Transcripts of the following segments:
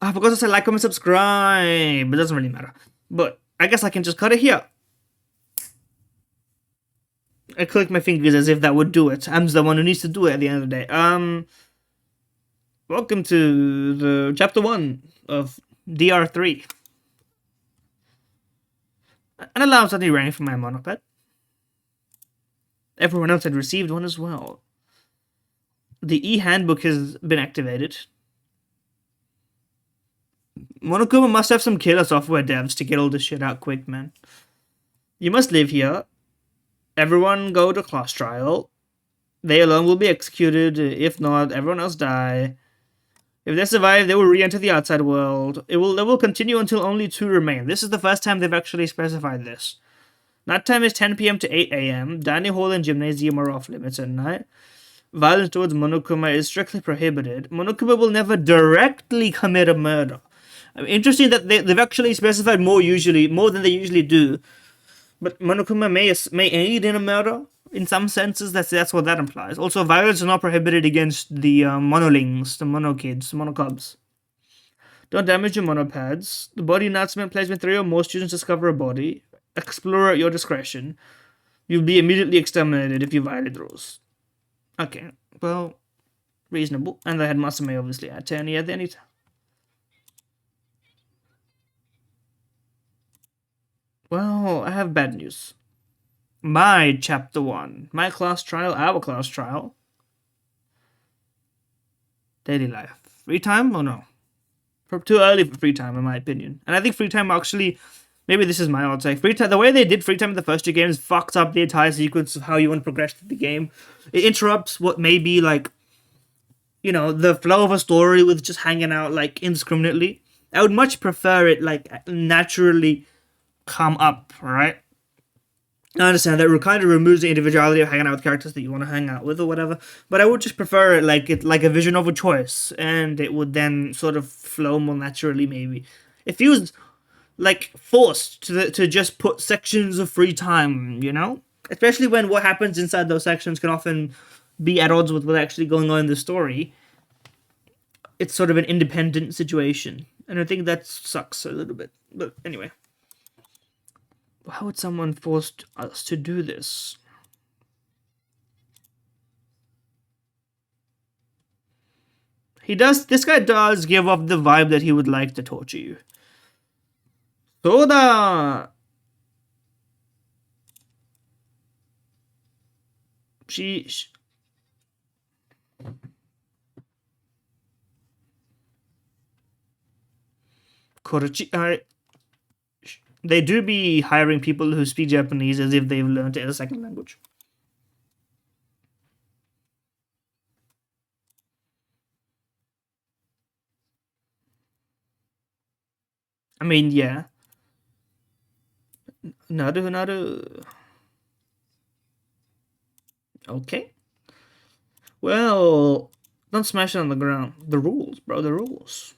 I forgot to say like, comment, subscribe. It doesn't really matter. But I guess I can just cut it here. I click my fingers as if that would do it. I'm the one who needs to do it at the end of the day. Welcome to the chapter 1 of DR3. An allowance only rang from my monoped. Everyone else had received one as well. The e-handbook has been activated. Monokuma must have some killer software devs to get all this shit out quick, man. You must live here. Everyone go to class trial. They alone will be executed. If not, everyone else die. If they survive, they will re-enter the outside world. They will continue until only 2 remain. This is the first time they've actually specified this. Night time is 10 PM to 8 AM. Dining hall and gymnasium are off limits at night. Violence towards Monokuma is strictly prohibited. Monokuma will never directly commit a murder. Interesting that they've actually specified more than they usually do. But Monokuma may aid in a murder. In some senses, that's what that implies. Also, violence is not prohibited against the monolings, the monokids, the monokubs. Don't damage your monopads. The body announcement plays when 3 or more students discover a body. Explore at your discretion. You'll be immediately exterminated if you violate the rules. Okay, well, reasonable. And the headmaster may obviously add to any at any time. Well, I have bad news. My chapter 1. My class trial, our class trial. Daily life. Free time? Oh no. Too early for free time, in my opinion. And I think free time actually, maybe this is my odd take. Free time, the way they did free time in the first 2 games fucked up the entire sequence of how you want to progress through the game. It interrupts what may be like, the flow of a story with just hanging out like indiscriminately. I would much prefer it like naturally come up, right? I understand that it kind of removes the individuality of hanging out with characters that you want to hang out with or whatever, but I would just prefer it like a vision of a choice, and it would then sort of flow more naturally. Maybe it feels like forced to just put sections of free time, especially when what happens inside those sections can often be at odds with what's actually going on in the story. It's sort of an independent situation, and I think that sucks a little bit. But anyway. How would someone force us to do this? This guy does give off the vibe that he would like to torture you. Soda! Korochi, they do be hiring people who speak Japanese as if they've learned it as a second language. I mean, yeah. Naru. Okay. Well, don't smash it on the ground. The rules, bro, the rules.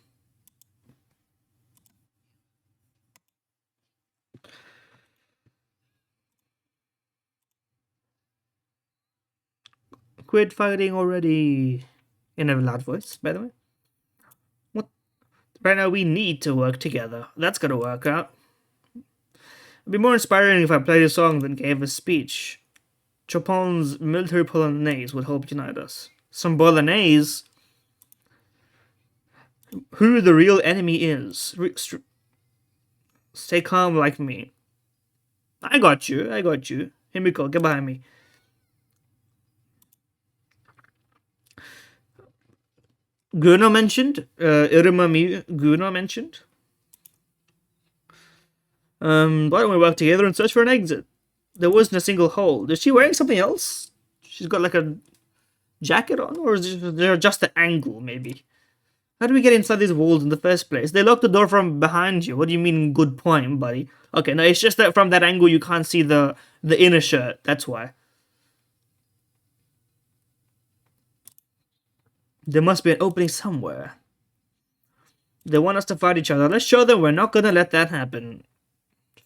Quit fighting already. In a loud voice, by the way. What? Right now, we need to work together. That's gonna work out. It'd be more inspiring if I played a song than gave a speech. Chopin's military polonaise would help unite us. Some bolognese? Who the real enemy is. Stay calm like me. I got you. Himiko, get behind me. Guno mentioned. Guno mentioned. Why don't we work together and search for an exit? There wasn't a single hole. Is she wearing something else? She's got like a jacket on? Or is there just an angle, maybe? How do we get inside these walls in the first place? They locked the door from behind you. What do you mean, good point, buddy? Okay, no, it's just that from that angle you can't see the inner shirt. That's why. There must be an opening somewhere. They want us to fight each other. Let's show them we're not gonna let that happen.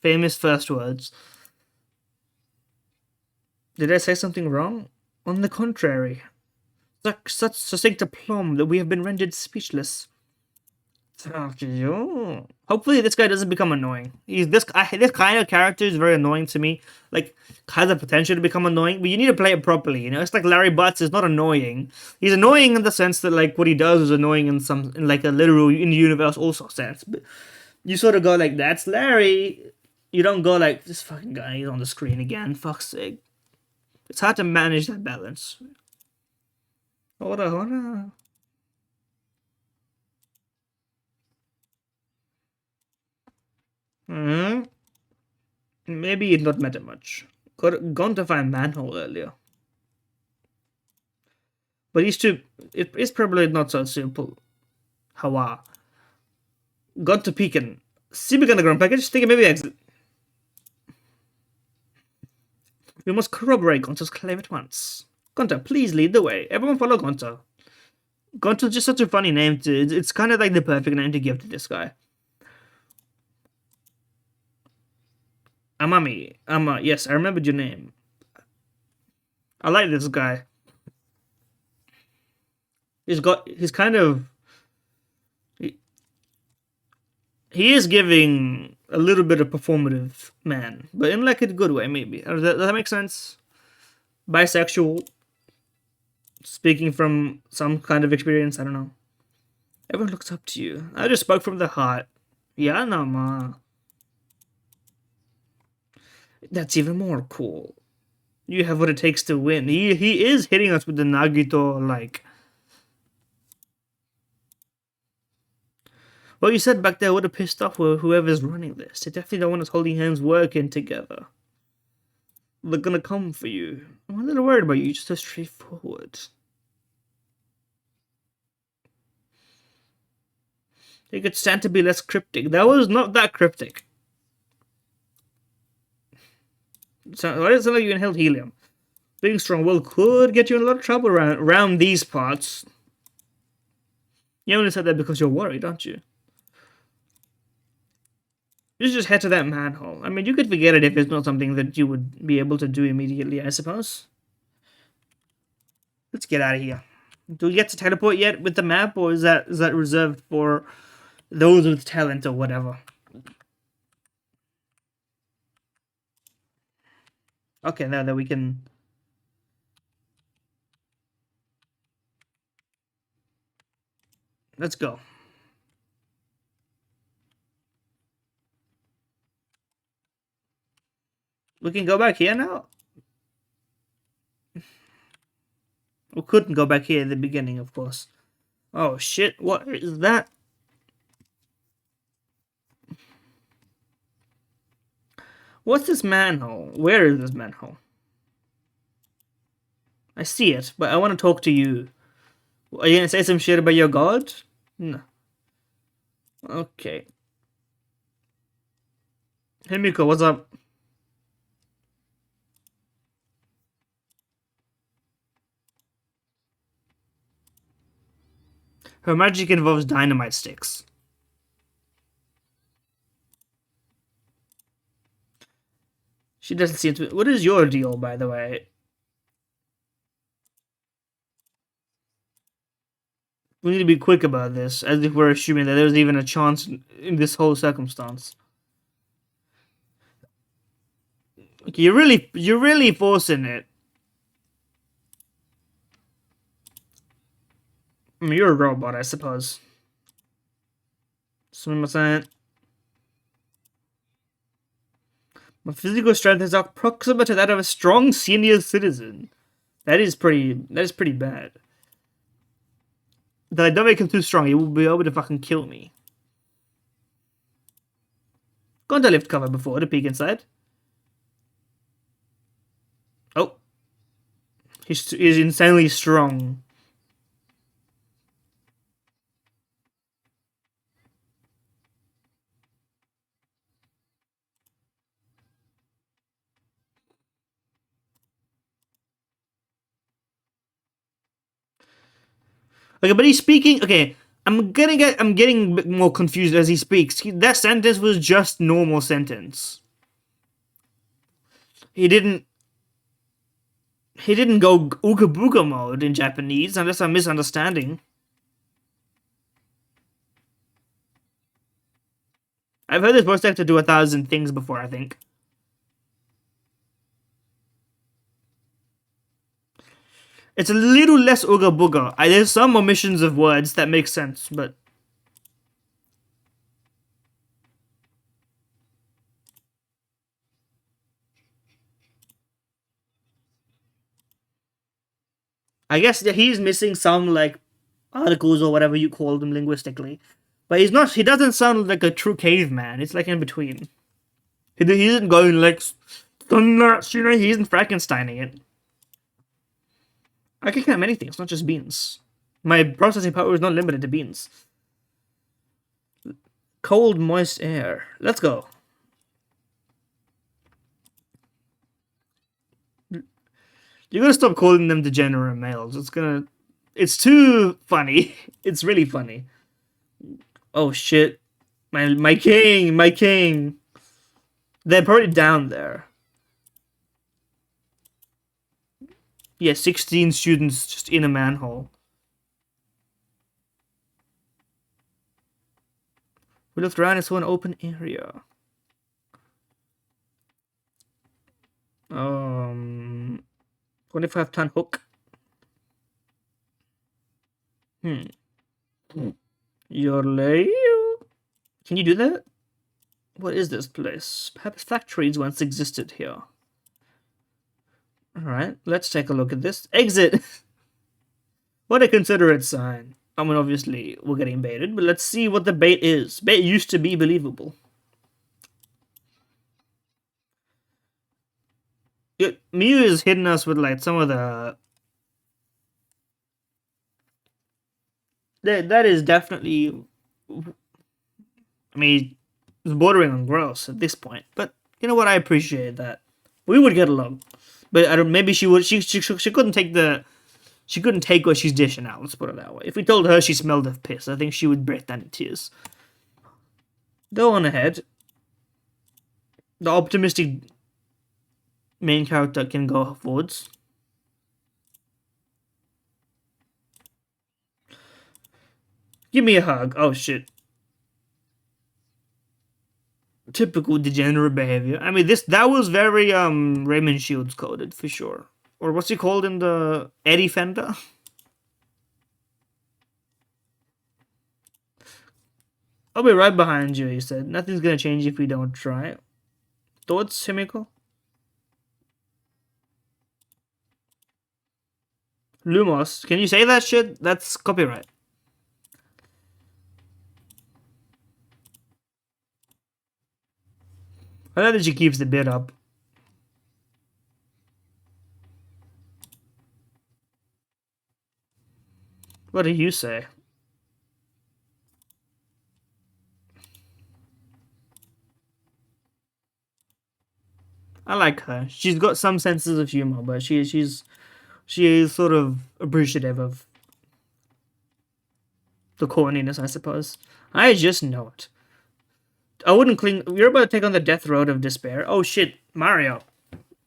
Famous first words. Did I say something wrong? On the contrary. Such succinct aplomb that we have been rendered speechless. Hopefully this guy doesn't become annoying. This kind of character is very annoying to me. Like, has the potential to become annoying, but you need to play it properly. You know, it's like Larry Butts is not annoying. He's annoying in the sense that like what he does is annoying in like a literal in the universe also sense. But you sort of go like, that's Larry. You don't go like, this fucking guy is on the screen again. Fuck's sake. It's hard to manage that balance. Hold on. Hmm. Maybe it not matter much. Gone to find manhole earlier. But it is probably not so simple. Hawa. Got to Pekin. See Danganronpa package, take a maybe exit. We must corroborate Gonto's claim at once. Gonto, please lead the way. Everyone follow Gonto. Gonto's just such a funny name it's kind of like the perfect name to give to this guy. Amami. Yes, I remembered your name. I like this guy. He's kind of... He is giving a little bit of performative man, but in like a good way, maybe. Does that make sense? Bisexual. Speaking from some kind of experience, I don't know. Everyone looks up to you. I just spoke from the heart. Yeah, no, ma. That's even more cool. You have what it takes to win. He is hitting us with the Nagito, like... What you said back there would have pissed off whoever's running this. They definitely don't want us holding hands working together. They're gonna come for you. I'm a little worried about you, just so straightforward. They could stand to be less cryptic. That was not that cryptic. So, why does it sound like you inhaled helium? Being strong-willed could get you in a lot of trouble around these parts. You only said that because you're worried, aren't you? You should just head to that manhole. I mean, you could forget it if it's not something that you would be able to do immediately, I suppose. Let's get out of here. Do we get to teleport yet with the map, or is that reserved for those with talent or whatever? Okay, now that we can... Let's go. We can go back here now? We couldn't go back here at the beginning, of course. Oh shit, what is that? What's this manhole? Where is this manhole? I see it, but I want to talk to you. Are you gonna say some shit about your god? No. Okay. Hey Miko, what's up? Her magic involves dynamite sticks. She doesn't seem to... What is your deal, by the way? We need to be quick about this, as if we're assuming that there's even a chance in this whole circumstance. Okay, you're really forcing it. I mean, you're a robot, I suppose. My physical strength is approximate to that of a strong senior citizen. That is pretty bad. That I don't make him too strong, he will be able to fucking kill me. Gone to lift cover before to peek inside. Oh. He's insanely strong. Okay, but he's speaking. Okay, I'm getting a bit more confused as he speaks. That sentence was just normal sentence. He didn't go ooga booga mode in Japanese, unless I'm misunderstanding. I've heard this voice actor do 1,000 things before, I think. It's a little less ooga booga. There's some omissions of words that make sense, but I guess that he's missing some like articles or whatever you call them linguistically. But he's not. He doesn't sound like a true caveman. It's like in between. He isn't going like, he isn't Frankensteining it. I can count many things, not just beans. My processing power is not limited to beans. Cold, moist air. Let's go. You're gonna stop calling them degenerate males. It's too funny. It's really funny. Oh shit. My king, my king. They're probably down there. Yeah, 16 students just in a manhole. We looked around and saw an open area. 25-ton hook. Your lay? Can you do that? What is this place? Perhaps factories once existed here. Alright, let's take a look at this. Exit! What a considerate sign. I mean, obviously, we're getting baited, but let's see what the bait is. Bait used to be believable. Mew is hitting us with, like, some of the... That is definitely... I mean, it's bordering on gross at this point. But, you know what, I appreciate that. We would get along. But I don't. Maybe she would. She couldn't take the. She couldn't take what she's dishing out. Let's put it that way. If we told her she smelled of piss, I think she would break down in tears. Go on ahead. The optimistic main character can go forwards. Give me a hug. Oh shit. Typical degenerate behavior. I mean, that was very Raymond Shields coded for sure. Or what's he called in the Eddie Fender? I'll be right behind you, he said. Nothing's gonna change if we don't try. Thoughts, Himiko? Lumos, can you say that shit? That's copyright. I know that she keeps the bid up. What do you say? I like her. She's got some senses of humor, but she is sort of appreciative of the corniness, I suppose. I just know it. I wouldn't cling. You're about to take on the death road of despair. Oh shit, Mario.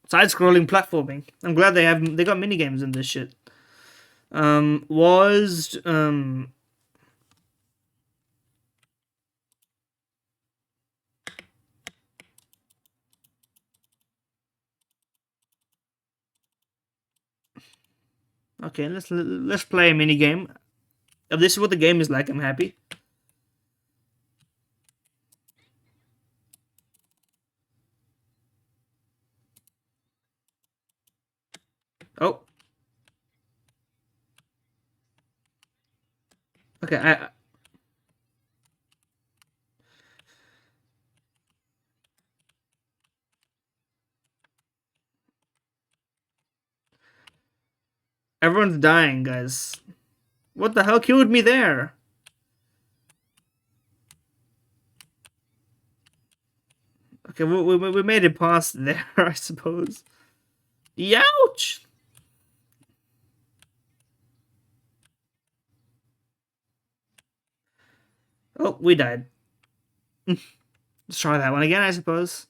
Side-scrolling platforming. I'm glad they got mini games in this shit. Okay, let's play a mini game. If this is what the game is like, I'm happy. Oh. Okay, everyone's dying, guys. What the hell killed me there? Okay, we made it past there, I suppose. Youch! Oh, we died. Let's try that one again, I suppose.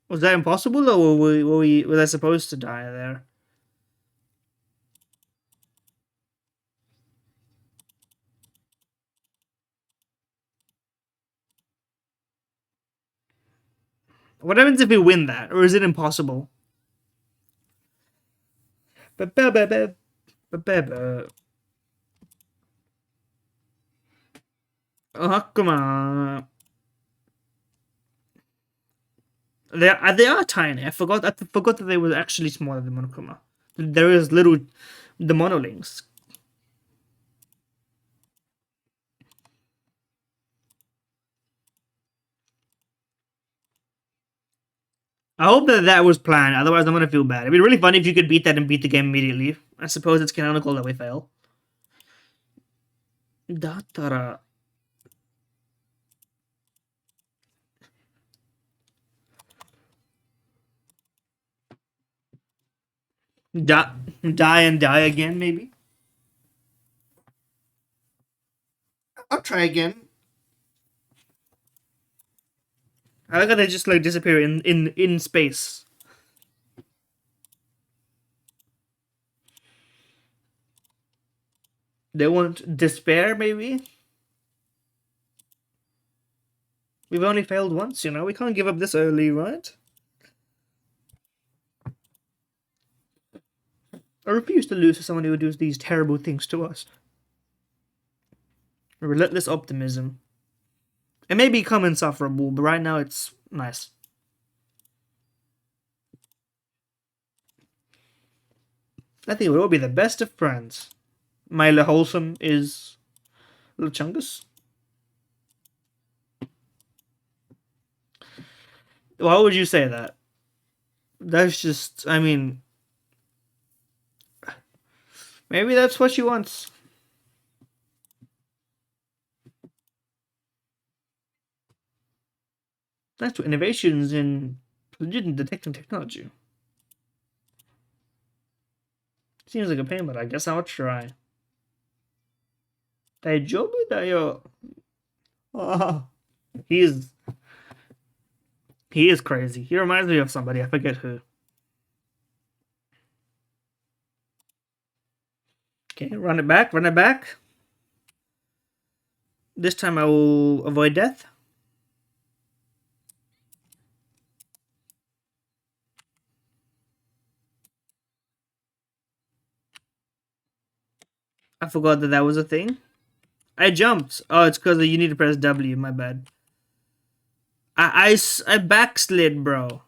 Was that impossible, or were I supposed to die there? What happens if we win that? Or is it impossible? Oh, come on. They are tiny. I forgot that they were actually smaller than Monokuma. There is little the monolinks. I hope that that was planned. Otherwise, I'm gonna feel bad. It'd be really funny if you could beat that and beat the game immediately. I suppose it's canonical that we fail. Datara. Die and die again, maybe. I'll try again. I like how they just like disappear in space. They won't despair, maybe. We've only failed once, you know. We can't give up this early, right? I refuse to lose to someone who does these terrible things to us. Relentless optimism. It may become insufferable, but right now it's nice. I think we'll all be the best of friends. Myla Wholesome is Little Chungus. Why would you say that? That's just, I mean, maybe that's what she wants. Thanks to innovations in legit detecting technology. Seems like a pain, but I guess I'll try. Daijoubu da yo. Oh, he is crazy. He reminds me of somebody. I forget who. Okay, run it back. Run it back. This time I will avoid death. I forgot that that was a thing. I jumped. Oh, it's because you need to press W. My bad. I backslid, bro.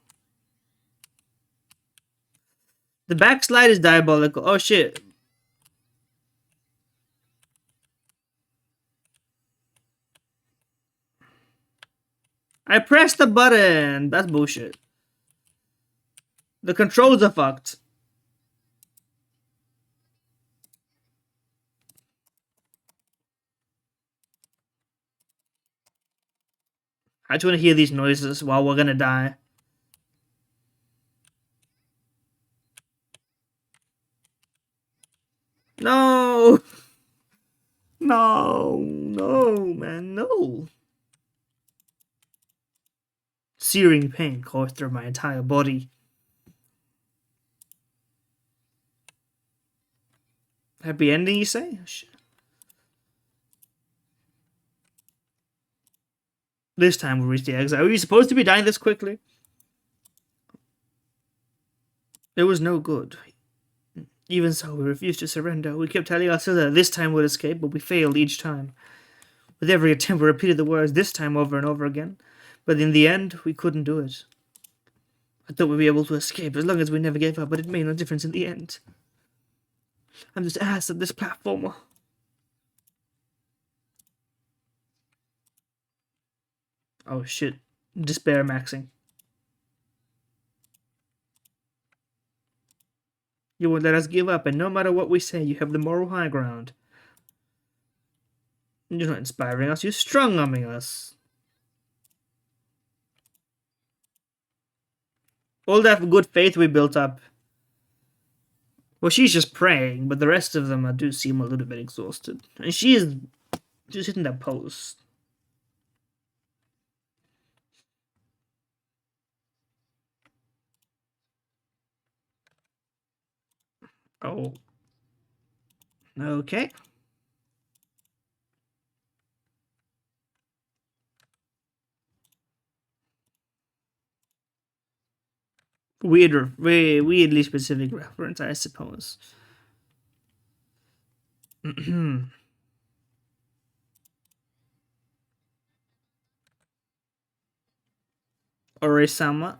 The backslide is diabolical. Oh shit. I pressed the button. That's bullshit. The controls are fucked. I just want to hear these noises while we're gonna die. No! No! No, man, no! Searing pain coursed through my entire body. Happy ending, you say? Shit. This time we reach the exit. Are we supposed to be dying this quickly? It was no good. Even so, we refused to surrender. We kept telling ourselves that this time we'd escape, but we failed each time. With every attempt, we repeated the words "this time" over and over again. But in the end, we couldn't do it. I thought we'd be able to escape as long as we never gave up, but it made no difference in the end. I'm just ass at this platformer. Oh shit. Despair maxing. You won't let us give up, and no matter what we say, you have the moral high ground. You're not inspiring us, you're strong-arming us. All that good faith we built up. Well, she's just praying, but the rest of them do seem a little bit exhausted. And she is just hitting that pose. Oh. Okay. weirdly specific reference, I suppose. Orisama.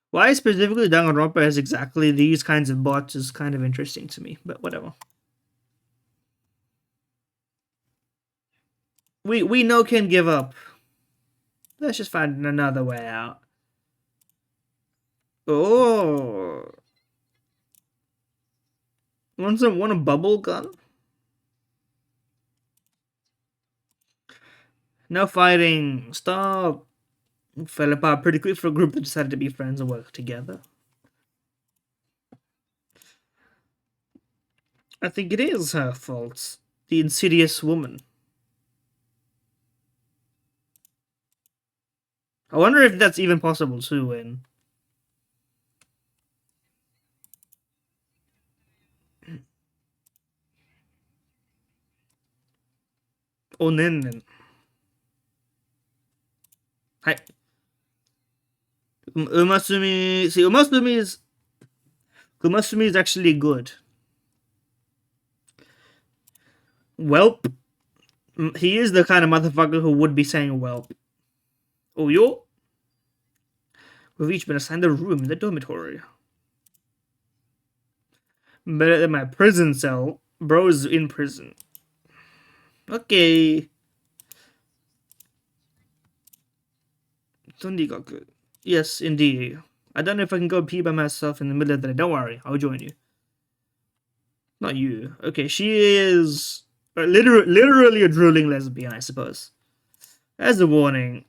Why specifically Danganronpa has exactly these kinds of bots is kind of interesting to me, but whatever. We know can give up. Let's just find another way out. Oh, want a bubble gun? No fighting. Stop. Fell apart pretty quick for a group that decided to be friends and work together. I think it is her fault. The insidious woman. I wonder if that's even possible to win. Onen. Hi. Umasumi. See, Umasumi is actually good. Welp. He is the kind of motherfucker who would be saying welp. Oh, yo. We've each been assigned a room in the dormitory. Better than my prison cell. Bro's in prison. Okay. Tondigaku. Yes, indeed. I don't know if I can go pee by myself in the middle of the day. Don't worry, I'll join you. Not you. Okay, she is literally a drooling lesbian, I suppose. As a warning,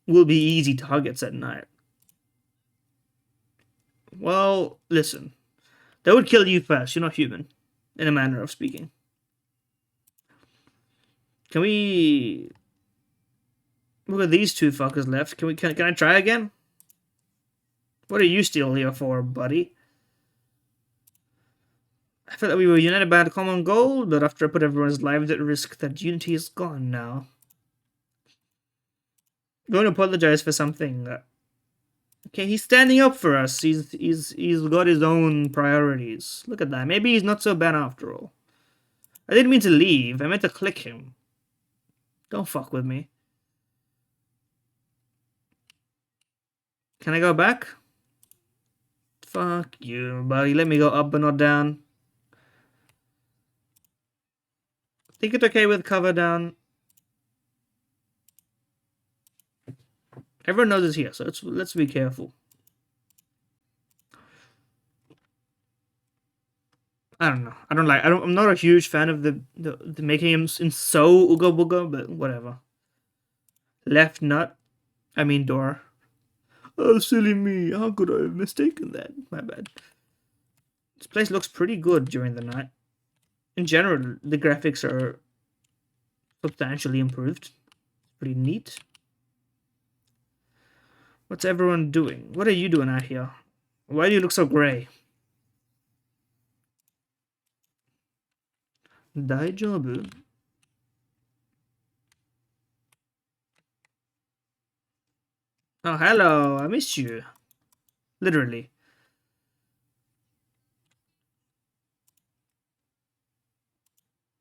will be easy targets at night. Well, listen. They would kill you first. You're not human, in a manner of speaking. Can we... Look at these two fuckers left. Can I try again? What are you still here for, buddy? I felt that we were united by a common goal, but after I put everyone's lives at risk, that unity is gone now. I'm going to apologize for something. Okay, he's standing up for us. He's got his own priorities. Look at that. Maybe he's not so bad after all. I didn't mean to leave. I meant to click him. Don't fuck with me. Can I go back? Fuck you, buddy. Let me go up but not down. Think it's okay with cover down. Everyone knows it's here, so let's be careful. I don't know. I'm not a huge fan of the making him in so ooga booga, but whatever. Left nut. I mean door. Oh, silly me. How could I have mistaken that? My bad. This place looks pretty good during the night. In general, the graphics are substantially improved. Pretty neat. What's everyone doing? What are you doing out here? Why do you look so grey? Daijoubu? Oh, hello. I missed you. Literally.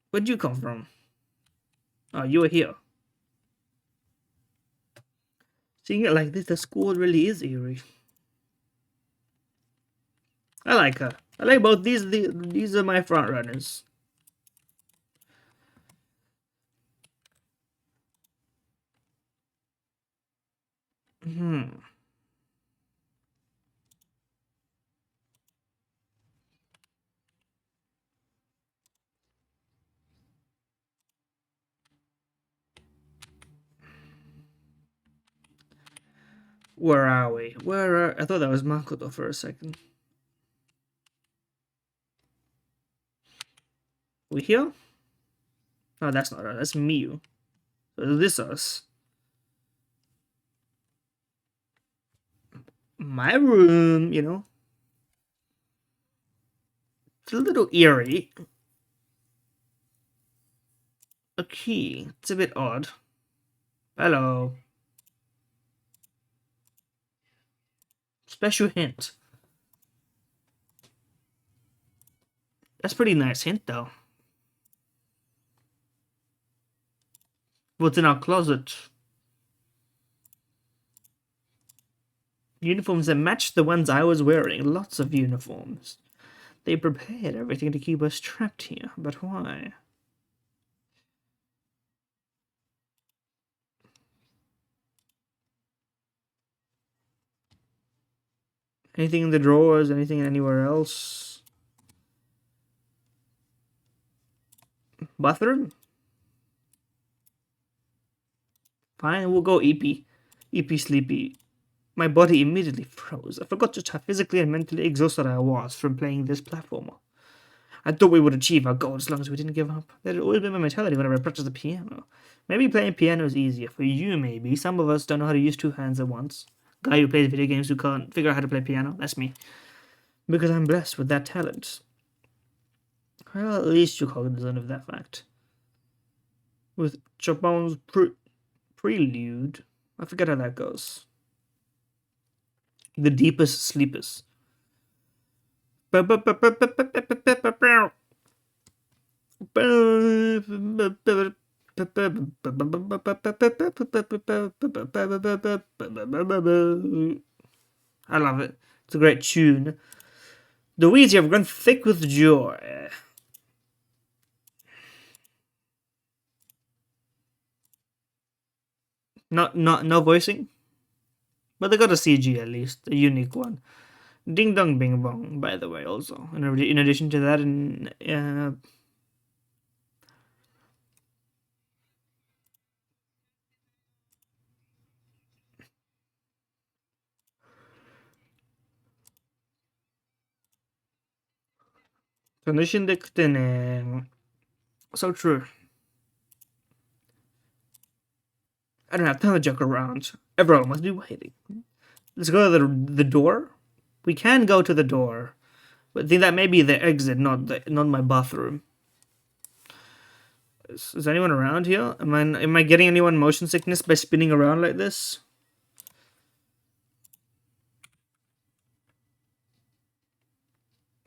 Where'd you come from? Oh, you were here. Seeing it like this, the school really is eerie. I like her. I like both these are my front runners. Where are we? I thought that was Makoto for a second. We here? Oh, that's not us. That's Miyu. So is this us? My room, you know. It's a little eerie. A key. It's a bit odd. Hello. Special hint. That's a pretty nice hint, though. What's in our closet? Uniforms that match the ones I was wearing. Lots of uniforms. They prepared everything to keep us trapped here, but why? Anything in the drawers? Anything anywhere else? Bathroom? Fine, we'll go EP. EP sleepy. My body immediately froze. I forgot just how physically and mentally exhausted I was from playing this platformer. I thought we would achieve our goal as long as we didn't give up. That had always been my mentality whenever I practiced the piano. Maybe playing piano is easier for you, maybe. Some of us don't know how to use two hands at once. Guy who plays video games who can't figure out how to play piano. That's me. Because I'm blessed with that talent. Well, at least you're cognizant of that fact. With Chopin's prelude, I forget how that goes. The deepest sleepers. I love it. It's a great tune. The weeds have grown thick with joy. No voicing, but they got a CG at least, a unique one. Ding dong bing bong. By the way, also in addition to that, so true. I don't have time to joke around. Everyone must be waiting. Let's go to the door. We can go to the door, but I think that may be the exit, not my bathroom. Is anyone around here? Am I getting anyone motion sickness by spinning around like this?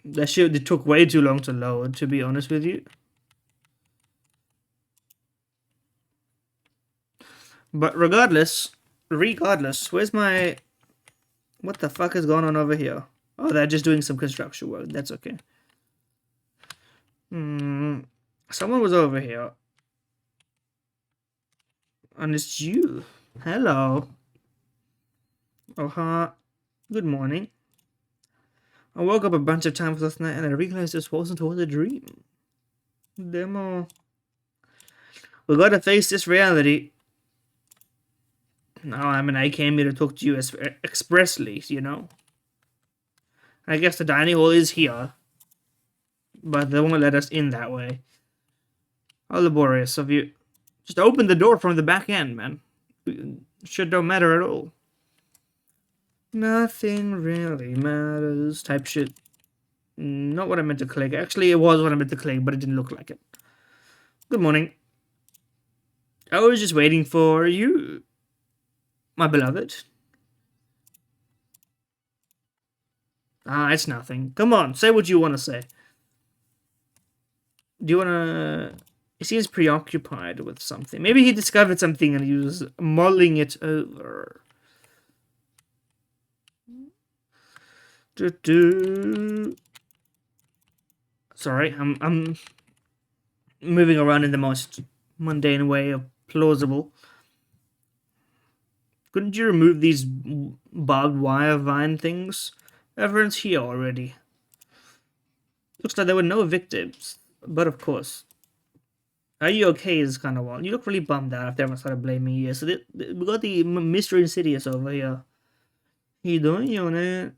That shit it took way too long to load, to be honest with you. But regardless, where's my... What the fuck is going on over here? Oh, they're just doing some construction work. That's okay. Someone was over here. And it's you. Hello. Oh, good morning. I woke up a bunch of times last night and I realized this wasn't all a dream. Demo. We gotta face this reality. No, I mean, I came here to talk to you expressly, you know. I guess the dining hall is here, but they won't let us in that way. How laborious of you. Just open the door from the back end, man. Shit don't matter at all. Nothing really matters type shit. Not what I meant to click. Actually, it was what I meant to click, but it didn't look like it. Good morning. I was just waiting for you, my beloved. Ah, it's nothing. Come on, say what you want to say. Do you want to... He seems preoccupied with something. Maybe he discovered something and he was mulling it over. Sorry, I'm moving around in the most mundane way of plausible. Couldn't you remove these barbed wire vine things? Everyone's here already. Looks like there were no victims, but of course. Are you okay is kind of one. You look really bummed out after everyone started blaming you. So we got the Mr. Insidious over here. How you doing, Yone?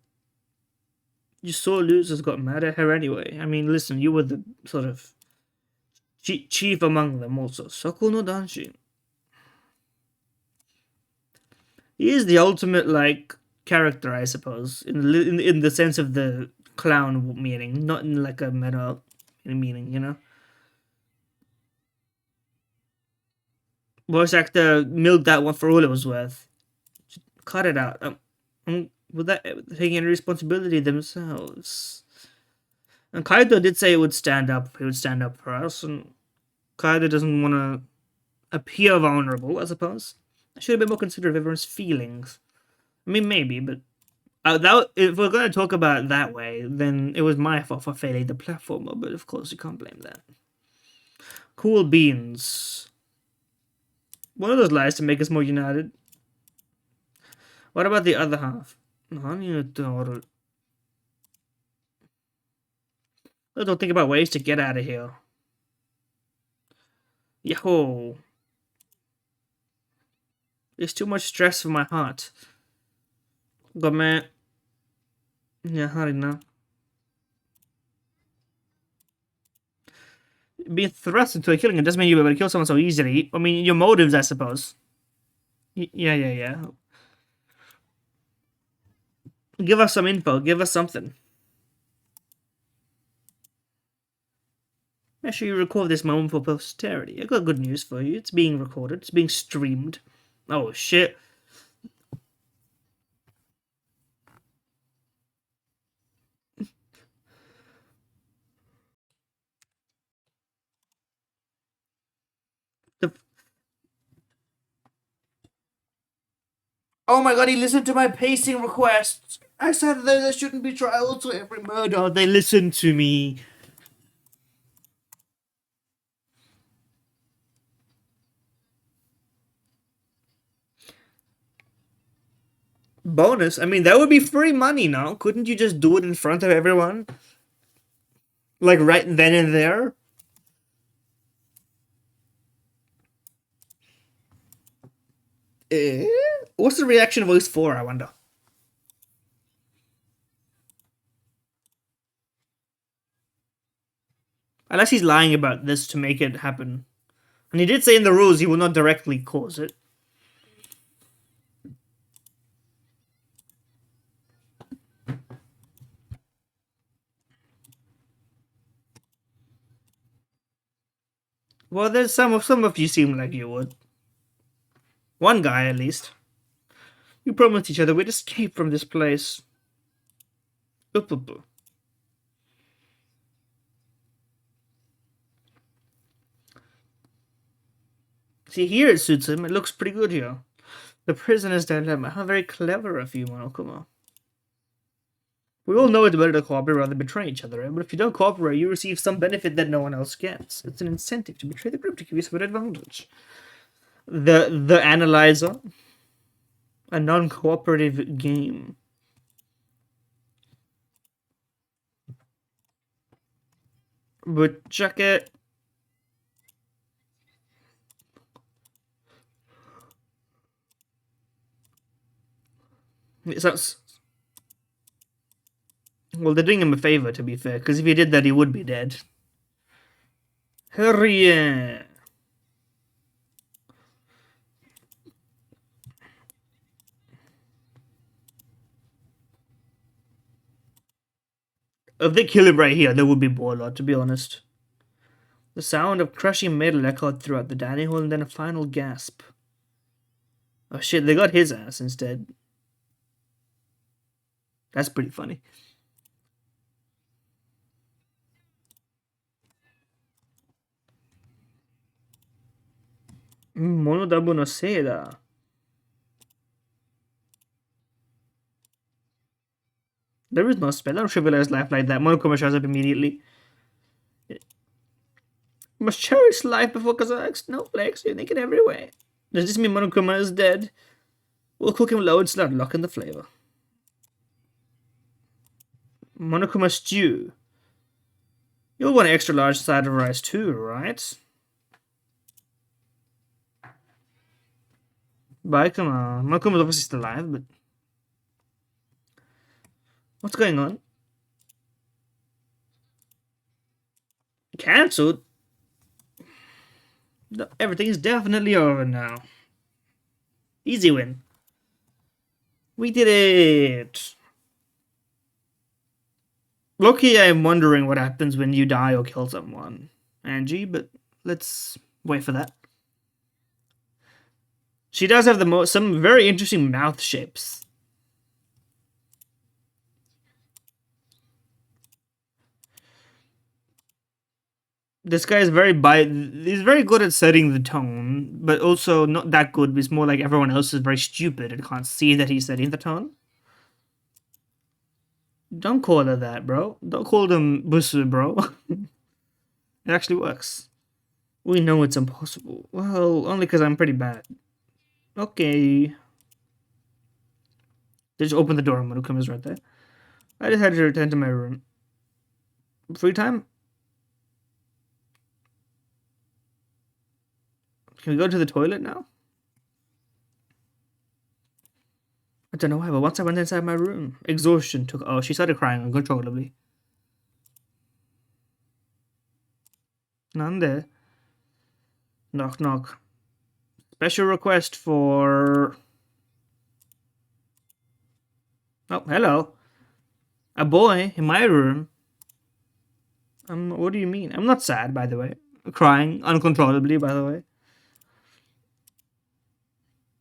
You sore losers got mad at her anyway. I mean, listen, you were the sort of chief among them also. Soko no Danshi. He is the ultimate, like, character, I suppose, in the sense of the clown meaning, not in like a meta meaning, you know. Voice actor milked that one for all it was worth. Cut it out. Without taking any responsibility themselves. And Kaido did say it would stand up. He would stand up for us, and Kaido doesn't want to appear vulnerable, I suppose. I should have been more considerate of everyone's feelings. I mean, maybe, but if we're going to talk about it that way, then it was my fault for failing the platformer, but of course you can't blame that. Cool beans. One of those lies to make us more united. What about the other half? Let's don't think about ways to get out of here. Yo. It's too much stress for my heart. God, man. Yeah, hard enough. Being thrust into a killing it doesn't mean you're able to kill someone so easily. I mean, your motives, I suppose. Yeah. Give us some info. Give us something. Make sure you record this moment for posterity. I got good news for you. It's being recorded. It's being streamed. Oh, shit. Oh my god, he listened to my pacing requests. I said there shouldn't be trials for every murder. They listened to me. Bonus? I mean, that would be free money now. Couldn't you just do it in front of everyone? Like right then and there? What's the reaction voice for, I wonder? Unless he's lying about this to make it happen. And he did say in the rules he will not directly cause it. Well, there's some of you seem like you would. One guy, at least. You promised each other we'd escape from this place. See, here it suits him. It looks pretty good here. The prisoner's dilemma. How very clever of you, Monokuma. We all know it's better to cooperate rather than betray each other, right? But if you don't cooperate, you receive some benefit that no one else gets. It's an incentive to betray the group to give you some advantage. The Analyzer. A non-cooperative game. But check it. It sounds... Well, they're doing him a favor, to be fair, because if he did that, he would be dead. Hurry! If they kill him right here, there would be Borlot, to be honest. The sound of crushing metal echoed throughout the dining hall, and then a final gasp. Oh shit, they got his ass instead. That's pretty funny. Monodabu no Seda. There is no spell. I don't trivialize life like that. Monokuma shows up immediately. You must cherish life before Kazakh snowflakes. You're naked everywhere. Does this mean Monokuma is dead? We'll cook him low and start locking the flavor. Monokuma stew. You'll want an extra large side of rice too, right? Bye, come on. Monokuma's obviously still alive, but... What's going on? Cancelled? No, everything is definitely over now. Easy win. We did it! Loki, I'm wondering what happens when you die or kill someone, Angie, but let's wait for that. She does have some very interesting mouth shapes. This guy is he's very good at setting the tone, but also not that good. It's more like everyone else is very stupid and can't see that he's setting the tone. Don't call her that, bro. Don't call them busu, bro. It actually works. We know it's impossible. Well, only because I'm pretty bad. Okay. Just open the door. Monokuma's right there. I just had to return to my room. Free time? Can we go to the toilet now? I don't know why, but once I went inside my room, exhaustion took. Oh, she started crying uncontrollably. None there. Knock, knock. Special request for. Oh, hello. A boy in my room. What do you mean? I'm not sad, by the way. Crying uncontrollably, by the way.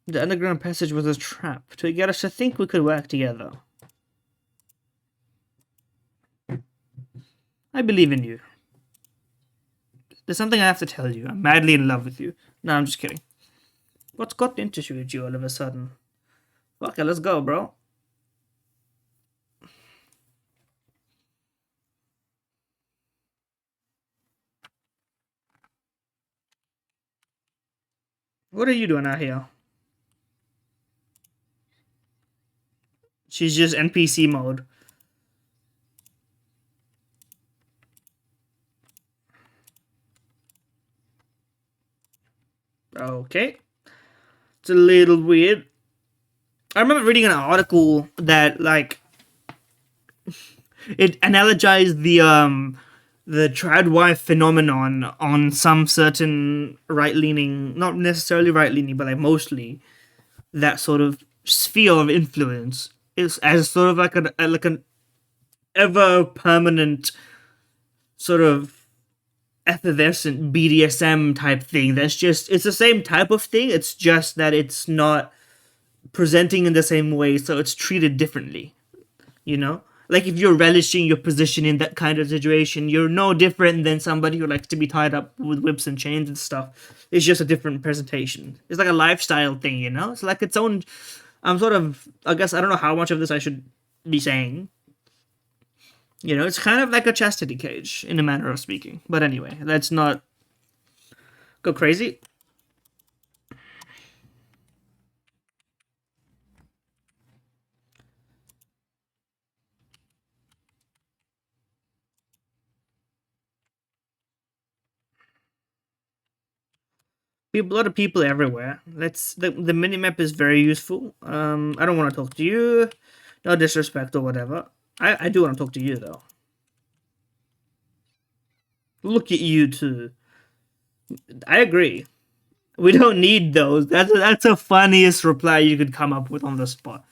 The underground passage was a trap to get us to think we could work together. I believe in you. There's something I have to tell you. I'm madly in love with you. No, I'm just kidding. What's got into you all of a sudden? Okay, let's go, bro. What are you doing out here? She's just NPC mode. Okay. It's a little weird. I remember reading an article that, like, it analogized the trad wife phenomenon on some certain right-leaning, not necessarily right-leaning, but like mostly that sort of sphere of influence is as sort of like an ever permanent sort of effervescent BDSM type thing. It's the same type of thing. It's just that it's not presenting in the same way, so it's treated differently. You know, like if you're relishing your position in that kind of situation, you're no different than somebody who likes to be tied up with whips and chains and stuff. It's just a different presentation. It's like a lifestyle thing, you know. It's like its own. I guess I don't know how much of this I should be saying. You know, it's kind of like a chastity cage in a manner of speaking. But anyway, let's not go crazy. A lot of people everywhere. The minimap is very useful. I don't want to talk to you. No disrespect or whatever. I do want to talk to you though. Look at you two. I agree. We don't need those. That's the funniest reply you could come up with on the spot.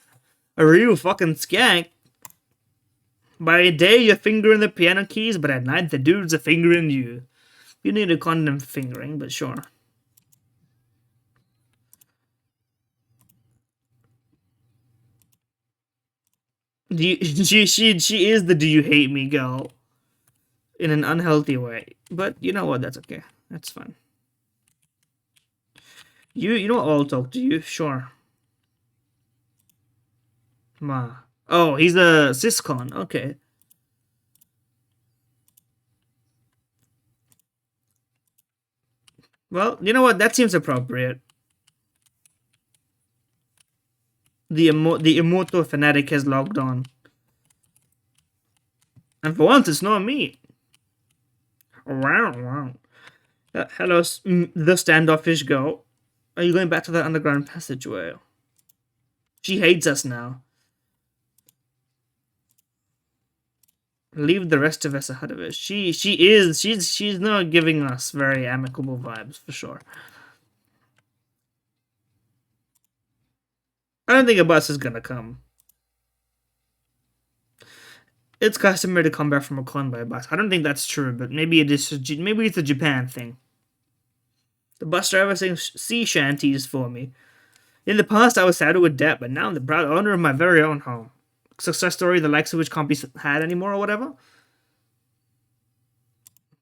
A real fucking skank. By day you're fingering the piano keys, but at night the dudes are fingering you. You need a condom for fingering, but sure. She is the do you hate me girl. In an unhealthy way. But you know what, that's okay. That's fine. You know what, I'll talk to you, sure. Ma. Oh, he's a siscon, okay. Well, you know what, that seems appropriate. The immortal fanatic has logged on. And for once, it's not me. Wow. Hello, the standoffish girl. Are you going back to that underground passageway? She hates us now. Leave the rest of us ahead of us. She's not giving us very amicable vibes for sure. I don't think a bus is gonna come. It's customary to come back from a con by bus. I don't think that's true, but maybe it is. Maybe it's a Japan thing. The bus driver sings sea shanties for me. In the past, I was saddled with debt, but now I'm the proud owner of my very own home. Success story, the likes of which can't be had anymore, or whatever.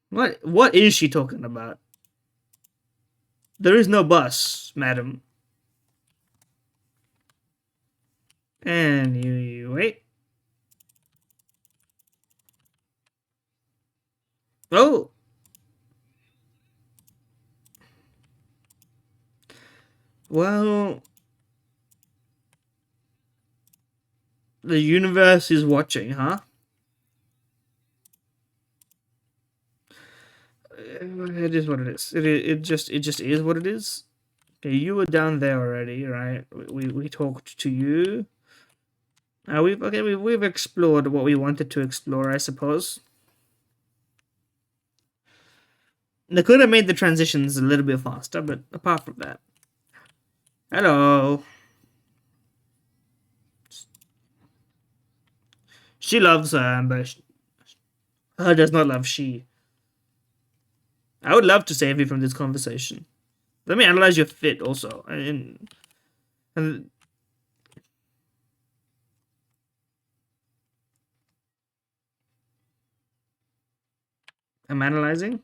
What is she talking about? There is no bus, madam. Anyway. Oh! Well, the universe is watching, huh? It is what it is. It just is what it is. Okay, you were down there already, right? We talked to you. We've explored what we wanted to explore, I suppose. They could have made the transitions a little bit faster, but apart from that. Hello. She loves her, but her does not love she. I would love to save you from this conversation. Let me analyze your fit also. And I'm analyzing.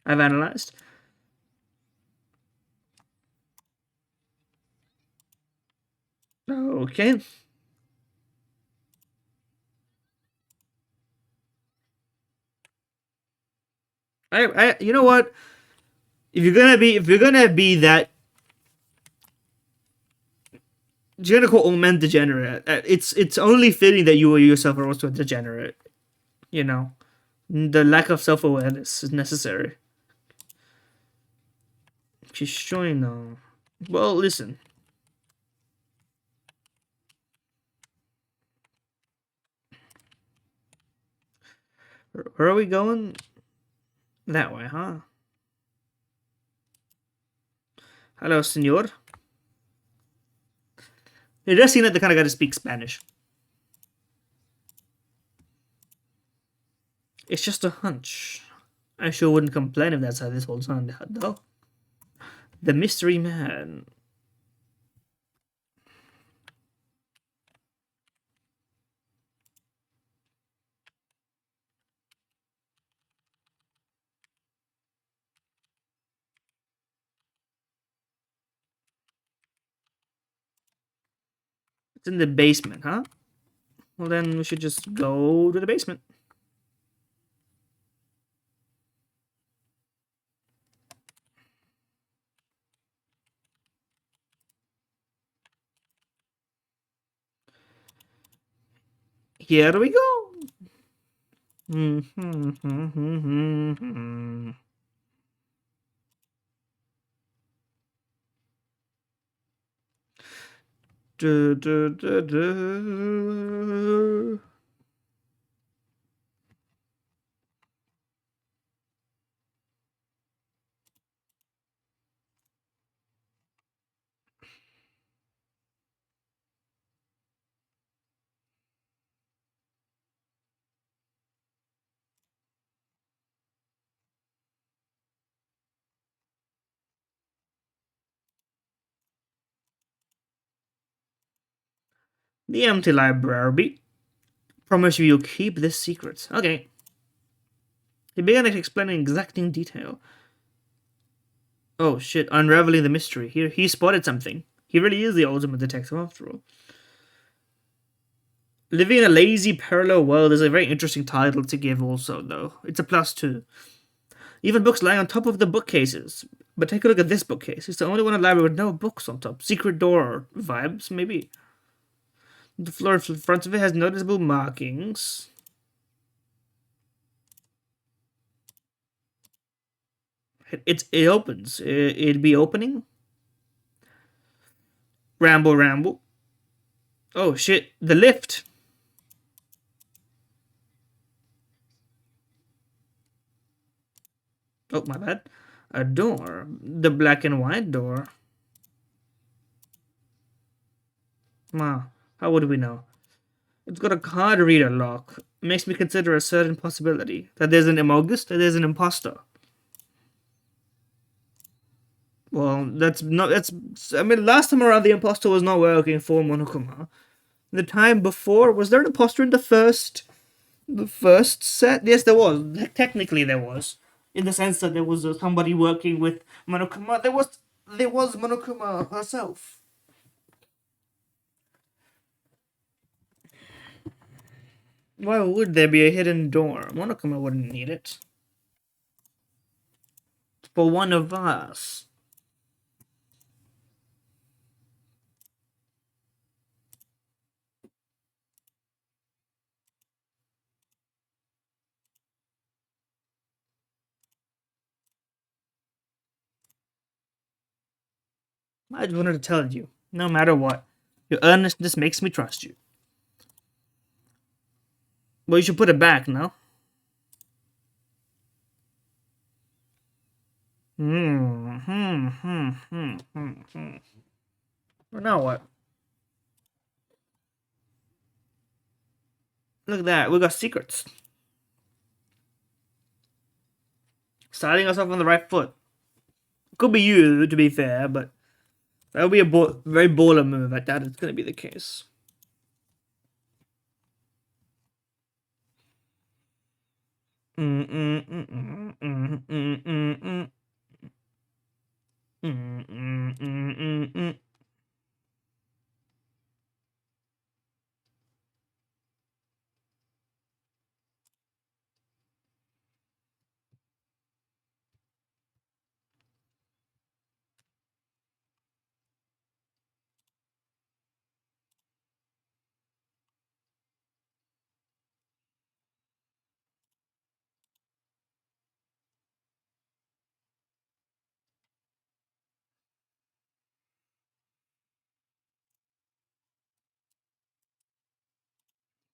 I've analyzed. Okay. You know what? If you're gonna be that, you're gonna call all men degenerate. It's only fitting that you yourself are also a degenerate. You know, the lack of self awareness is necessary. She's showing now. Well, listen. Where are we going? That way, huh? Hello, senor. It does seem like the kind of guy to speak Spanish. It's just a hunch. I sure wouldn't complain if that's how this whole turned out, though. The mystery man. It's in the basement, huh? Well, then we should just go to the basement. Here we go. Du, du, du, du. The empty library. Promise you you'll keep this secret. Okay. He began explaining exacting detail. Oh shit, unraveling the mystery. He spotted something. He really is the ultimate detective after all. Living in a lazy parallel world is a very interesting title to give also, though. It's a plus two. Even books lying on top of the bookcases. But take a look at this bookcase. It's the only one in the library with no books on top. Secret door vibes, maybe. The floor in front of it has noticeable markings. It opens. It'd be opening. Ramble, ramble. Oh shit, the lift. Oh, my bad. A door. The black and white door. How would we know? It's got a card reader lock. It makes me consider a certain possibility that there's an Emogus, that there's an imposter. Well, that's not. That's. I mean, last time around, the imposter was not working for Monokuma. The time before, was there an imposter in the first set? Yes, there was. Technically, there was, in the sense that there was somebody working with Monokuma. There was Monokuma herself. Why would there be a hidden door? Monokuma wouldn't need it. For one of us. I just wanted to tell you, no matter what, your earnestness makes me trust you. Well, you should put it back, no? Well, now what? Look at that, we got secrets. Starting us off on the right foot. Could be you, to be fair, but that would be a very baller move. I doubt it's going to be the case.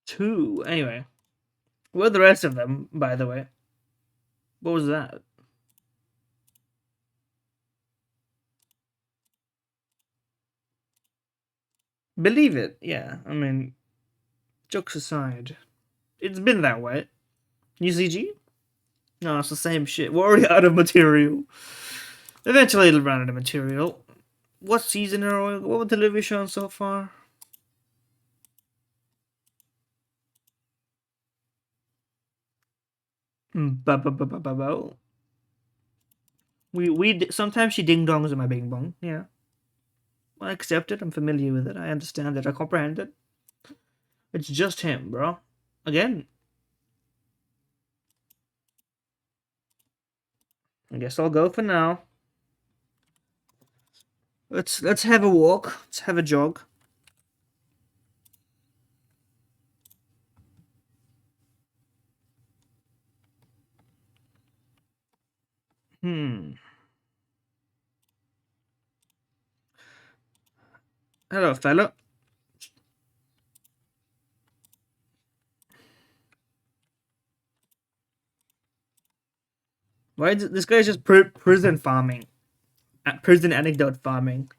Two. Anyway, what are the rest of them, by the way? What was that? Believe it, yeah. I mean, jokes aside, it's been that way. UCG? No, it's the same shit. We're already out of material. Eventually, it'll run out of material. What season are we? What television shown so far? We sometimes she ding dongs in my bing bong. Yeah, I accept it. I'm familiar with it. I understand it. I comprehend it. It's just him, bro. Again. I guess I'll go for now. Let's have a walk. Let's have a jog. Hello, fella. Why is this guy's just prison farming? Prison anecdote farming.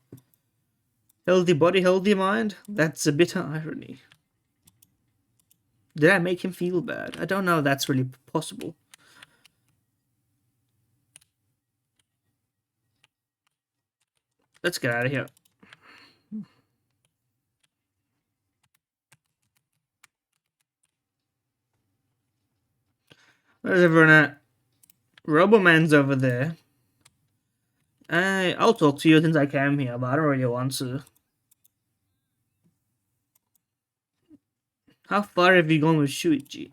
Healthy body, healthy mind? That's a bitter irony. Did I make him feel bad? I don't know if that's really possible. Let's get out of here. Where's everyone at? Roboman's over there. I'll talk to you since I came here, but I don't really want to. How far have you gone with Shuichi?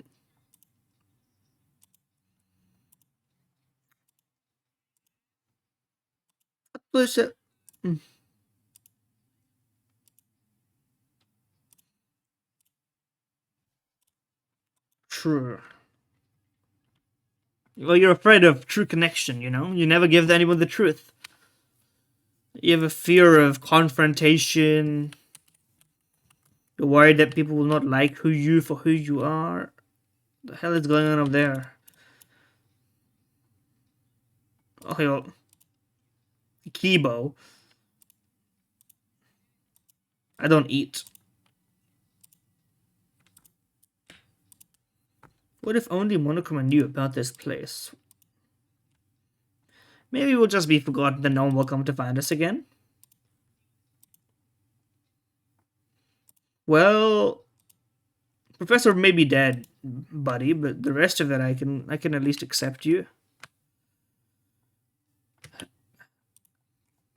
Push it. True. Well, you're afraid of true connection, you know? You never give anyone the truth. You have a fear of confrontation. You're worried that people will not like you for who you are. What the hell is going on up there? Oh, yo. Kibo. I don't eat. What if only Monokuma knew about this place? Maybe we'll just be forgotten and no one will come to find us again. Well, Professor may be dead, buddy, but the rest of it I can at least accept you.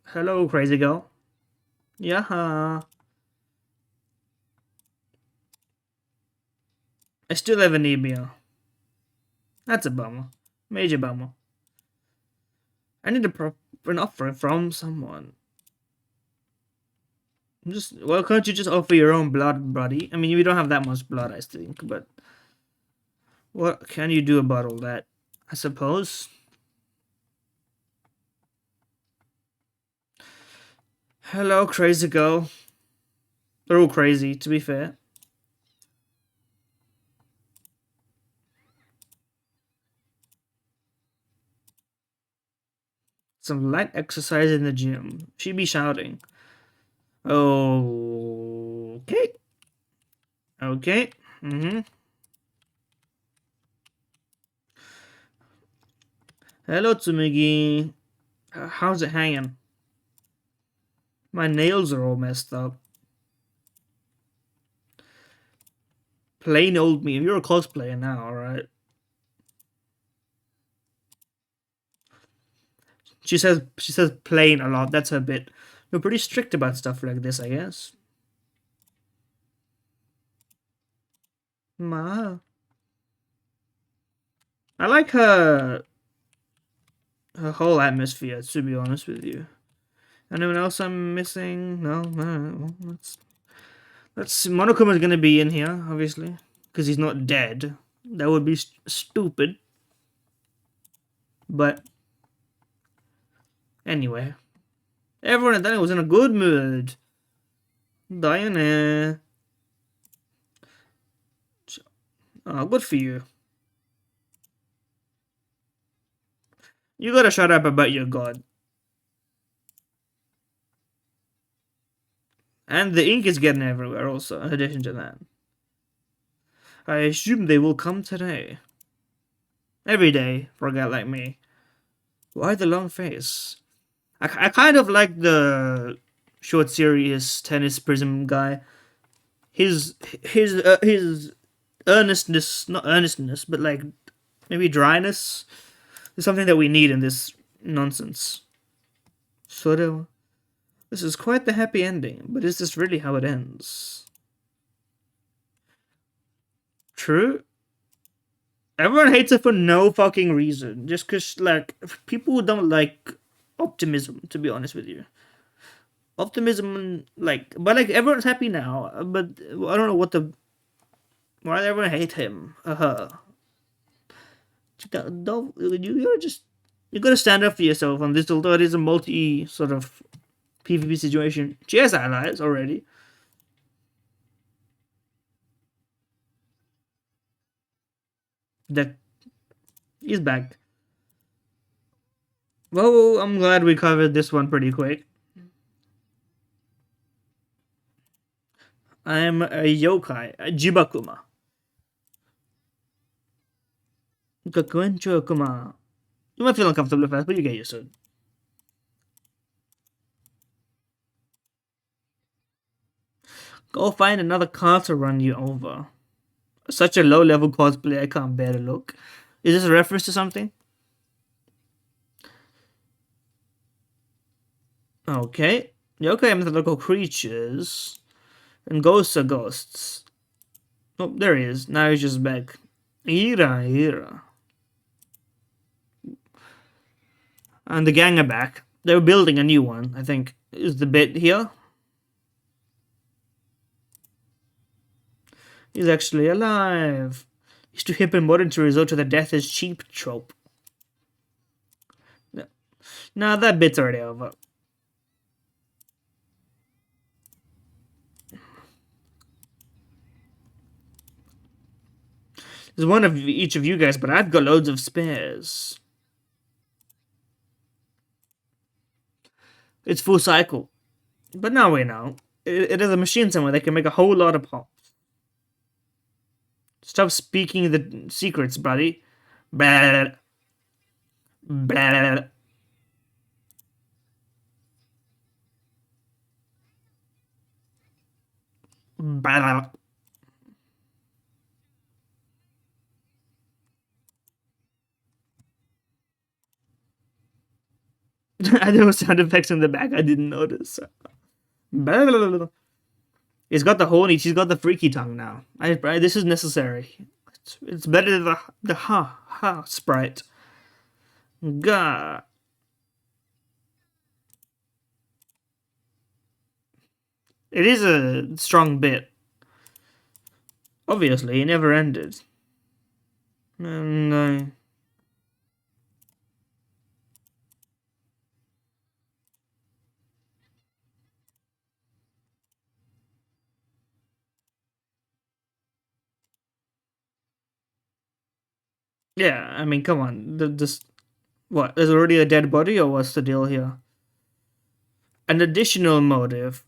Hello, crazy girl. Yeah. I still have anemia. That's a bummer. Major bummer. I need an offer from someone. Well, can't you just offer your own blood, buddy? I mean, we don't have that much blood, I think, but what can you do about all that? I suppose. Hello, crazy girl. They're all crazy, to be fair. Some light exercise in the gym. She be shouting. Okay. Okay. Hello, Tsumigi. How's it hanging? My nails are all messed up. Plain old me. You're a cosplayer now, alright? She says plain a lot. That's her bit. You're pretty strict about stuff like this, I guess. Ma. I like her whole atmosphere, to be honest with you. Anyone else I'm missing? No. Let's Monokuma's gonna be in here, obviously, because he's not dead. That would be stupid. But anyway, everyone at that was in a good mood. Diana. Oh, good for you. You gotta shut up about your god. And the ink is getting everywhere also, in addition to that. I assume they will come today. Every day, for a guy like me. Why the long face? I kind of like the short series tennis prism guy. His earnestness, not earnestness, but like maybe dryness is something that we need in this nonsense. Sort of. This is quite the happy ending, but is this really how it ends? True. Everyone hates it for no fucking reason. Just because, like, people don't like optimism, to be honest with you. Optimism, like, but, like, everyone's happy now. But I don't know why everyone hate him. Don't, you gotta stand up for yourself on this, although it is a multi sort of PvP situation. She has allies already. That he's back. Well, I'm glad we covered this one pretty quick. I'm a yokai, a Jibakuma. Kuma. You might feel uncomfortable at first, but you get used to it. Go find another car to run you over. Such a low level cosplay, I can't bear to look. Is this a reference to something? Okay. Yokai are mythological creatures. And ghosts are ghosts. Oh, there he is. Now he's just back. Ira. And the gang are back. They're building a new one, I think. Is the bit here? He's actually alive. He's too hip and modern to resort to the death is cheap trope. Nah, that bit's already over. There's one of each of you guys, but I've got loads of spares. It's full cycle. But now we know. It is a machine somewhere that can make a whole lot of pops. Stop speaking the secrets, buddy. Blah, blah, blah. There were sound effects in the back I didn't notice. Blah, blah, blah. He's got the horny, she's got the freaky tongue now. This is necessary. It's better than the ha ha sprite. Gah. It is a strong bit. Obviously, it never ended. And yeah, I mean, come on. This what? There's already a dead body, or what's the deal here? An additional motive.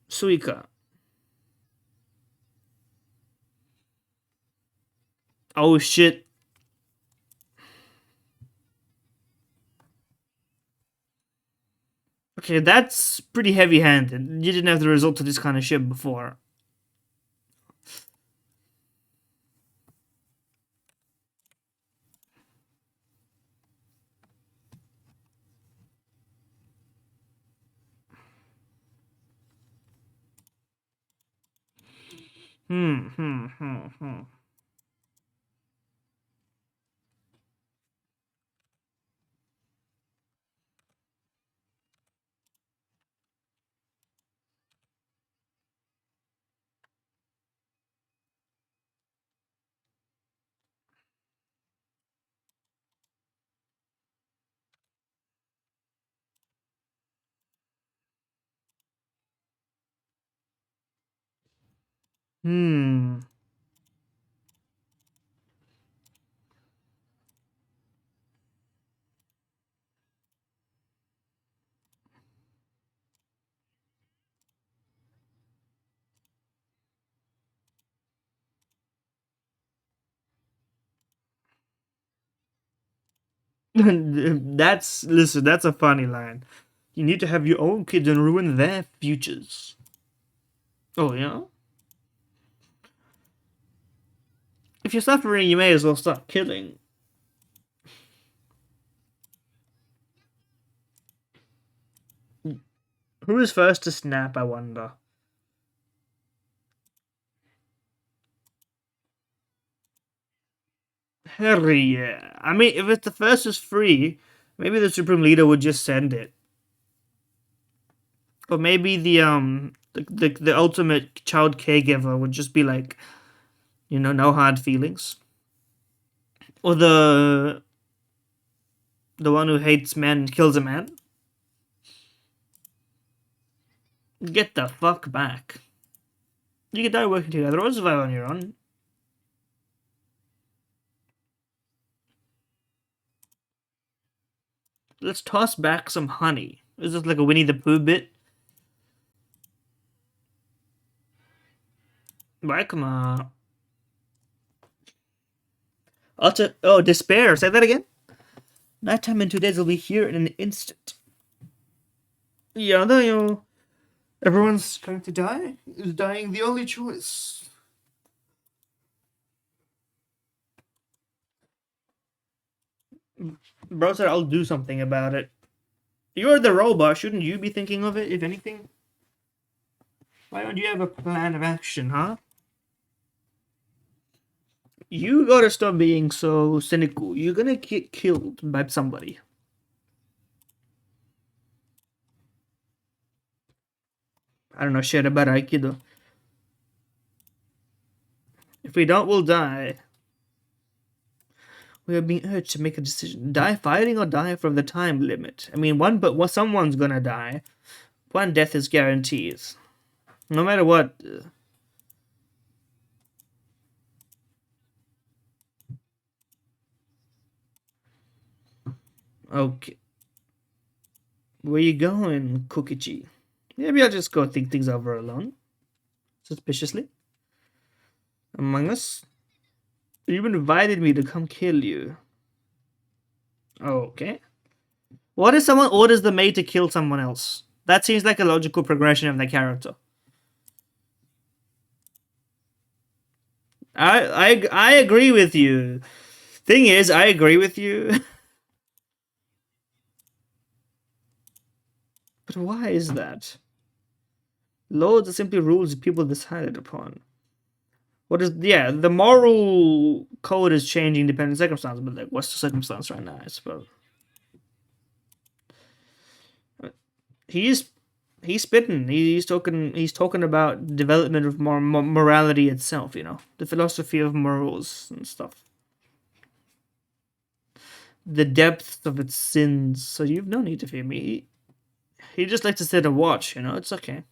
Suika. Oh shit. Okay, that's pretty heavy-handed. You didn't have the result of this kind of shit before. Hmm. Hmm. Listen, that's a funny line. You need to have your own kids and ruin their futures. Oh, yeah? If you're suffering, you may as well start killing. Who is first to snap, I wonder? Hell yeah. I mean, if it's the first is free, maybe the Supreme Leader would just send it. Or maybe the ultimate child caregiver would just be like, no hard feelings. Or the one who hates men and kills a man. Get the fuck back. You can die working together or survive on your own. Let's toss back some honey. Is this like a Winnie the Pooh bit? Why, come on. Despair. Say that again. Nighttime in 2 days will be here in an instant. Yeah, everyone's going to die. Is dying the only choice? Bro said I'll do something about it. You're the robot. Shouldn't you be thinking of it, if anything? Why don't you have a plan of action, huh? You gotta stop being so cynical. You're gonna get killed by somebody. I don't know shit about Aikido. If we don't, we'll die. We are being urged to make a decision. Die fighting or die from the time limit. I mean, someone's gonna die. One death is guaranteed. No matter what. Okay. Where you going, Kokichi? Maybe I'll just go think things over alone. Suspiciously. Among Us? You invited me to come kill you. Okay. What if someone orders the maid to kill someone else? That seems like a logical progression of the character. I agree with you. Thing is, I agree with you. But why is that? Laws are simply rules people decided upon. What is the moral code is changing depending on circumstance, but like what's the circumstance right now, I suppose. He's spitting. He's talking about development of morality itself, the philosophy of morals and stuff. The depth of its sins. So you've no need to fear me. He just likes to sit and watch, it's okay.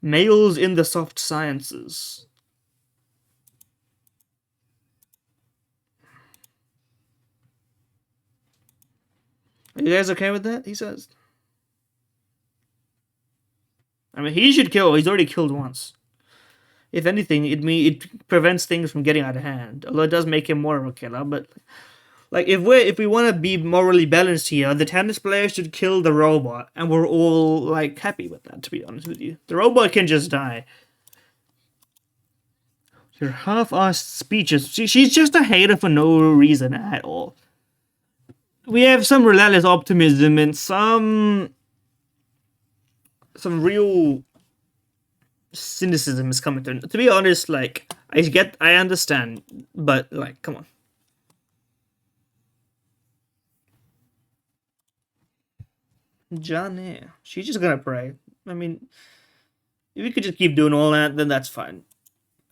Males in the soft sciences. Are you guys okay with that? He says. I mean, he should kill. He's already killed once. If anything, it prevents things from getting out of hand. Although it does make him more of a killer. But like, if we want to be morally balanced here, the tennis player should kill the robot, and we're all like happy with that. To be honest with you, the robot can just die. Your half-assed speeches. She's just a hater for no reason at all. We have some relentless optimism and some real cynicism is coming through. To be honest, like I understand, but like, come on. Johnny, she's just gonna pray. I mean, if we could just keep doing all that, then that's fine.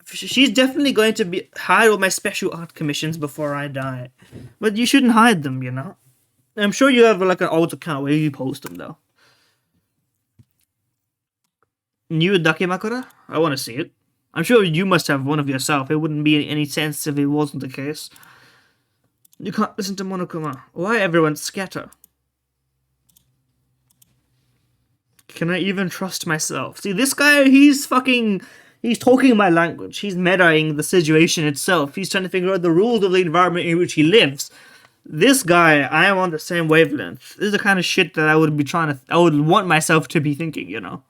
She's definitely going to hide all my special art commissions before I die, but you shouldn't hide them, I'm sure you have like an alt account where you post them though. New Dakimakura? I want to see it. I'm sure you must have one of yourself. It wouldn't be any sense if it wasn't the case. You can't listen to Monokuma. Why everyone scatter? Can I even trust myself? See, this guy, he's talking my language. He's metaing the situation itself. He's trying to figure out the rules of the environment in which he lives. This guy, I am on the same wavelength. This is the kind of shit that I would want myself to be thinking,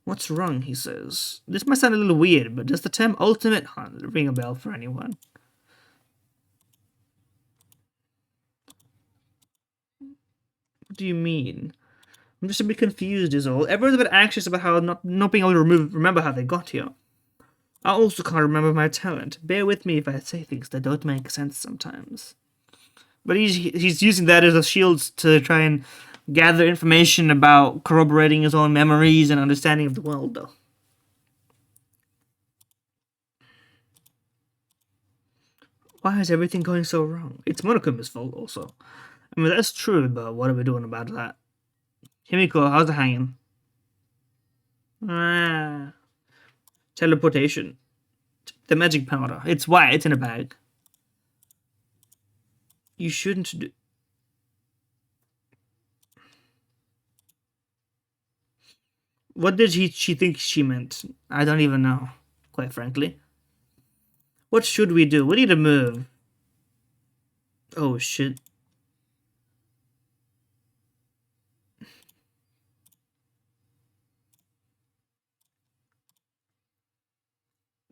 What's wrong, he says. This might sound a little weird, but does the term ultimate hunt ring a bell for anyone? What do you mean? I'm just a bit confused is all. Everyone's a bit anxious about how not being able to remember how they got here. I also can't remember my talent. Bear with me if I say things that don't make sense sometimes. But he's using that as a shield to try and gather information about corroborating his own memories and understanding of the world, though. Why is everything going so wrong? It's Monokuma's fault, also. I mean, that's true, but what are we doing about that? Himiko, how's it hanging? Teleportation. The magic powder. It's white, it's in a bag. You shouldn't do... What did she think she meant? I don't even know, quite frankly. What should we do? We need to move. Oh, shit.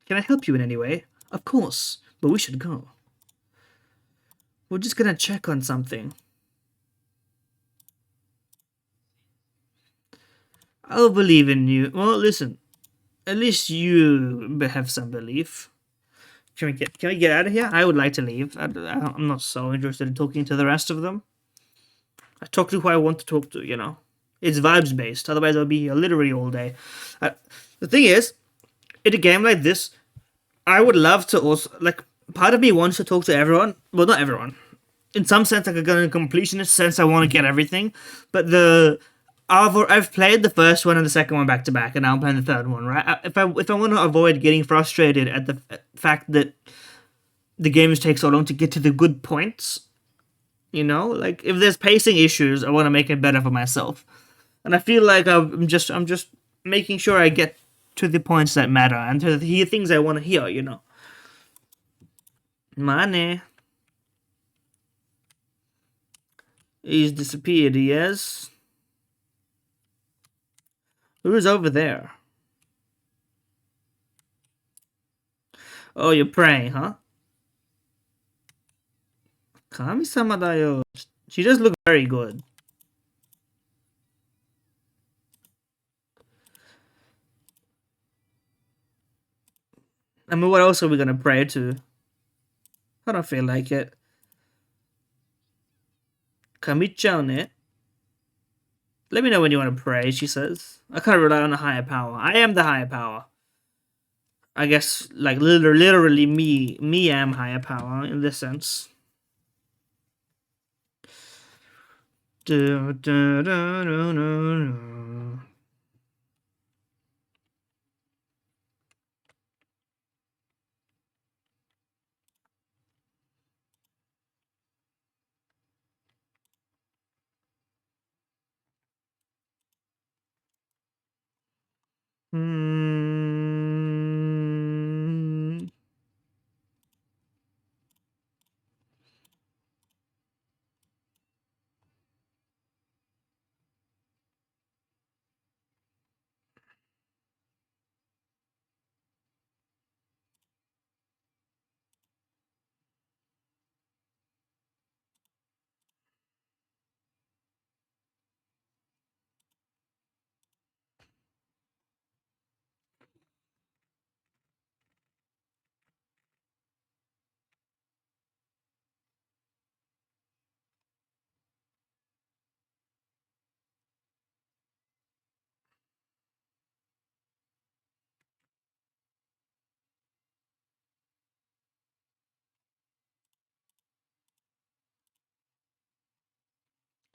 Can I help you in any way? Of course, but we should go. We're just gonna check on something. I'll believe in you. Well, listen. At least you have some belief. Can we get out of here? I would like to leave. I'm not so interested in talking to the rest of them. I talk to who I want to talk to, It's vibes based. Otherwise, I'll be here literally all day. The thing is, in a game like this, I would love to also, like, part of me wants to talk to everyone. Well, not everyone. In some sense, like a completionist sense, I want to get everything. But I've played the first one and the second one back to back, and now I'm playing the third one, right? If I want to avoid getting frustrated at the fact that the games take so long to get to the good points, like if there's pacing issues, I want to make it better for myself, and I feel like I'm just making sure I get to the points that matter and to the things I want to hear, you know. Money. He's disappeared, yes. Who's over there? Oh, you're praying, huh? Kami-sama da yo. She does look very good. I mean, what else are we gonna pray to? I don't feel like it. Kami-chan ne? Let me know when you want to pray, she says. I can't rely on a higher power. I am the higher power. I guess, like, literally me am higher power in this sense.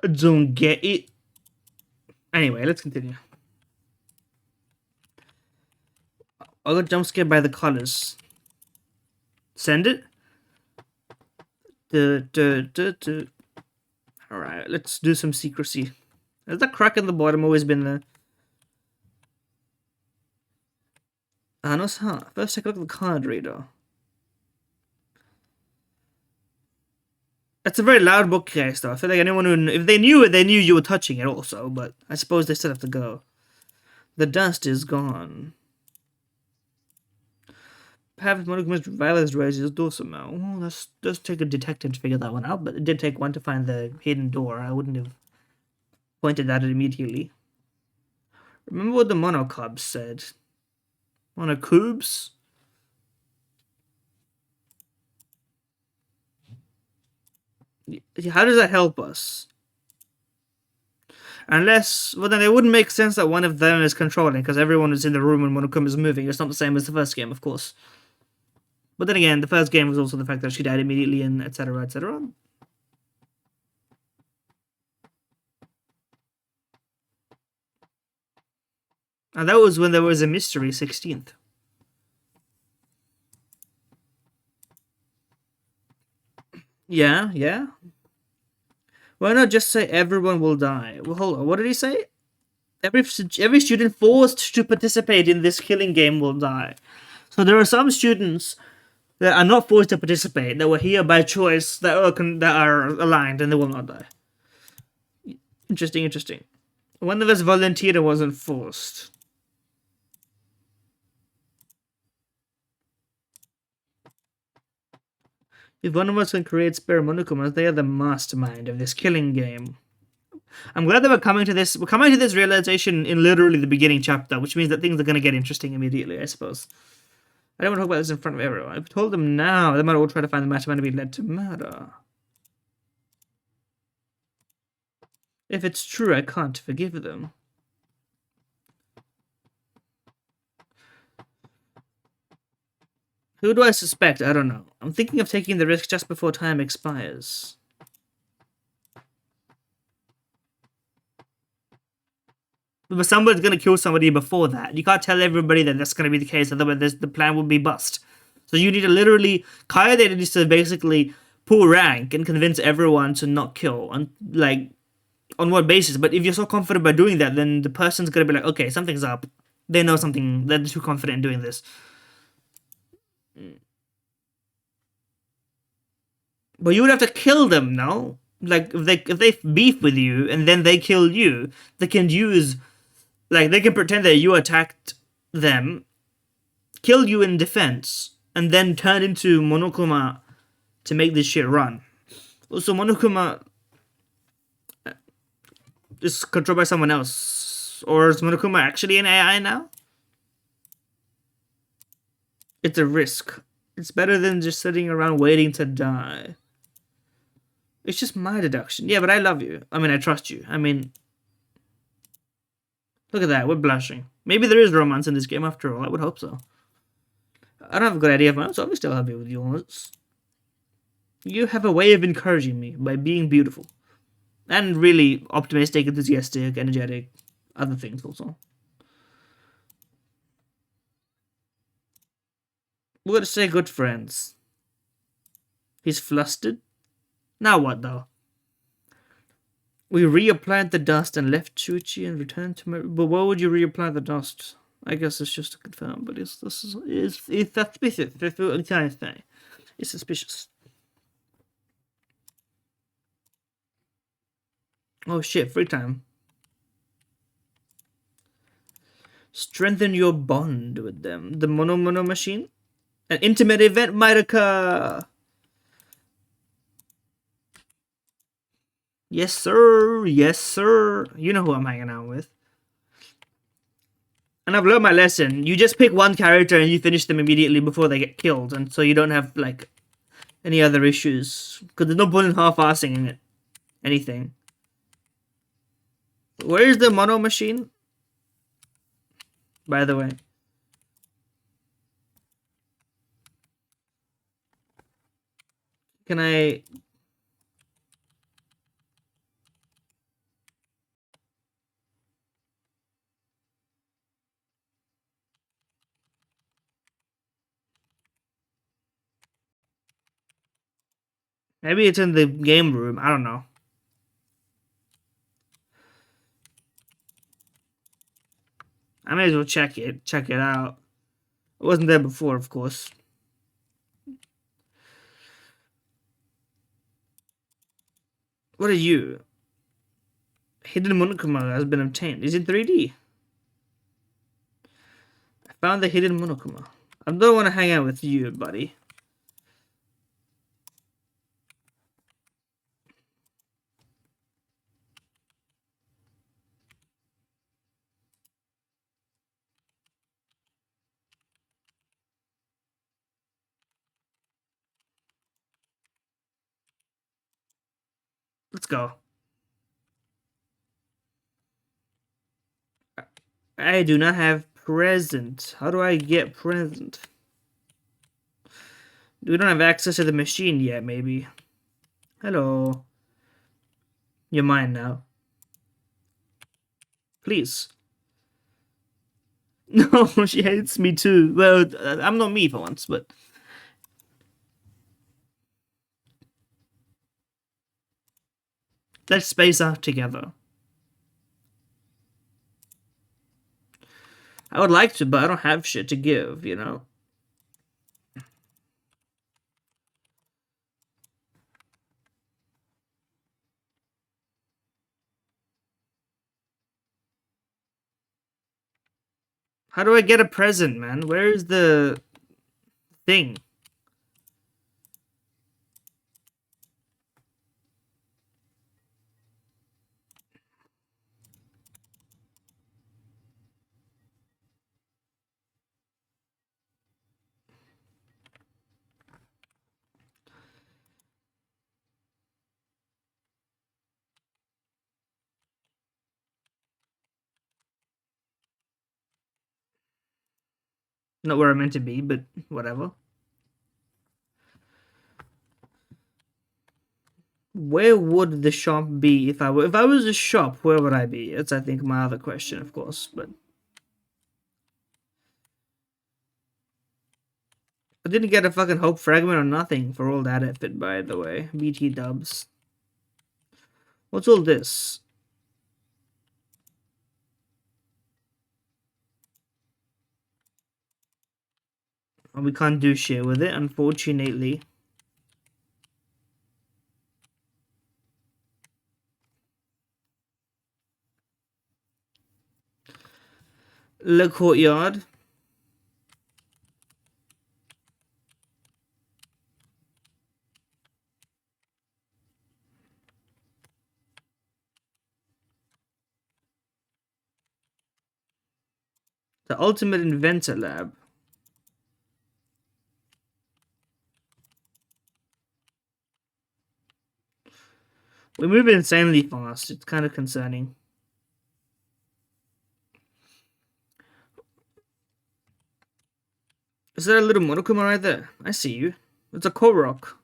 Don't get it. Anyway, let's continue. I got jump scared by the colors. Send it. Alright, let's do some secrecy. Has that crack in the bottom always been there? Anos-ha. First take a look at the card reader. That's a very loud bookcase, though. I feel like anyone who... If they knew it, they knew you were touching it also, but I suppose they still have to go. The dust is gone. Perhaps Monokuma's violence raises dorsal now. Well, that does take a detective to figure that one out, but it did take one to find the hidden door. I wouldn't have pointed at it immediately. Remember what the Monokubs said? Monokubs? How does that help us? Unless, well, then it wouldn't make sense that one of them is controlling, because everyone is in the room when Monokuma is moving. It's not the same as the first game, of course. But then again, the first game was also the fact that she died immediately and etc, etc. And that was when there was a mystery 16th. Yeah. Why not just say everyone will die? Well, hold on. What did he say? Every student forced to participate in this killing game will die. So there are some students that are not forced to participate, that were here by choice, that are aligned, and they will not die. Interesting. One of us volunteered and wasn't forced. If one of us can create spare Monokumas, they are the mastermind of this killing game. I'm glad that we're coming to this realization in literally the beginning chapter, which means that things are going to get interesting immediately, I suppose. I don't want to talk about this in front of everyone. I've told them now. They might all try to find the mastermind to be led to murder. If it's true, I can't forgive them. Who do I suspect? I don't know. I'm thinking of taking the risk just before time expires. But somebody's going to kill somebody before that. You can't tell everybody that that's going to be the case, otherwise the plan will be bust. So you need to literally... Kaede needs to basically pull rank and convince everyone to not kill. And, like, on what basis? But if you're so confident by doing that, then the person's going to be like, okay, something's up. They know something. They're too confident in doing this. But you would have to kill them, no? Like if they beef with you and then they kill you, they can use they can pretend that you attacked them, kill you in defense, and then turn into Monokuma to make this shit run. Also, Monokuma is controlled by someone else, or is Monokuma actually an AI now? It's a risk. It's better than just sitting around waiting to die. It's just my deduction. Yeah, but I love you. I mean, I trust you. I mean, look at that. We're blushing. Maybe there is romance in this game after all. I would hope so. I don't have a good idea of my own, so I'll be still happy with you on this. You have a way of encouraging me by being beautiful. And really optimistic, enthusiastic, energetic. Other things also. We're gonna say good friends. He's flustered. Now what, though? We reapplied the dust and left Chuchi and returned to Mary. But why would you reapply the dust? I guess it's just to confirm, but it's suspicious. It's suspicious. Oh shit, free time. Strengthen your bond with them. The Mono machine? An intimate event might occur. Yes, sir. Yes, sir. You know who I'm hanging out with. And I've learned my lesson. You just pick one character and you finish them immediately before they get killed. And so you don't have, any other issues. Because there's no point in half-assing it. Anything. Where is the Mono machine? By the way. Can I... Maybe it's in the game room. I don't know. I may as well check it. Check it out. It wasn't there before, of course. What are you? Hidden Monokuma has been obtained. Is it 3D? I found the hidden Monokuma. I don't want to hang out with you, buddy. Let's go. I do not have present. How do I get present? We don't have access to the machine yet, maybe. Hello. You're mine now. Please. No, she hates me too. Well, I'm not me for once, but... Let's space out together. I would like to, but I don't have shit to give, you know? How do I get a present, man? Where is the thing? Not where I'm meant to be, but whatever. Where would the shop be if I was a shop? Where would I be? It's I think my other question, of course. But I didn't get a fucking hope fragment or nothing for all that effort, by the way. BT dubs. What's all this? And we can't do shit with it, unfortunately. Le courtyard. The ultimate inventor lab. We move insanely fast. It's kind of concerning. Is there a little Monokuma right there? I see you. It's a Korok.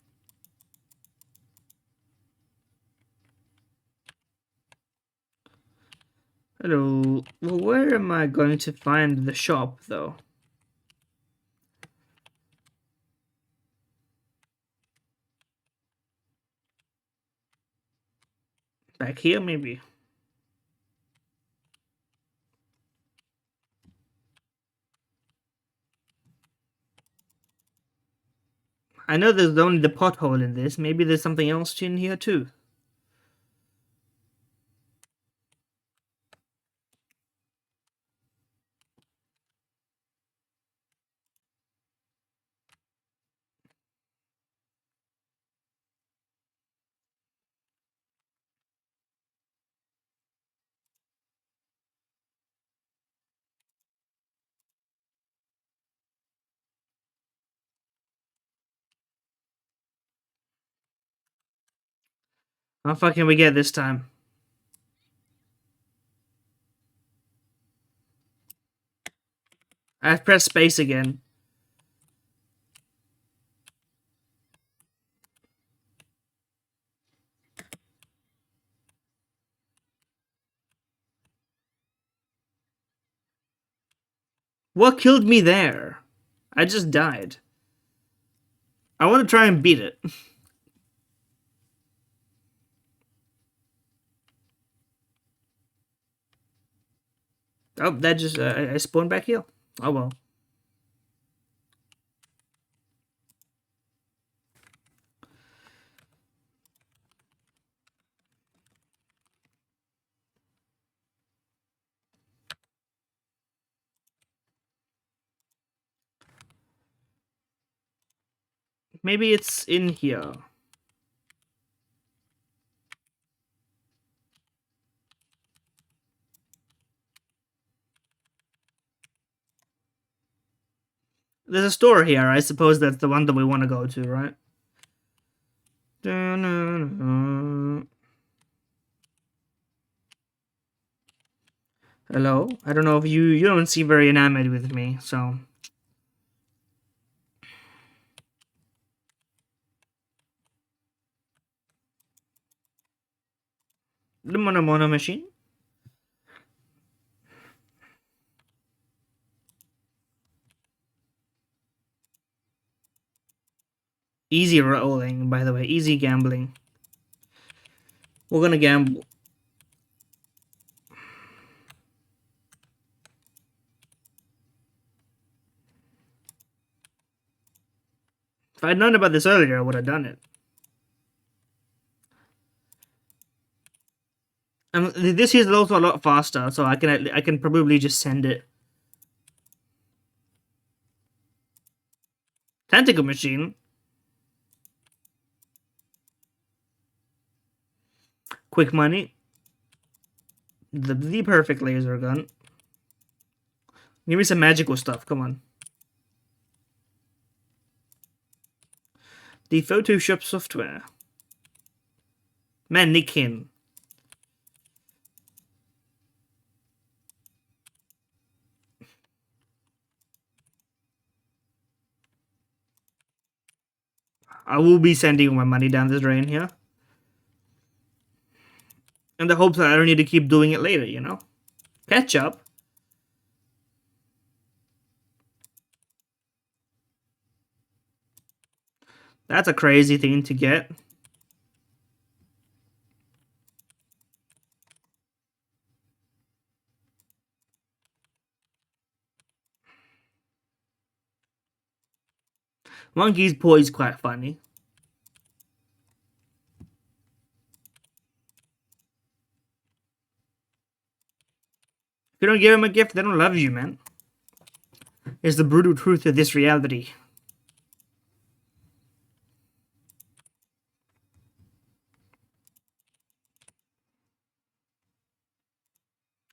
Hello. Well, where am I going to find the shop, though? Back here, maybe. I know there's only the pothole in this. Maybe there's something else in here, too. How far can we get this time? I've pressed space again. What killed me there? I just died. I want to try and beat it. Oh, that just... I spawned back here. Oh, well. Maybe it's in here. There's a store here. I suppose that's the one that we want to go to, right? Hello? I don't know if you don't seem very enamored with me, so... The Mono machine? Easy rolling, by the way. Easy gambling. We're gonna gamble. If I'd known about this earlier, I would have done it. And this is also a lot faster, so I can probably just send it. Tentacle machine. Quick money. The perfect laser gun. Give me some magical stuff. Come on. The Photoshop software. Mannequin. I will be sending my money down the drain here. In the hopes that I don't need to keep doing it later, you know? Ketchup. That's a crazy thing to get. Monkey's paw is quite funny. If you don't give him a gift, they don't love you, man. It's the brutal truth of this reality.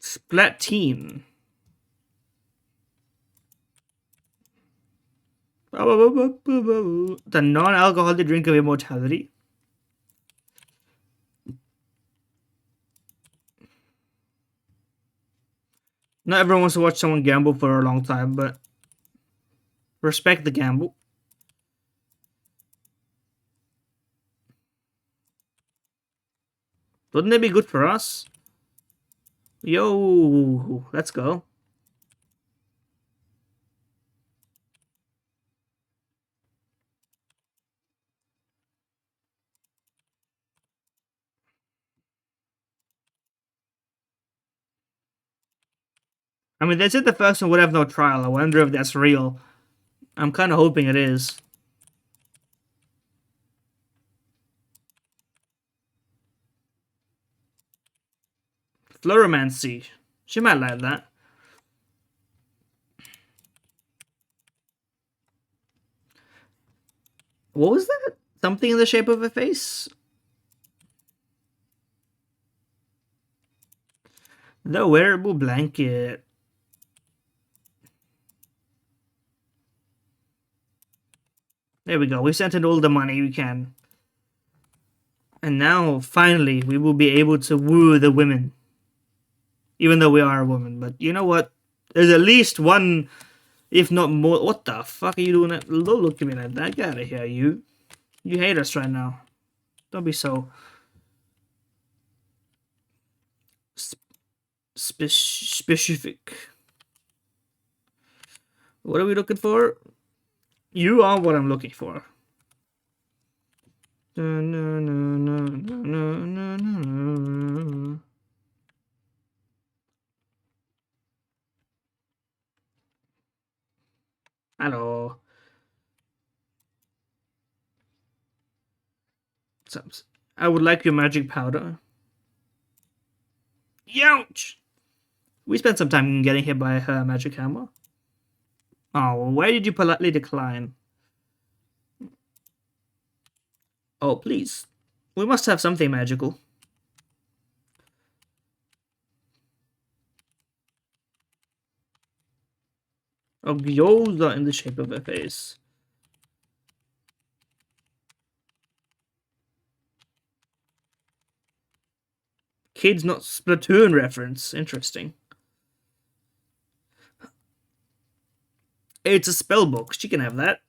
Splatoon. The non-alcoholic drink of immortality. Not everyone wants to watch someone gamble for a long time, but respect the gamble. Wouldn't it be good for us? Yo, let's go. I mean, they said the first one would have no trial. I wonder if that's real. I'm kind of hoping it is. Fluoromancy. She might like that. What was that? Something in the shape of a face? The wearable blanket. There we go. We sent in all the money we can. And now, finally, we will be able to woo the women. Even though we are a woman. But you know what? There's at least one, if not more. What the fuck are you doing? Don't look at me like that. Get out of here, you. You hate us right now. Don't be so specific. What are we looking for? You are what I'm looking for. Hello. I would like your magic powder. Youch! We spent some time getting hit by her magic hammer. Oh, why did you politely decline? Oh, please. We must have something magical. A gyoza in the shape of a face. Kids not Splatoon reference. Interesting. It's a spell book. She can have that.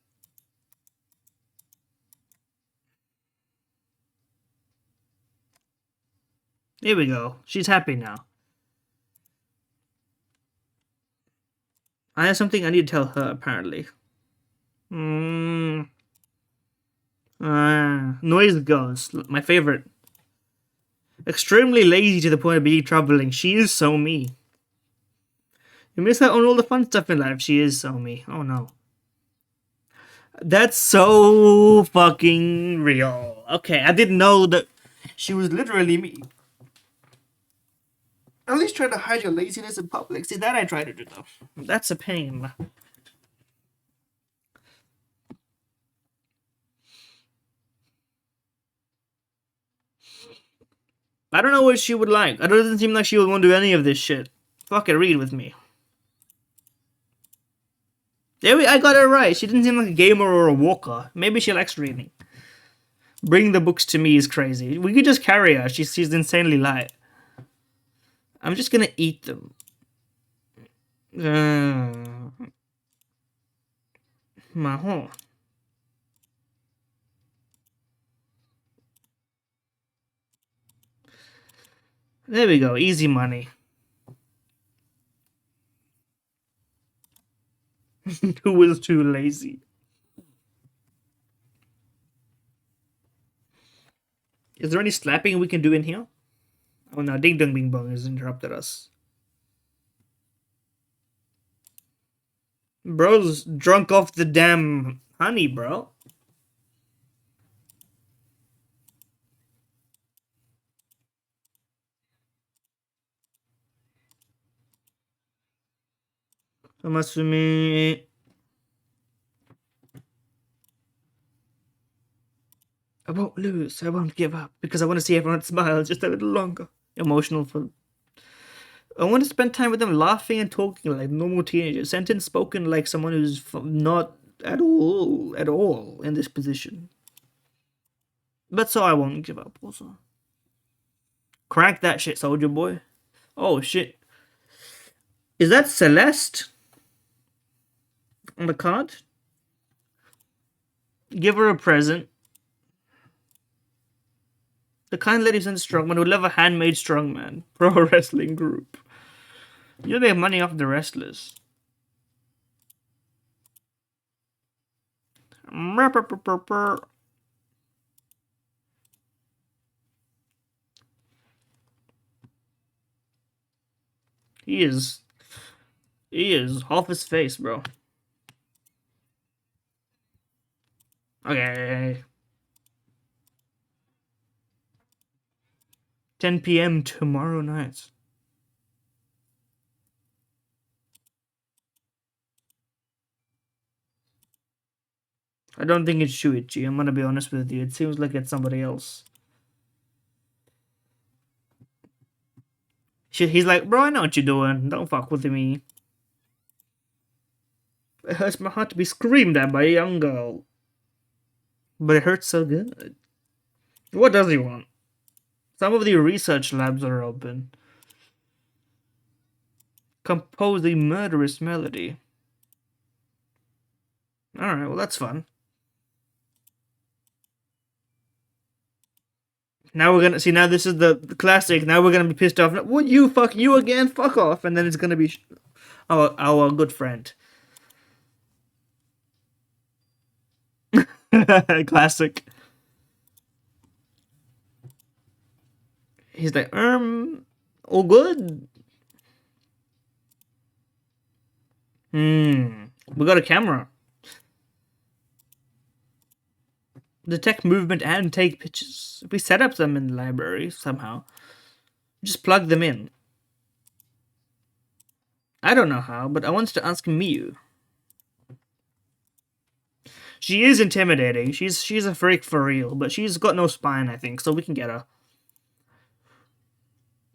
Here we go. She's happy now. I have something I need to tell her, apparently. Noise ghost. My favorite. Extremely lazy to the point of being troubling. She is so me. You miss out on all the fun stuff in life. She is so me. Oh no. That's so fucking real. Okay, I didn't know that she was literally me. At least try to hide your laziness in public. See, that I try to do, though. That's a pain. I don't know what she would like. It doesn't seem like she would want to do any of this shit. Fuck it, read with me. There I got it right. She didn't seem like a gamer or a walker. Maybe she likes reading. Bring the books to me is crazy. We could just carry her. She's insanely light. I'm just gonna eat them. Mahon. There we go. Easy money. Who was too lazy? Is there any slapping we can do in here? Oh no, Ding Dong Bing Bong has interrupted us. Bro's drunk off the damn Honey, bro. Masumi. I won't lose. I won't give up because I want to see everyone smile just a little longer. Emotional for. I want to spend time with them laughing and talking like normal teenagers. Sentence spoken like someone who's not at all in this position. But so I won't give up also. Crank that shit, soldier boy. Oh shit. Is that Celeste on the card? Give her a present. The kind lady sent strongman would love a handmade strongman. Pro wrestling group. You make money off the wrestlers. He is. He is off his face, bro. Okay. 10 p.m. tomorrow night. I don't think it's Shuichi. I'm gonna be honest with you. It seems like it's somebody else. He's like, bro, I know what you're doing. Don't fuck with me. It hurts my heart to be screamed at by a young girl. But it hurts so good. What does he want? Some of the research labs are open. Compose a murderous melody. Alright, well that's fun. Now we're gonna see. Now this is the classic. Now we're gonna be pissed off. What, you? Fuck you again? Fuck off! And then it's gonna be our good friend. Classic. He's like, all good. We got a camera. Detect movement and take pictures. If we set up them in the library somehow, just plug them in. I don't know how, but I want to ask Miyu. She is intimidating. She's a freak for real, but she's got no spine, I think, so we can get her.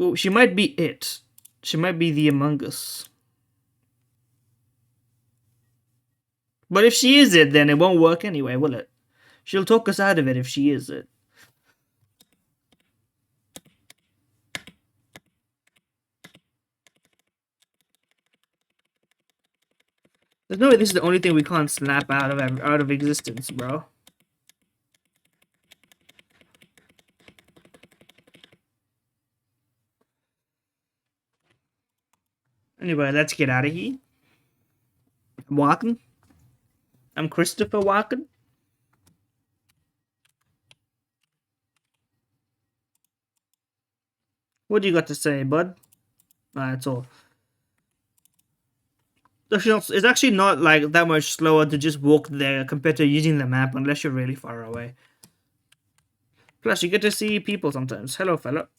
Ooh, she might be it. She might be the Among Us. But if she is it, then it won't work anyway, will it? She'll talk us out of it if she is it. There's no way this is the only thing we can't snap out of existence, bro. Anyway, let's get out of here. I'm walking. I'm Christopher Walken. What do you got to say, bud? That's all. It's actually not like that much slower to just walk there compared to using the map unless you're really far away. Plus, you get to see people sometimes. Hello, fella.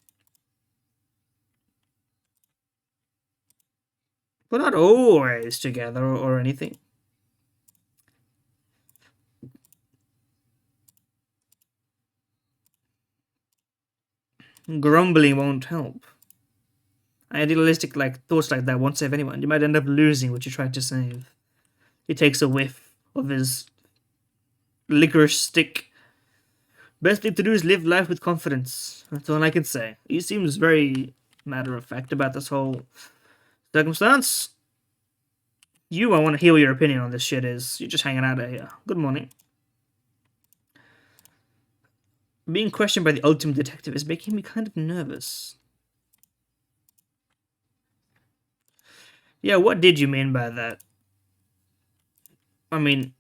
We're not always together or anything. Grumbling won't help. Idealistic thoughts like that won't save anyone. You might end up losing what you tried to save. He takes a whiff of his licorice stick. Best thing to do is live life with confidence. That's all I can say. He seems very matter of fact about this whole circumstance. I want to hear what your opinion on this shit is. You're just hanging out here. Good morning. Being questioned by the ultimate detective is making me kind of nervous. Yeah, what did you mean by that? I mean,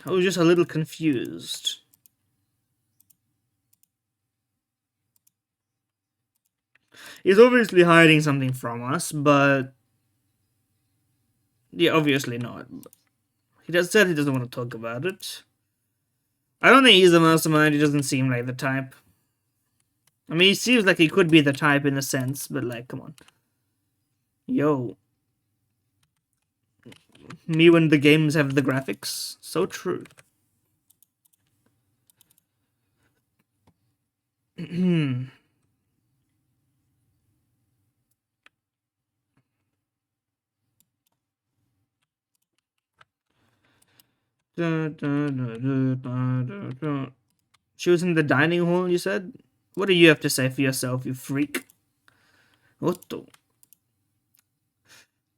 I was just a little confused. He's obviously hiding something from us, but... Yeah, obviously not. He just said he doesn't want to talk about it. I don't think he's the mastermind. He doesn't seem like the type. I mean, he seems like he could be the type in a sense, but like, come on. Yo. Me when the games have the graphics. So true. She was in the dining hall, you said? What do you have to say for yourself, you freak? What the?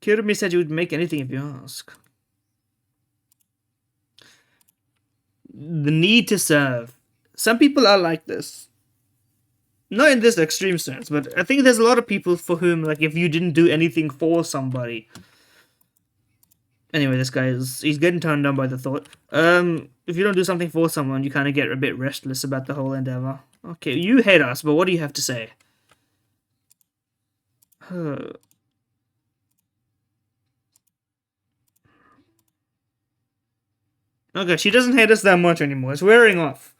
Kirumi said you would make anything if you ask. The need to serve. Some people are like this. Not in this extreme sense, but I think there's a lot of people for whom, like, if you didn't do anything for somebody. Anyway, this guy he's getting turned on by the thought. If you don't do something for someone, you kind of get a bit restless about the whole endeavor. Okay, you hate us, but what do you have to say? Okay, she doesn't hate us that much anymore. It's wearing off.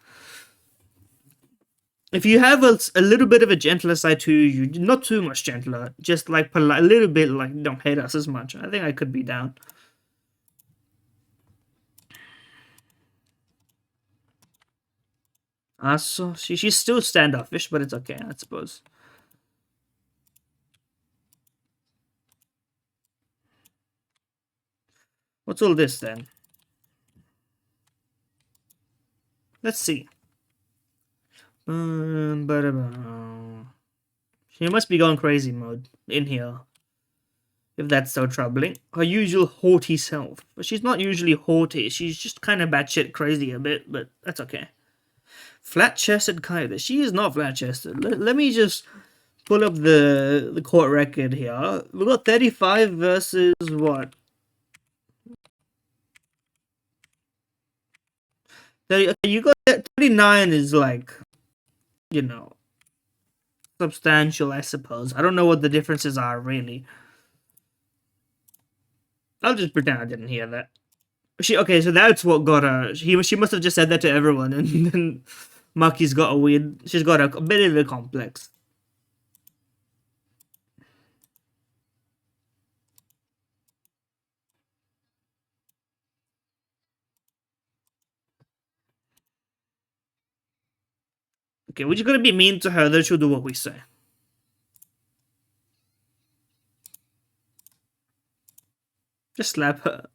If you have a little bit of a gentler side to you, not too much gentler, just like polite, a little bit like don't hate us as much. I think I could be down. So she's still standoffish, but it's okay, I suppose. What's all this then? Let's see. She must be going crazy mode in here. If that's so troubling. Her usual haughty self. But she's not usually haughty. She's just kind of batshit crazy a bit, but that's okay. Flat-chested Kaida. She is not flat-chested. Let me just pull up the court record here. We've got 35 versus what? 30, okay, you got 39 is like, you know, substantial, I suppose. I don't know what the differences are, really. I'll just pretend I didn't hear that. Okay, so that's what got her. She must have just said that to everyone, and then Maki's got a weird. She's got a bit of a complex. Okay, we're just gonna be mean to her, then she'll do what we say. Just slap her.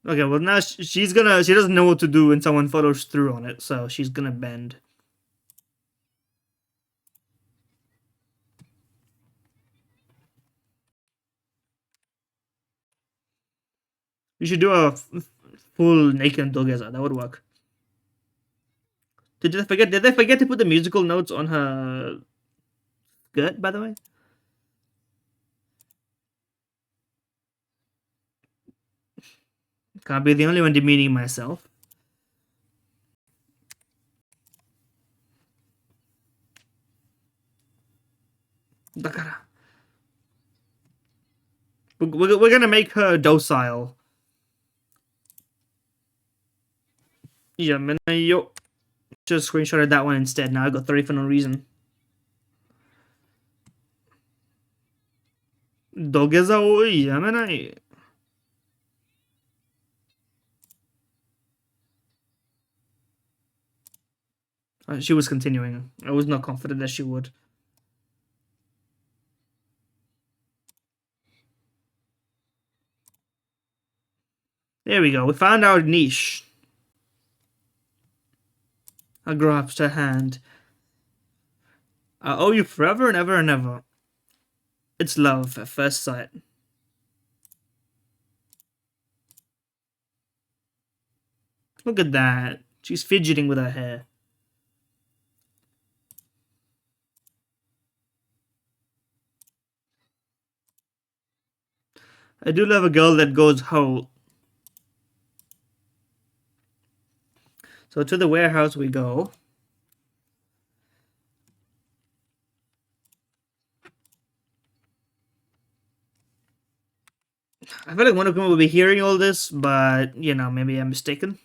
Okay, well now she doesn't know what to do when someone follows through on it, so she's gonna bend. You should do a full naked together. That would work. Did they forget to put the musical notes on her skirt, by the way? Can't be the only one demeaning myself. Dakara. We're gonna make her docile. Yeah, man, yo. Just screenshotted that one instead. Now I got 30 for no reason. Dogeza oi, yeah, man. She was continuing. I was not confident that she would. There we go. We found our niche. I grasped her hand. I owe you forever and ever and ever. It's love at first sight. Look at that. She's fidgeting with her hair. I do love a girl that goes whole. So to the warehouse we go. I feel like Monokuma will be hearing all this, but you know, maybe I'm mistaken.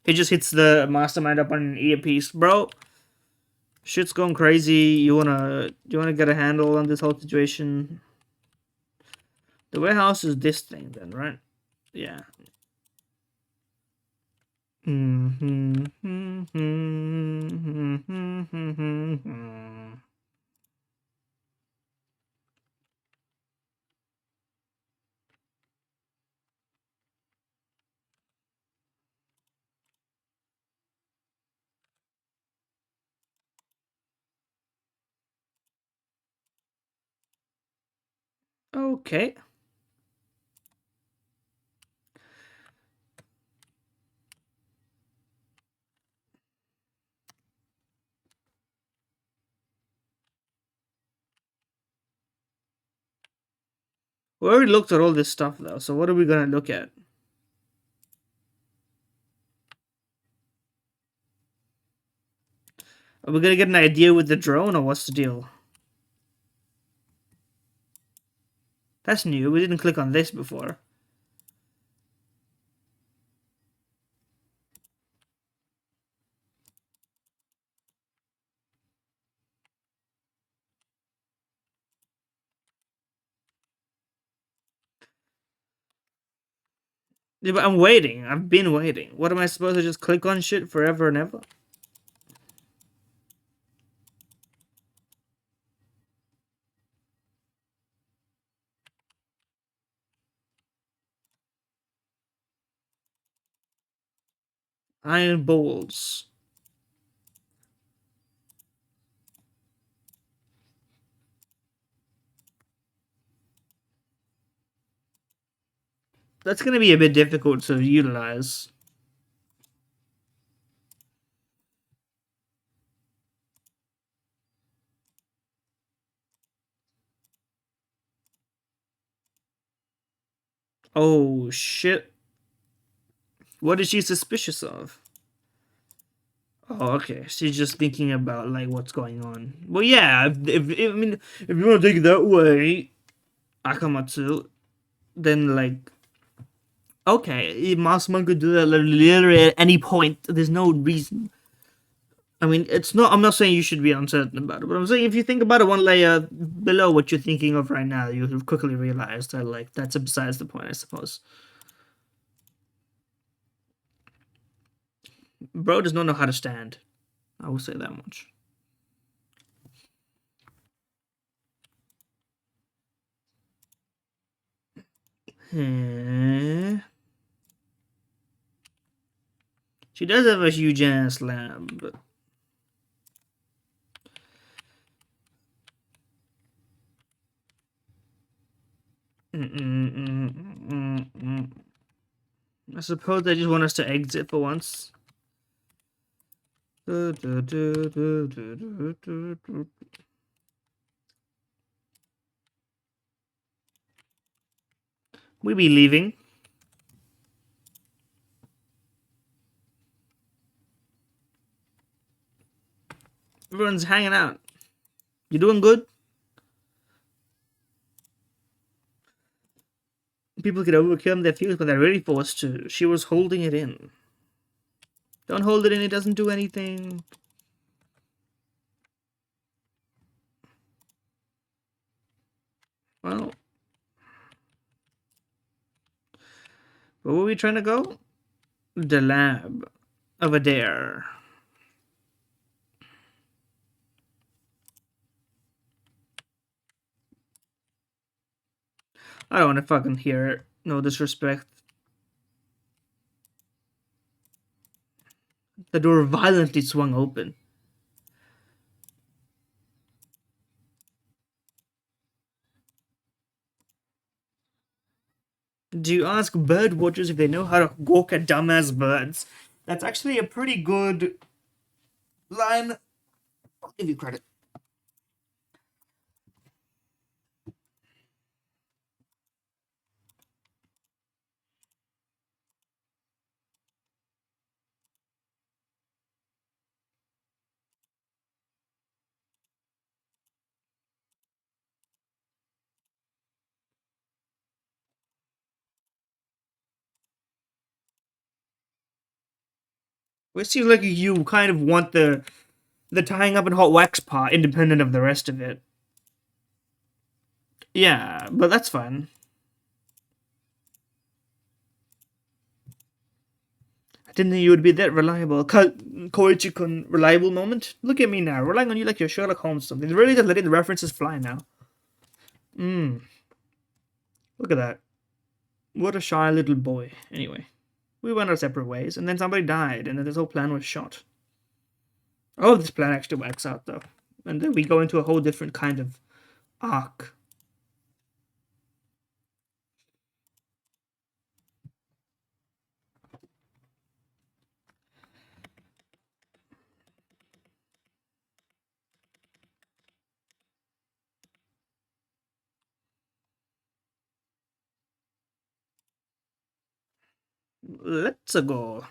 He just hits the mastermind up on an earpiece, bro. Shit's going crazy. You wanna get a handle on this whole situation? The warehouse is this thing, then, right? Yeah. Okay. We already looked at all this stuff though, so what are we gonna look at? Are we gonna get an idea with the drone, or what's the deal? That's new. We didn't click on this before. Yeah, but I'm waiting. I've been waiting. What am I supposed to just click on shit forever and ever? Iron balls. That's gonna be a bit difficult to utilize. Oh shit. What is she suspicious of? Oh, okay. She's just thinking about like what's going on. Well, yeah. If I mean, if you want to take it that way, Akamatsu, then like, okay, Masaman could do that literally at any point. There's no reason. I mean, it's not. I'm not saying you should be uncertain about it, but I'm saying if you think about it one layer below what you're thinking of right now, you'll quickly realize that like that's besides the point, I suppose. Bro does not know how to stand. I will say that much. Hmm. She does have a huge ass lab, but I suppose they just want us to exit for once. We be leaving. Everyone's hanging out. You doing good? People can overcome their feelings when they're ready for us to. She was holding it in. Don't hold it in, it doesn't do anything. Well, where were we trying to go? The lab. Over there. I don't want to fucking hear it. No disrespect. The door violently swung open. Do you ask bird watchers if they know how to gawk at dumbass birds? That's actually a pretty good line. I'll give you credit. It seems like you kind of want the tying up and hot wax part independent of the rest of it. Yeah, but that's fine. I didn't think you would be that reliable. Koichi-kun, reliable moment? Look at me now, relying on you like you're Sherlock Holmes or something. Really just letting the references fly now. Look at that. What a shy little boy. Anyway, we went our separate ways, and then somebody died, and then this whole plan was shot. Oh, this plan actually works out, though. And then we go into a whole different kind of arc. Let's go.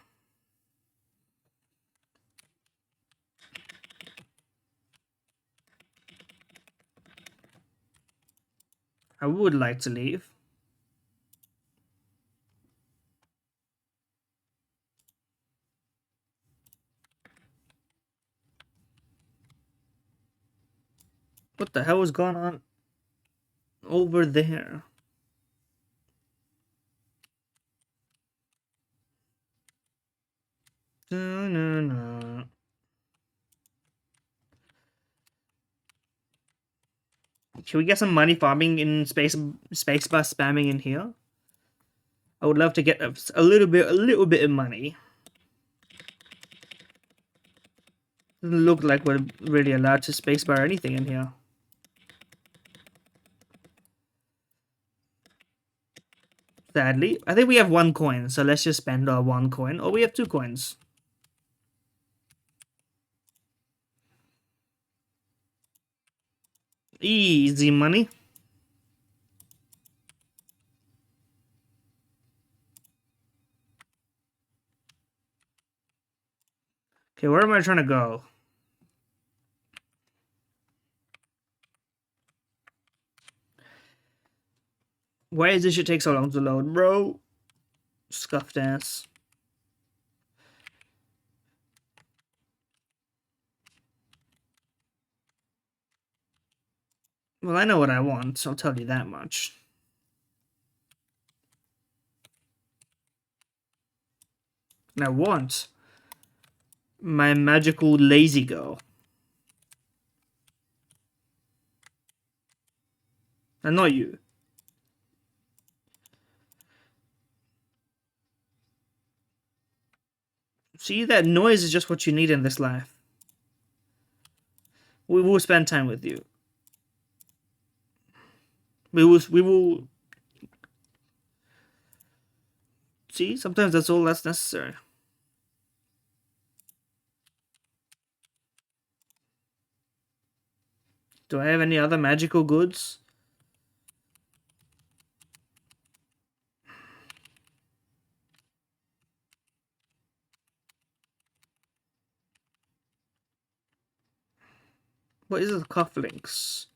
I would like to leave. What the hell is going on over there? No. Should we get some money farming in space bar spamming in here? I would love to get a little bit of money. Doesn't look like we're really allowed to spacebar anything in here. Sadly, I think we have 1 coin, so let's just spend our 1 coin. Or we have 2 coins. Easy money. Okay, where am I trying to go? Why does this shit take so long to load, bro? Scuffed ass. Well, I know what I want, so I'll tell you that much. And I want my magical lazy girl. And not you. See, that noise is just what you need in this life. We will spend time with you. We will. See, sometimes that's all that's necessary. Do I have any other magical goods? What is the cufflinks?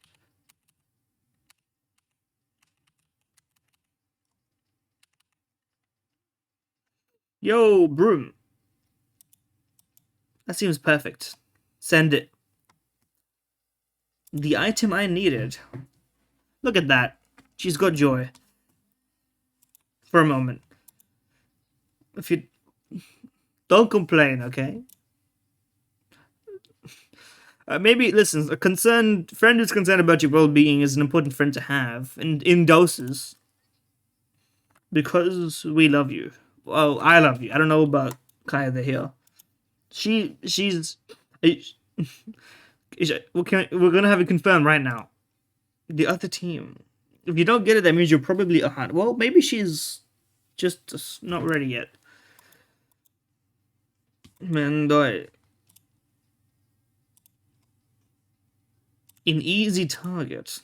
Yo, broom. That seems perfect. Send it. The item I needed. Look at that. She's got joy. For a moment. If you... Don't complain, okay? Maybe, listen, a concerned friend who's concerned about your well-being is an important friend to have. In doses. Because we love you. Well, I love you. I don't know about Kaya the Hill. She's... We're gonna have it confirmed right now. The other team. If you don't get it, that means you're probably a hot. Well, maybe she's just not ready yet. Man, an easy target.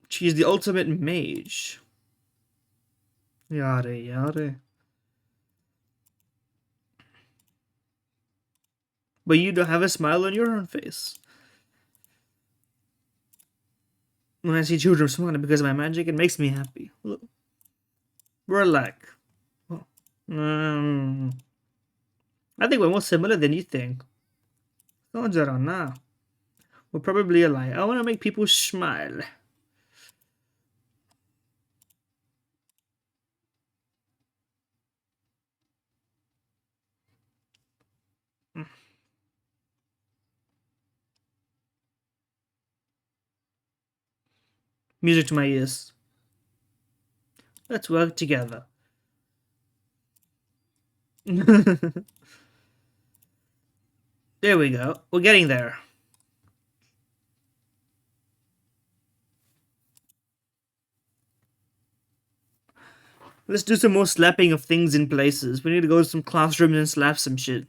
She's the ultimate mage. Yare. But you don't have a smile on your own face. When I see children smiling because of my magic, it makes me happy. Look. We're like, um, I think we're more similar than you think. We're probably alike. I want to make people smile. Music to my ears. Let's work together. There we go. We're getting there. Let's do some more slapping of things in places. We need to go to some classrooms and slap some shit.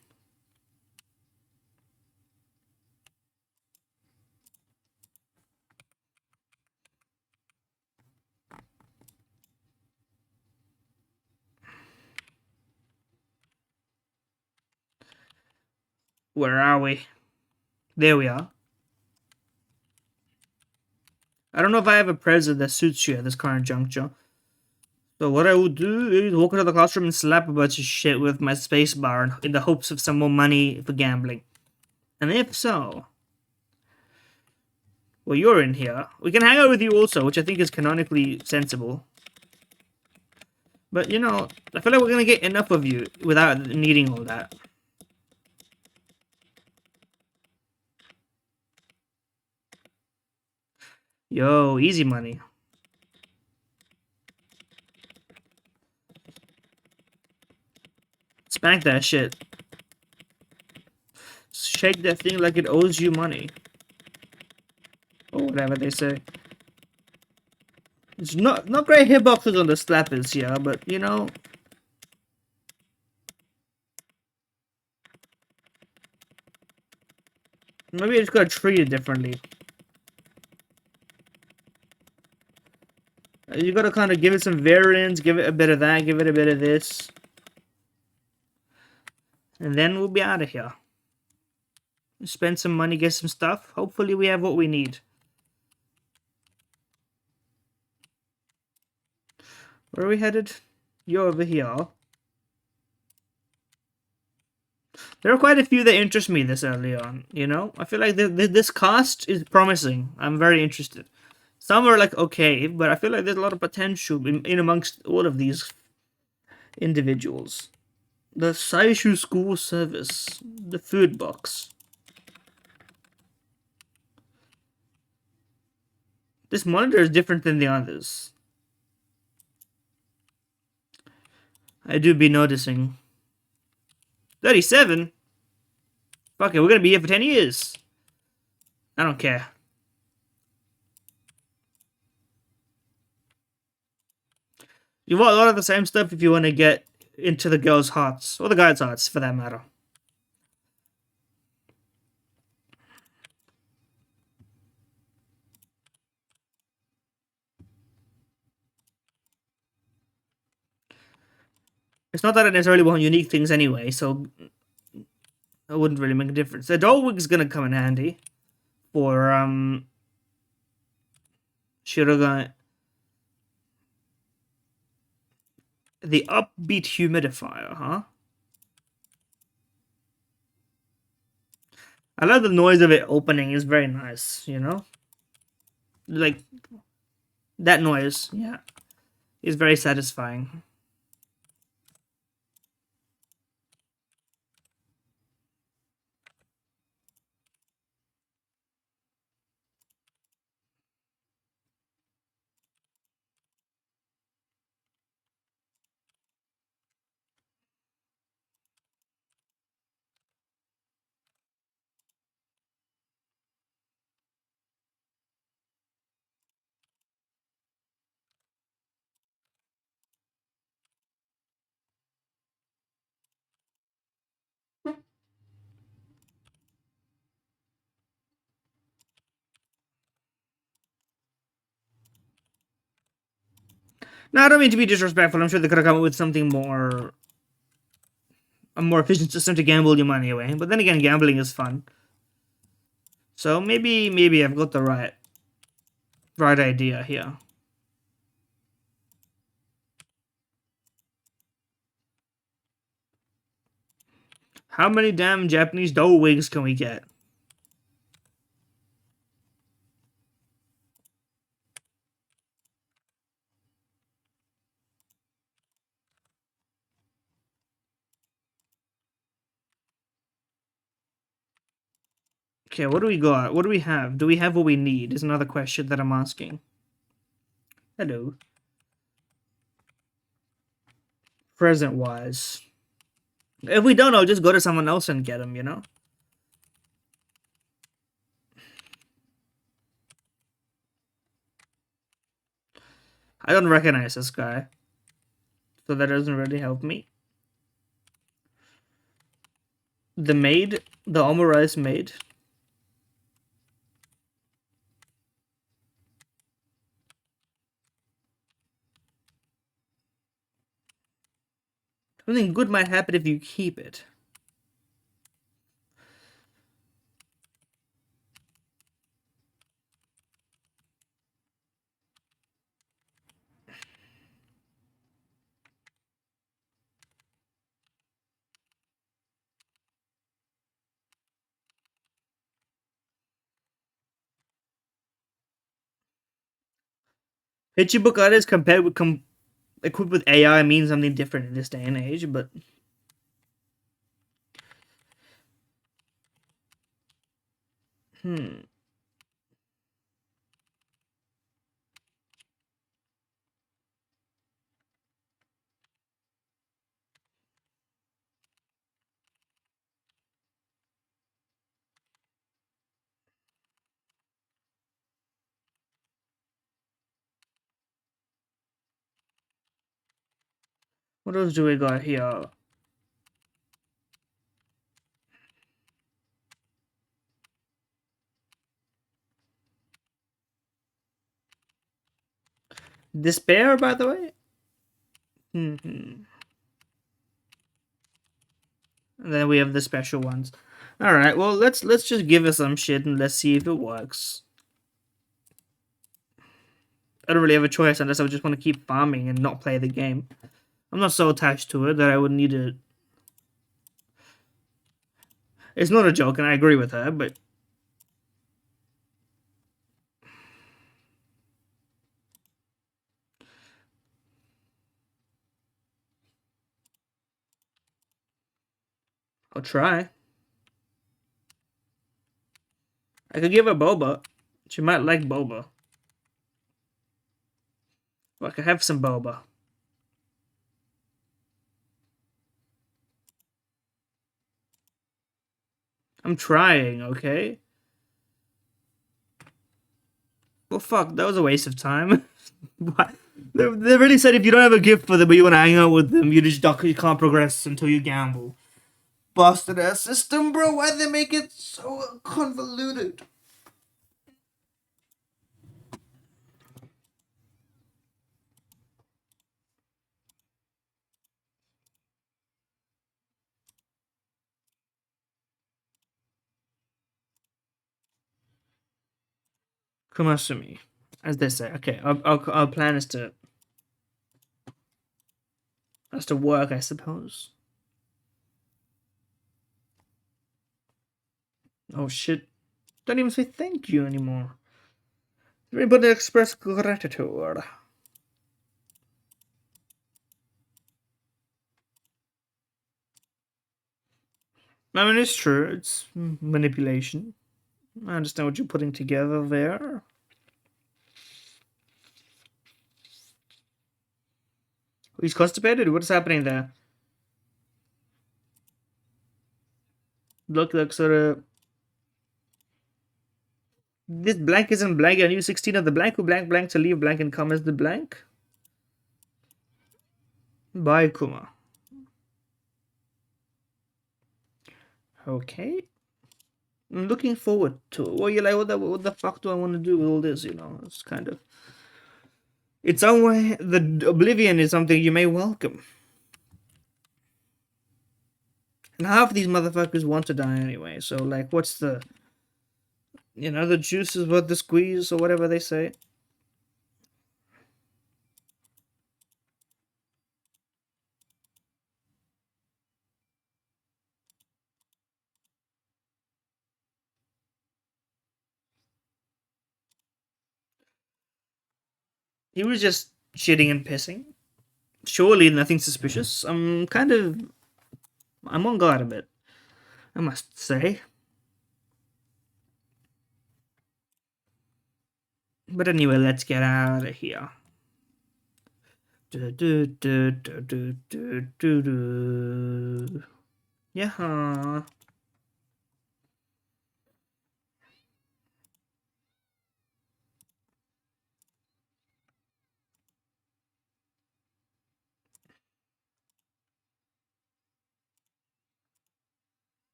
Where are we? There we are. I don't know if I have a present that suits you at this current juncture. So what I will do is walk into the classroom and slap a bunch of shit with my spacebar in the hopes of some more money for gambling. And if so, well, you're in here. We can hang out with you also, which I think is canonically sensible. But, you know, I feel like we're gonna get enough of you without needing all that. Yo, easy money. Spank that shit. Shake that thing like it owes you money. Or whatever they say. It's not great hitboxes on the slappers here, but you know. Maybe I just gotta treat it differently. You gotta kind of give it some variance, give it a bit of that, give it a bit of this. And then we'll be out of here. Spend some money, get some stuff. Hopefully we have what we need. Where are we headed? You're over here. There are quite a few that interest me this early on, you know? I feel like this cast is promising. I'm very interested. Some are like, okay, but I feel like there's a lot of potential in amongst all of these individuals. The Saishu School Service. The food box. This monitor is different than the others. I do be noticing. 37? Fuck it, we're gonna be here for 10 years. I don't care. You want a lot of the same stuff if you want to get into the girls' hearts. Or the guys' hearts, for that matter. It's not that I necessarily want unique things anyway, so it wouldn't really make a difference. The doll wig is gonna come in handy for Shiroga. The upbeat humidifier, huh? I love the noise of it opening. It's very nice, you know? Like that noise, yeah, is very satisfying. Now, I don't mean to be disrespectful. I'm sure they could have come up with something more, a more efficient system to gamble your money away. But then again, gambling is fun. So maybe I've got the right idea here. How many damn Japanese doll wigs can we get? Okay, what do we got? What do we have? Do we have what we need? Is another question that I'm asking. Hello. Present-wise. If we don't, I'll just go to someone else and get them, you know? I don't recognize this guy. So that doesn't really help me. The maid? The omurice maid? Something good might happen if you keep it. Hichibook artists compared with equipped with AI means something different in this day and age, but what else do we got here? Despair, by the way. And then we have the special ones. All right, well let's just give it some shit and let's see if it works. I don't really have a choice unless I just want to keep farming and not play the game. I'm not so attached to it that I would need it. It's not a joke, and I agree with her, but I'll try. I could give her boba. She might like boba. Well, I could have some boba. I'm trying, okay? Well, fuck, that was a waste of time. They really said if you don't have a gift for them but you want to hang out with them, you can't progress until you gamble. Busted ass system, bro. Why'd they make it so convoluted? Kumasumi, as they say. Okay, our plan is to work, I suppose. Oh shit! Don't even say thank you anymore. Everybody express gratitude. I mean, it's true. It's manipulation. I understand what you're putting together there. He's constipated? What's happening there? Look, sort of. This blank isn't blank. I knew 16 of the blank who blank to leave blank and come as the blank. Bye, Kuma. Okay. I'm looking forward to it. Well, you're like, what the fuck do I want to do with all this? You know, it's kind of. It's own way. The oblivion is something you may welcome. And half of these motherfuckers want to die anyway. So, like, what's the. You know, the juice is worth the squeeze, or whatever they say. He was just shitting and pissing. Surely nothing suspicious. I'm on guard a bit, I must say. But anyway, let's get out of here. Do, do, do, do, do, do, do, do. Yeah.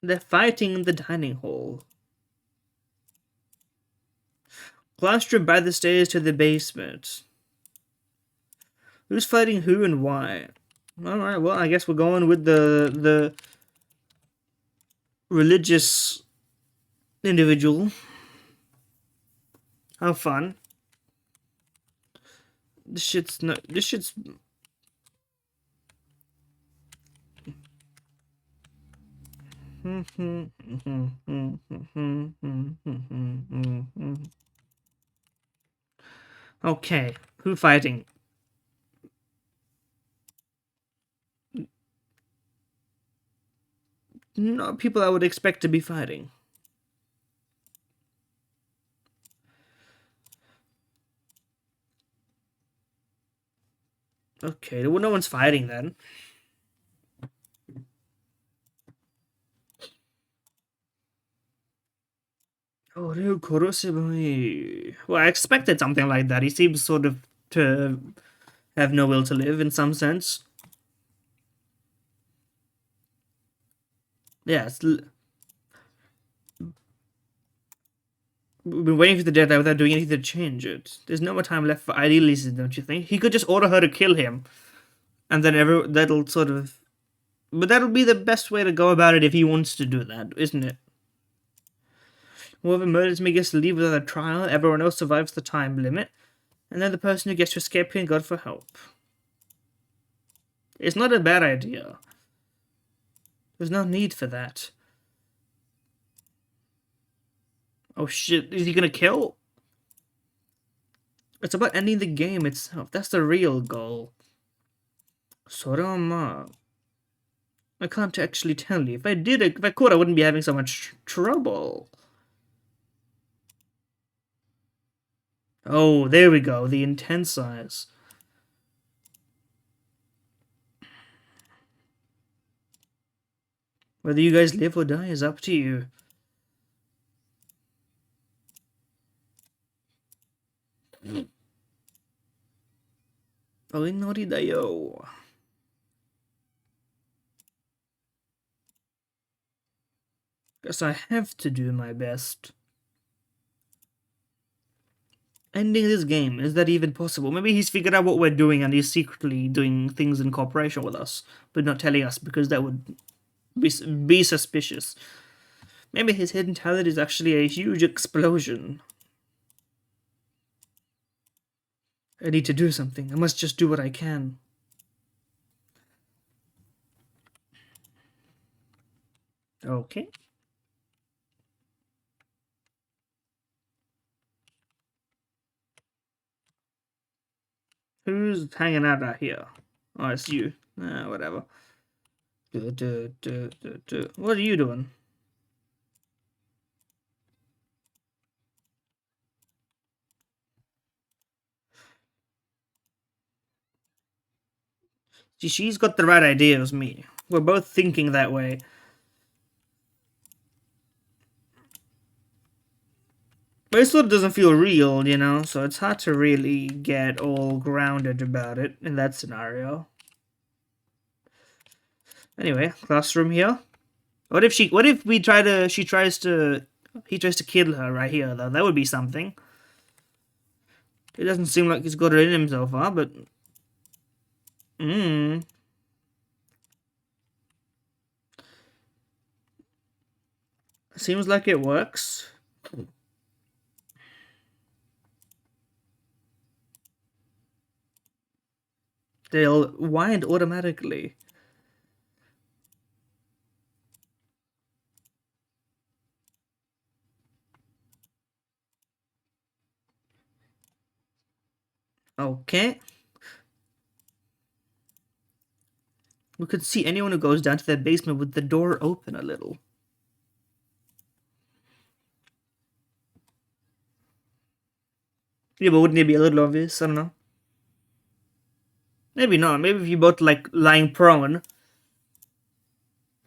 They're fighting in the dining hall. Classroom by the stairs to the basement. Who's fighting who and why? Alright, well, I guess we're going with the religious individual. How fun. This shit's not. This shit's. Okay, who fighting? Not people I would expect to be fighting. Okay, well, no one's fighting then. Oh, well, I expected something like that. He seems sort of to have no will to live in some sense. Yeah, we've been waiting for the deadline without doing anything to change it. There's no more time left for idealism, don't you think? He could just order her to kill him, and then that'll sort of. But that'll be the best way to go about it if he wants to do that, isn't it? Whoever murders me gets to leave without a trial, everyone else survives the time limit, and then the person who gets to escape can go for help. It's not a bad idea. There's no need for that. Oh shit, is he gonna kill? It's about ending the game itself. That's the real goal. Sorama. I can't actually tell you. If I could, I wouldn't be having so much trouble. Oh, there we go. The intense eyes. Whether you guys live or die is up to you. Oh, inori da yo. Guess I have to do my best. Ending this game, is that even possible? Maybe he's figured out what we're doing and he's secretly doing things in cooperation with us, but not telling us because that would be suspicious. Maybe his hidden talent is actually a huge explosion. I need to do something. I must just do what I can. Okay. Who's hanging out here? Oh, it's you. Whatever. What are you doing? See, she's got the right idea as me. We're both thinking that way. But it sort of doesn't feel real, you know? So it's hard to really get all grounded about it in that scenario. Anyway, classroom here. What if he tries to kill her right here, though? That would be something. It doesn't seem like he's got it in him so far, but... Seems like it works. They'll wind automatically. Okay. We could see anyone who goes down to that basement with the door open a little. Yeah, but wouldn't it be a little obvious? I don't know. Maybe not. Maybe if you both like lying prone.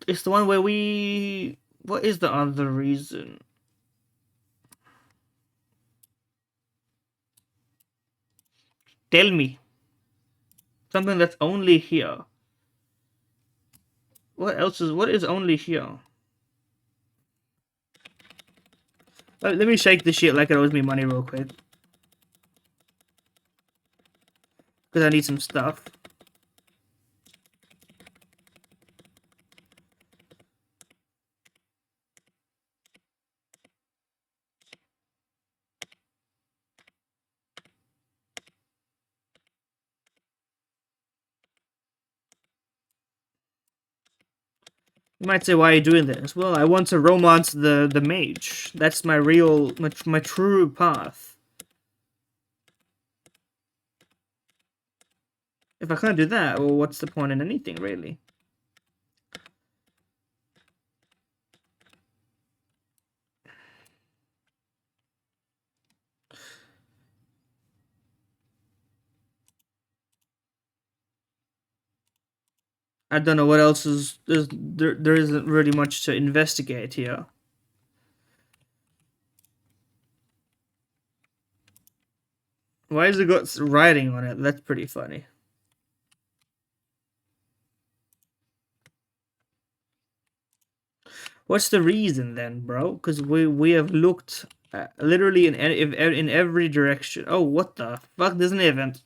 It's the one where we. What is the other reason? Tell me. Something that's only here. What else is. What is only here? Let me shake this shit like it owes me money real quick. Because I need some stuff. You might say, why are you doing this? Well, I want to romance the mage. That's my real, my true path. If I can't do that, well, what's the point in anything, really? I don't know what else is. There isn't really much to investigate here. Why has it got writing on it? That's pretty funny. What's the reason then, bro? Because we have looked literally in every direction. Oh, what the fuck? There's an event.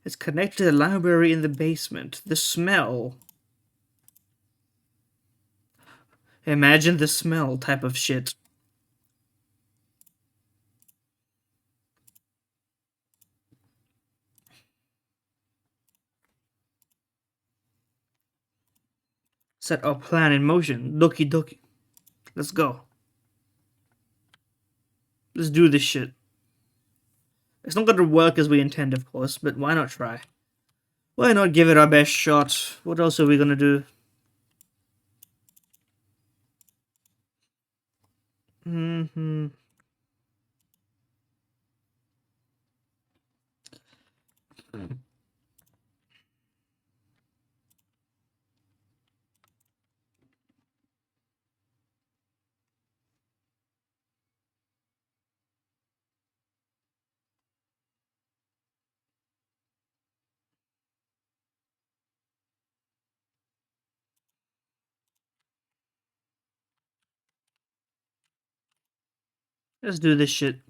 It's connected to the library in the basement. The smell. Imagine the smell type of shit. Set our plan in motion. Doki doki. Let's go. Let's do this shit. It's not gonna work as we intend, of course, but why not try? Why not give it our best shot? What else are we gonna do? Mm-hmm. Let's do this shit.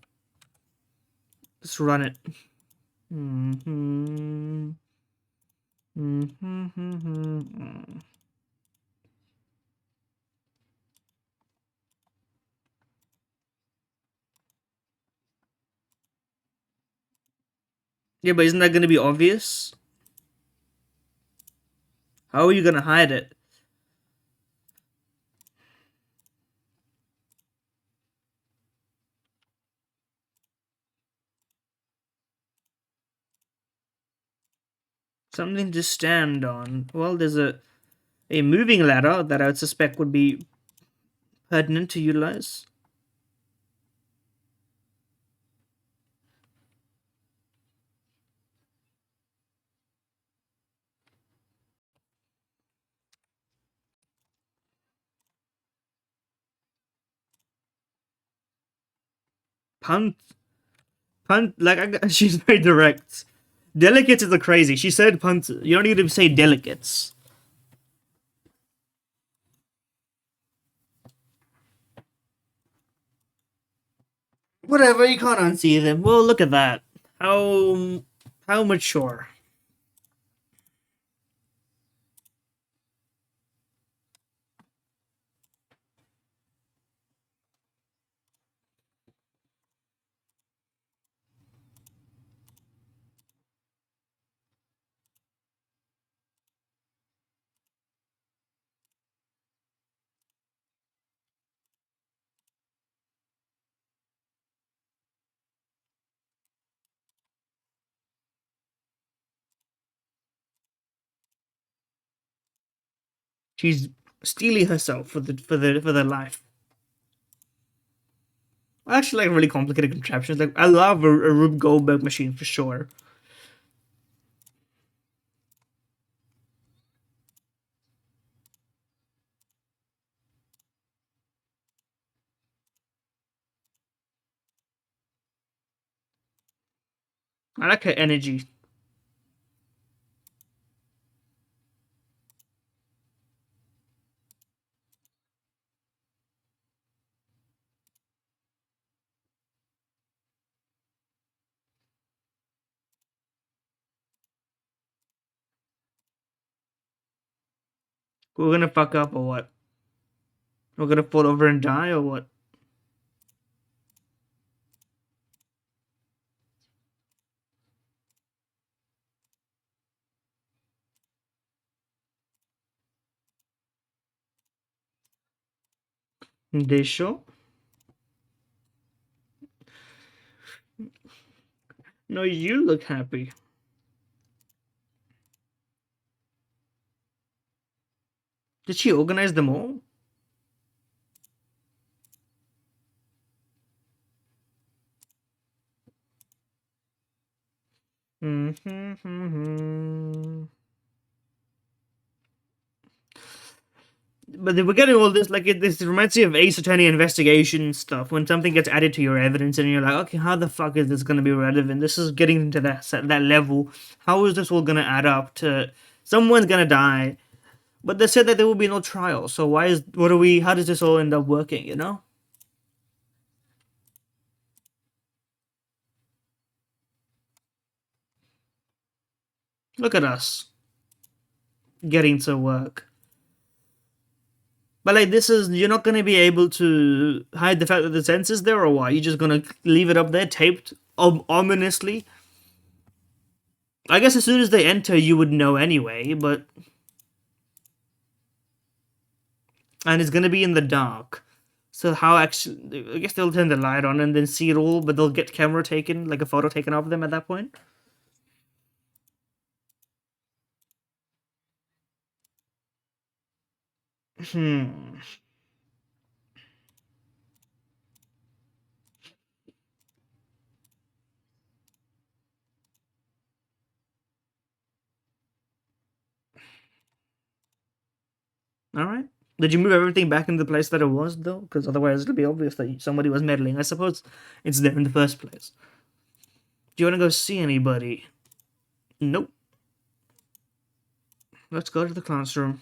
Let's run it. Mm-hmm. Mm-hmm. Yeah, but isn't that gonna be obvious? How are you gonna hide it? Something to stand on. Well, there's a moving ladder that I would suspect would be pertinent to utilize. Punt, punt. She's very direct. Delicates is the crazy. She said punt. You don't need to say delicates. Whatever, you can't unsee them. Well, look at that. How mature. She's stealing herself for the life. I actually like really complicated contraptions. Like I love a Rube Goldberg machine for sure. I like her energy. We're gonna fuck up or what? We're gonna fall over and die or what? They sure? No, you look happy. Did she organize them all? Mm-hmm. But we're getting all this like this reminds me of Ace Attorney investigation stuff. When something gets added to your evidence, and you're like, okay, how the fuck is this going to be relevant? This is getting into that level. How is this all going to add up to someone's going to die? But they said that there will be no trial. So why is what are we? How does this all end up working? You know? Look at us getting to work. But like this is you're not gonna be able to hide the fact that the sense is there or what? You're just gonna leave it up there taped ominously. I guess as soon as they enter you would know anyway, but and it's gonna be in the dark. So how actually I guess they'll turn the light on and then see it all, but they'll get camera taken, like a photo taken of them at that point. Hmm. Alright. Did you move everything back into the place that it was though? Because otherwise it'll be obvious that somebody was meddling. I suppose it's there in the first place. Do you wanna go see anybody? Nope. Let's go to the classroom.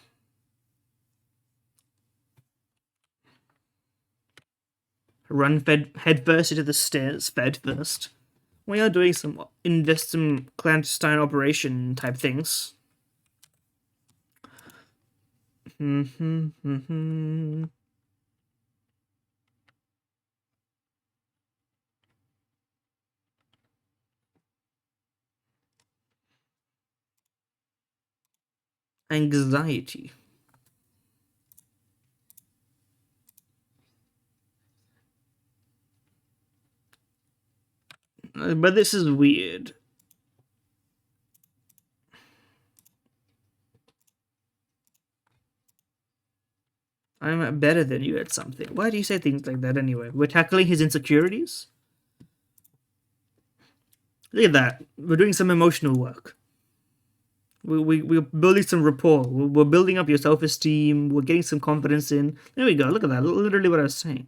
Run head first into the stairs, fed first. We are doing some clandestine operation type things. Anxiety. But this is weird. I'm better than you at something. Why do you say things like that anyway? We're tackling his insecurities? Look at that. We're doing some emotional work. We're building some rapport. We're building up your self-esteem. We're getting some confidence in. There we go. Look at that. Literally what I was saying.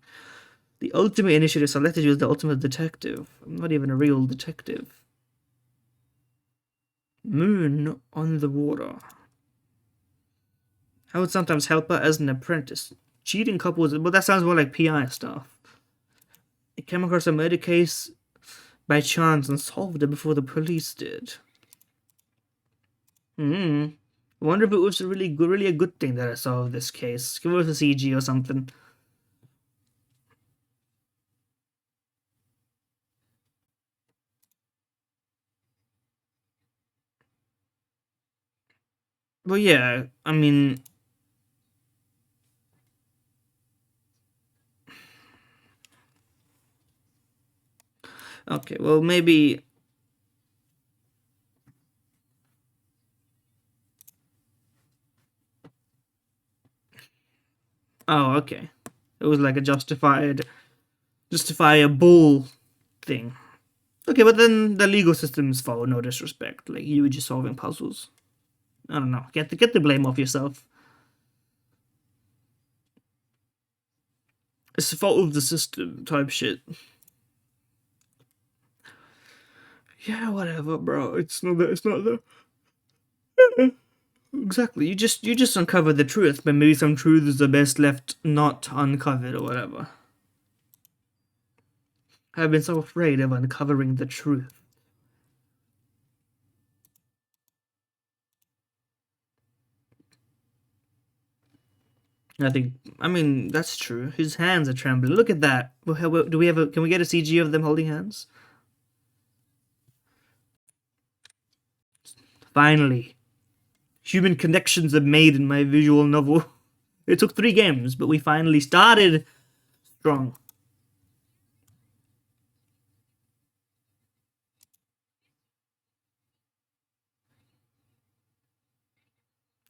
The ultimate initiative selected you as the ultimate detective. I'm not even a real detective. Moon on the water. I would sometimes help her as an apprentice. Cheating couples, but that sounds more like PI stuff. I came across a murder case by chance and solved it before the police did. Hmm. I wonder if it was really a good thing that I solved this case. Give us a CG or something. But yeah, I mean, okay, well maybe Oh, okay. It was like a justifiable thing. Okay, but then the legal systems follow no disrespect. Like you were just solving puzzles. I don't know. Get the blame off yourself. It's the fault of the system type shit. Yeah, whatever, bro. It's not that. It's not that. Exactly. You just uncover the truth, but maybe some truths are best left not uncovered or whatever. I've been so afraid of uncovering the truth. I think. I mean, that's true. His hands are trembling. Look at that. Do we have a? Can we get a CG of them holding hands? Finally, human connections are made in my visual novel. It took 3 games, but we finally started strong.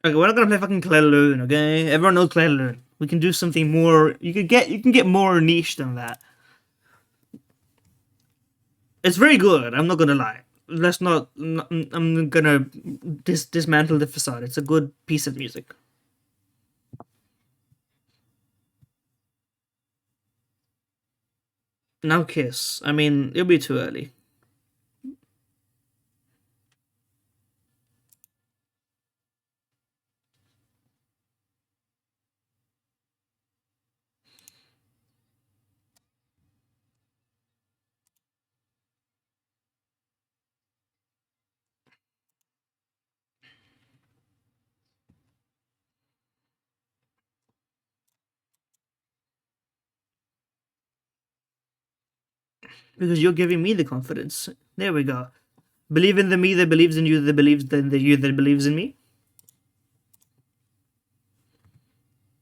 Okay, we're not gonna play fucking Claire Lune, okay? Everyone knows Claire Lune. We can do something more. You can get more niche than that. It's very good. I'm not gonna lie. Let's not. I'm gonna dismantle the facade. It's a good piece of music. Now kiss. I mean, it'll be too early because you're giving me the confidence. There we go. Believe in the me that believes in you that believes in the you that believes in me.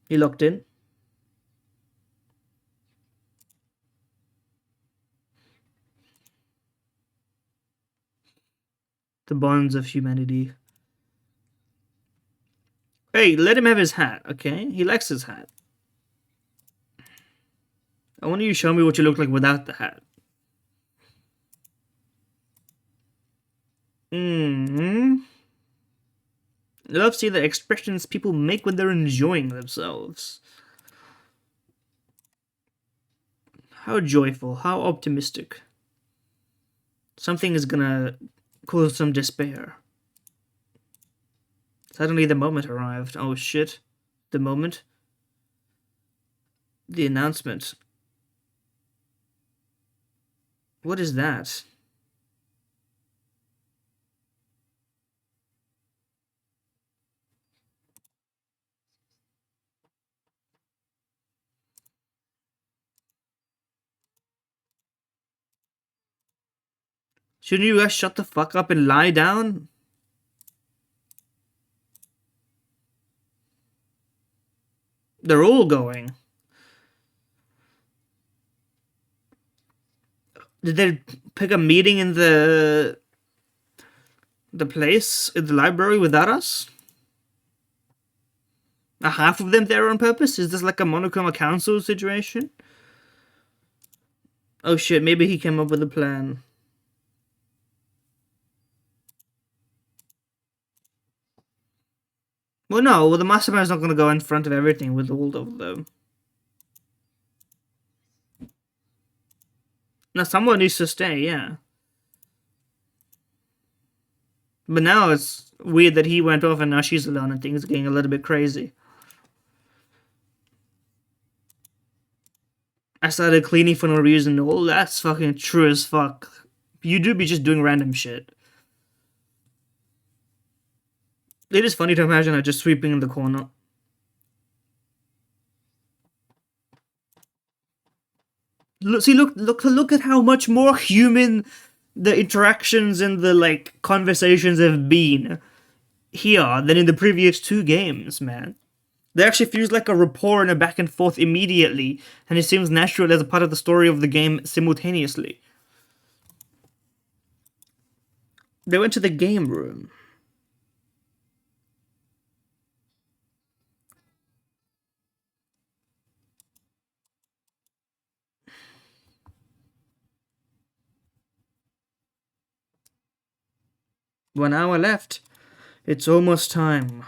You locked in. The bonds of humanity. Hey, let him have his hat, okay? He likes his hat. I want you to show me what you look like without the hat. Hmm. I love seeing the expressions people make when they're enjoying themselves. How joyful, how optimistic. Something is gonna cause some despair. Suddenly the moment arrived. Oh shit. The moment. The announcement. What is that? Shouldn't you guys shut the fuck up and lie down? They're all going. Did they pick a meeting in the place in the library without us? Are half of them there on purpose? Is this like a Monokuma council situation? Oh shit, maybe he came up with a plan. Well, no, well, the mastermind's not gonna go in front of everything with all of them. Now, someone needs to stay, yeah. But now it's weird that he went off and now she's alone and things are getting a little bit crazy. I started cleaning for no reason. Oh, that's fucking true as fuck. You do be just doing random shit. It is funny to imagine her just sweeping in the corner. Look at how much more human the interactions and the like conversations have been here than in the previous 2 games, man. There actually feels like a rapport and a back and forth immediately, and it seems natural as a part of the story of the game simultaneously. They went to the game room. 1 hour left. It's almost time.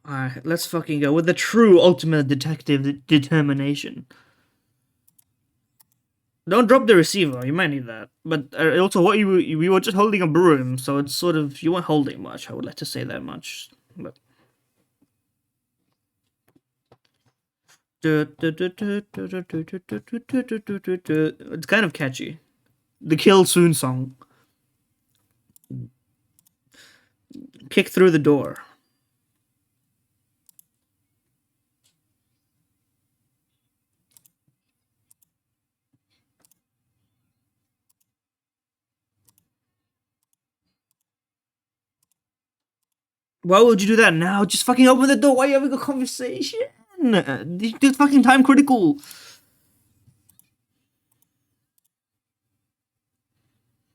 Alright, let's fucking go with the true ultimate detective determination. Don't drop the receiver. You might need that. But also, what we were just holding a broom, so it's sort of you weren't holding much. I would like to say that much. But it's kind of catchy. The Kill Soon song. Kick through the door. Why would you do that now? Just fucking open the door. Why are you having a conversation? It's fucking time critical.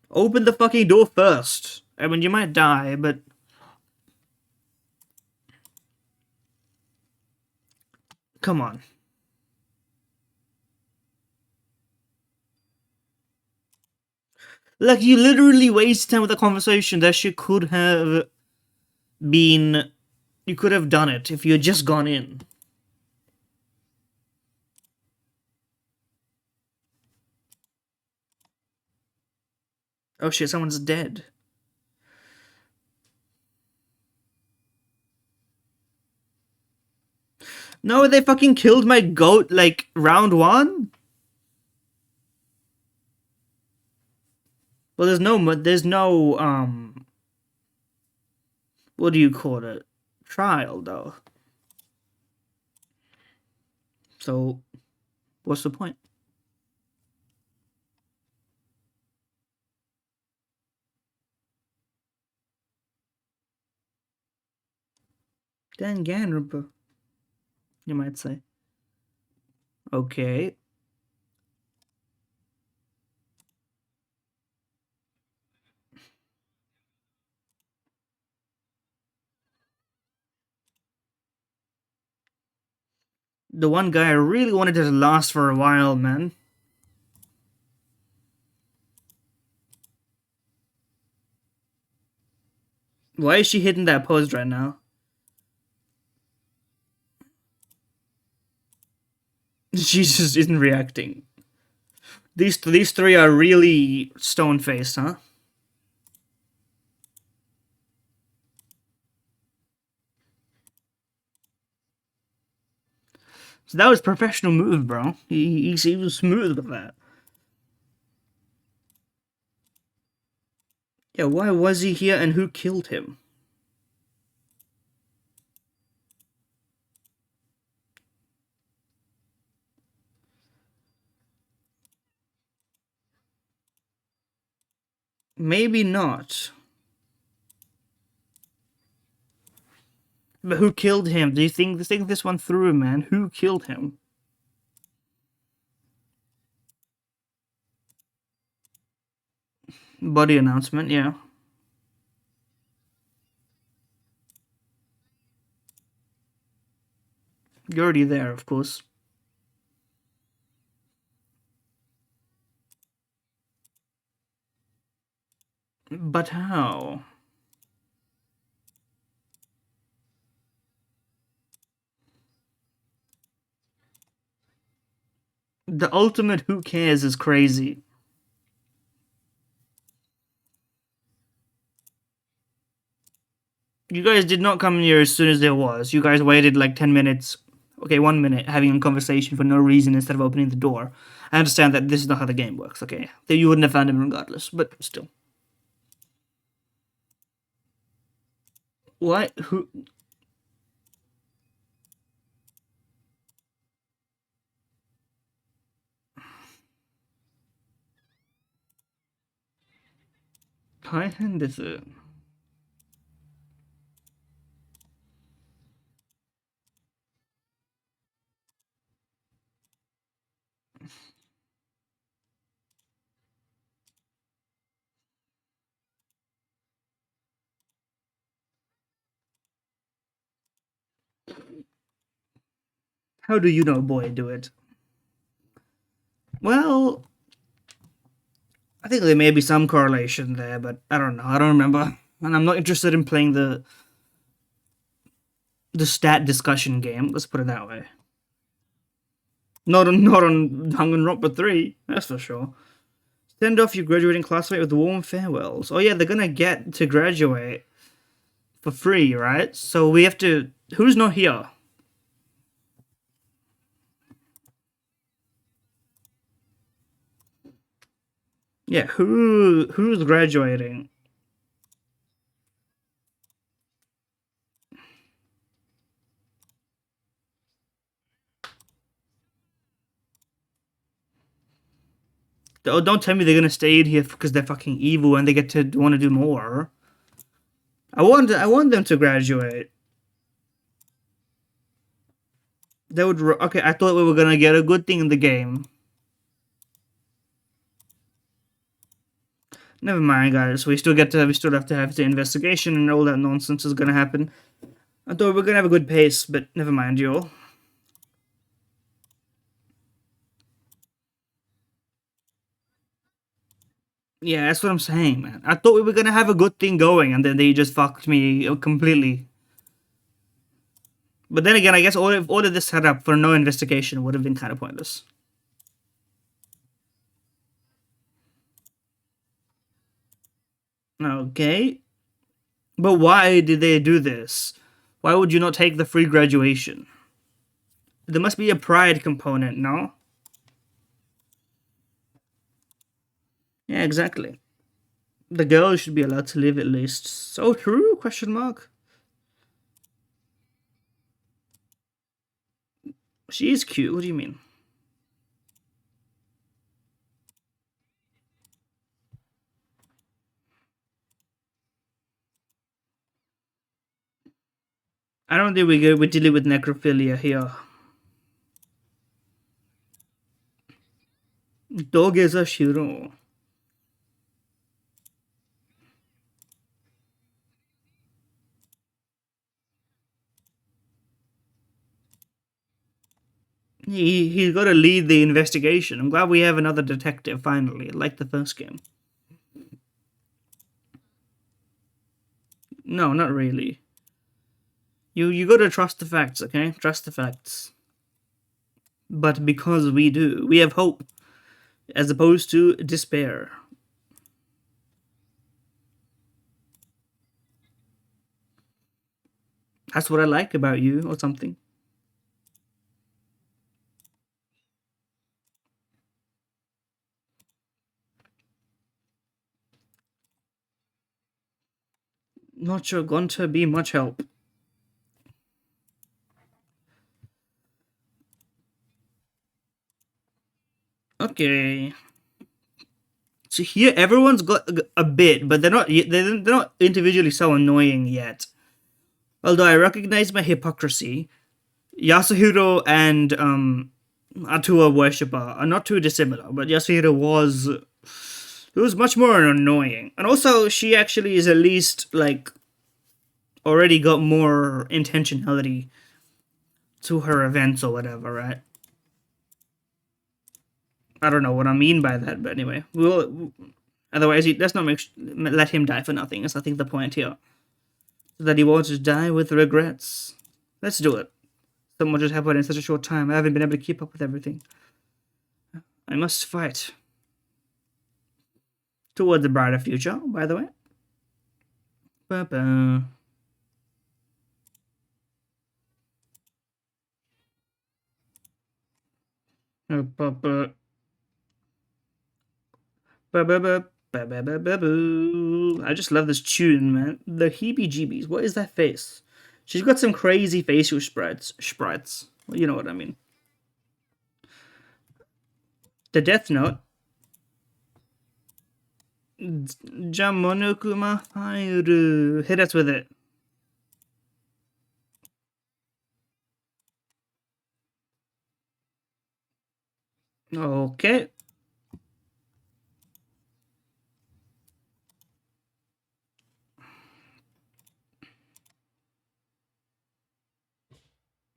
Open the fucking door first. I mean, you might die, but come on. Like, you literally wasted time with a conversation that shit could have been. You could have done it if you had just gone in. Oh shit, someone's dead. No, they fucking killed my goat, like, round one? Well, there's no, what do you call it? Trial, though. So, what's the point? Danganronpa, you might say. Okay. The one guy I really wanted to last for a while, man. Why is she hitting that pose right now? She just isn't reacting. These three are really stone faced, huh? So that was professional move, bro. He was smooth with that. Yeah, why was he here and who killed him? Maybe not. But who killed him? Do you think this one through, man? Who killed him? Body announcement, yeah. You're already there, of course. But how? The ultimate who cares is crazy. You guys did not come here as soon as there was. You guys waited like 10 minutes. Okay, 1 minute having a conversation for no reason instead of opening the door. I understand that this is not how the game works, okay? You wouldn't have found him regardless, but still. What? Who? Kind is it? How do you know boy do it? Well, I think there may be some correlation there, but I don't know. I don't remember. And I'm not interested in playing the stat discussion game. Let's put it that way. Not on Danganronpa 3, that's for sure. Send off your graduating classmate with warm farewells. Oh yeah, they're gonna get to graduate for free, right? So we have to. Who's not here? Yeah, who's graduating? Oh, don't tell me they're gonna stay in here because they're fucking evil and they get to want to do more. I want them to graduate. They would. Okay, I thought we were gonna get a good thing in the game. Never mind, guys. We still have to have the investigation and all that nonsense is gonna happen. I thought we were gonna have a good pace, but never mind, y'all. Yeah, that's what I'm saying, man. I thought we were gonna have a good thing going, and then they just fucked me completely. But then again, I guess all of this setup for no investigation would have been kind of pointless. Okay, but why did they do this? Why would you not take the free graduation? There must be a pride component, no? Yeah, exactly. The girl should be allowed to live at least. So true? Question mark. She's cute. What do you mean? I don't think we're dealing with necrophilia here. Dogeza Shiro. He's got to lead the investigation. I'm glad we have another detective finally, like the first game. No, not really. You got to trust the facts, okay? Trust the facts. But because we do, we have hope, as opposed to despair. That's what I like about you, or something. Not sure going to be much help. Okay. So here, everyone's got a bit, but they're not individually so annoying yet. Although I recognize my hypocrisy, Yasuhiro and Atua worshipper are not too dissimilar, but Yasuhiro was much more annoying, and also she actually is at least like already got more intentionality to her events or whatever, right? I don't know what I mean by that, but anyway, otherwise, let's not let him die for nothing. That's I think the point here, so that he won't just die with regrets. Let's do it. So much has happened in such a short time. I haven't been able to keep up with everything. I must fight toward the brighter future. By the way. Ba-ba. Ba-ba. Ba-ba-ba. Ba-ba-ba-ba-boo. I just love this tune, man. The heebie-jeebies. What is that face? She's got some crazy facial sprites. Well, you know what I mean. The Death Note. Monokuma Fire. Hit us with it. Okay.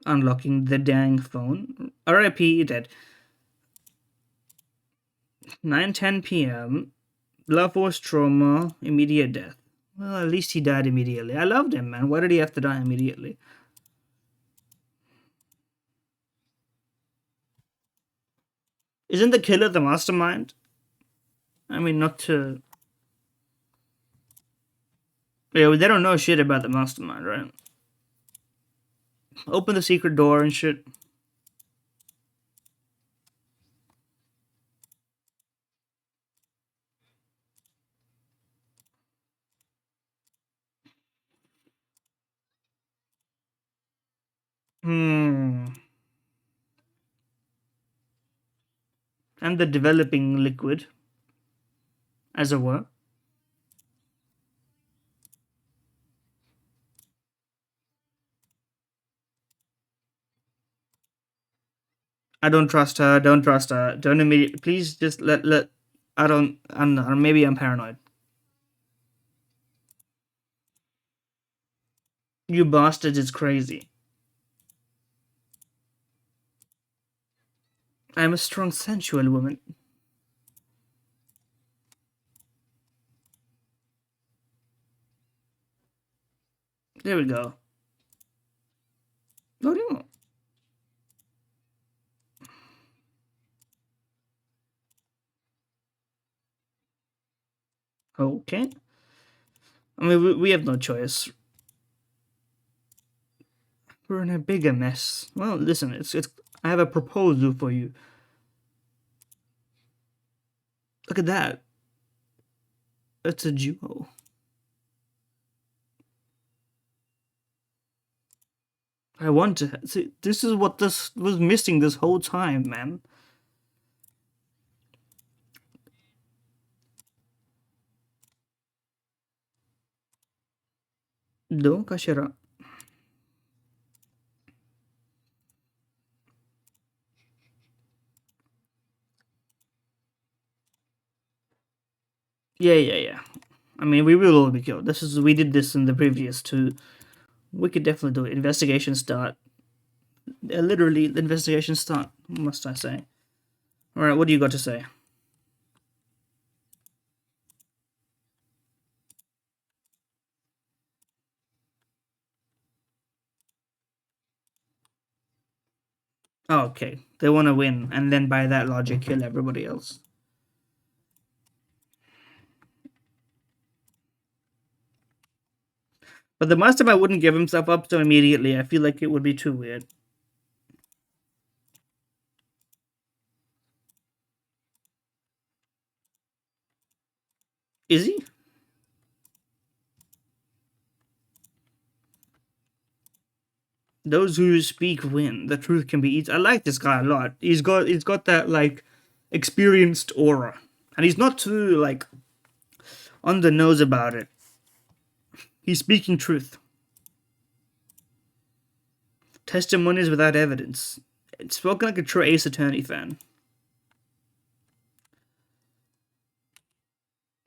Unlocking the dang phone. R.I.P. dead. 9:10 p.m. Love Force trauma. Immediate death. Well, at least he died immediately. I loved him, man. Why did he have to die immediately? Isn't the killer the mastermind? I mean, not to. Yeah, they don't know shit about the mastermind, right? Open the secret door and shit. Hmm. And the developing liquid, as it were. I don't trust her. Don't trust her. Don't immediately. Please just let. I don't. I'm not. Maybe I'm paranoid. You bastards is crazy. I'm a strong, sensual woman. There we go. What do you want? Okay. I mean, we have no choice. We're in a bigger mess. Well, listen, it's. I have a proposal for you. Look at that. It's a duo. I want to see. This is what this was missing this whole time, man. Do kashira. Yeah. I mean, we will all be killed. This is we did this in the previous two. We could definitely do it. Investigation start. Literally, the investigation start. Must I say? All right, what do you got to say? Oh, okay, they want to win, and then by that logic, kill everybody else. But the mastermind wouldn't give himself up so immediately. I feel like it would be too weird. Is he? Those who speak win. The truth can be eaten. I like this guy a lot. He's got that like experienced aura, and he's not too like on the nose about it. He's speaking truth. Testimonies without evidence. It's spoken like a true Ace Attorney fan.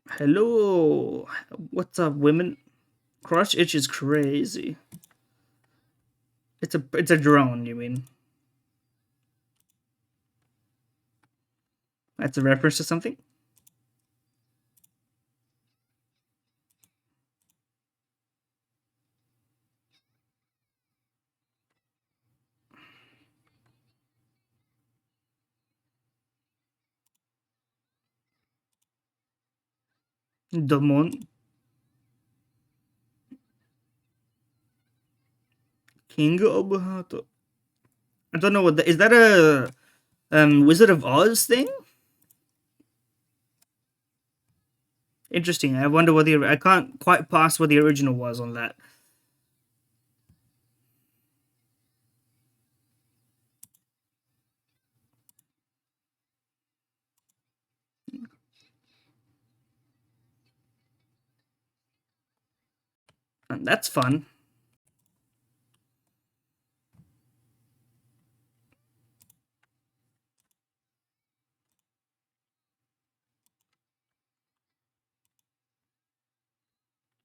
Hello, what's up, women? Crush itch is crazy. It's a drone. You mean? That's a reference to something. Demon King Obuhato. I don't know what that is. That a Wizard of Oz thing? Interesting. I wonder what the I can't quite pass what the original was on that. And that's fun.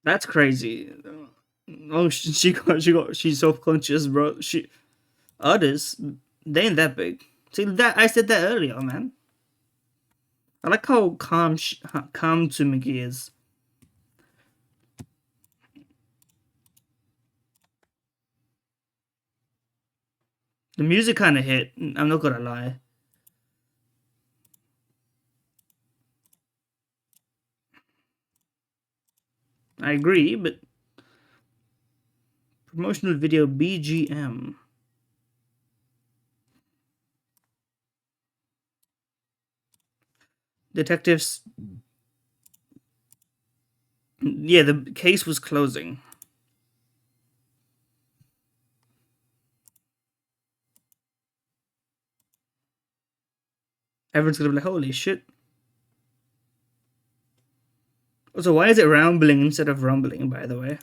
That's crazy. Oh, she's self conscious, bro. Others, they ain't that big. See that I said that earlier, man. I like how calm Tsumiki is. The music kind of hit. I'm not gonna lie. I agree, but promotional video BGM. Detectives. Yeah, the case was closing. Everyone's gonna be like, holy shit. So why is it rumbling instead of rumbling, by the way?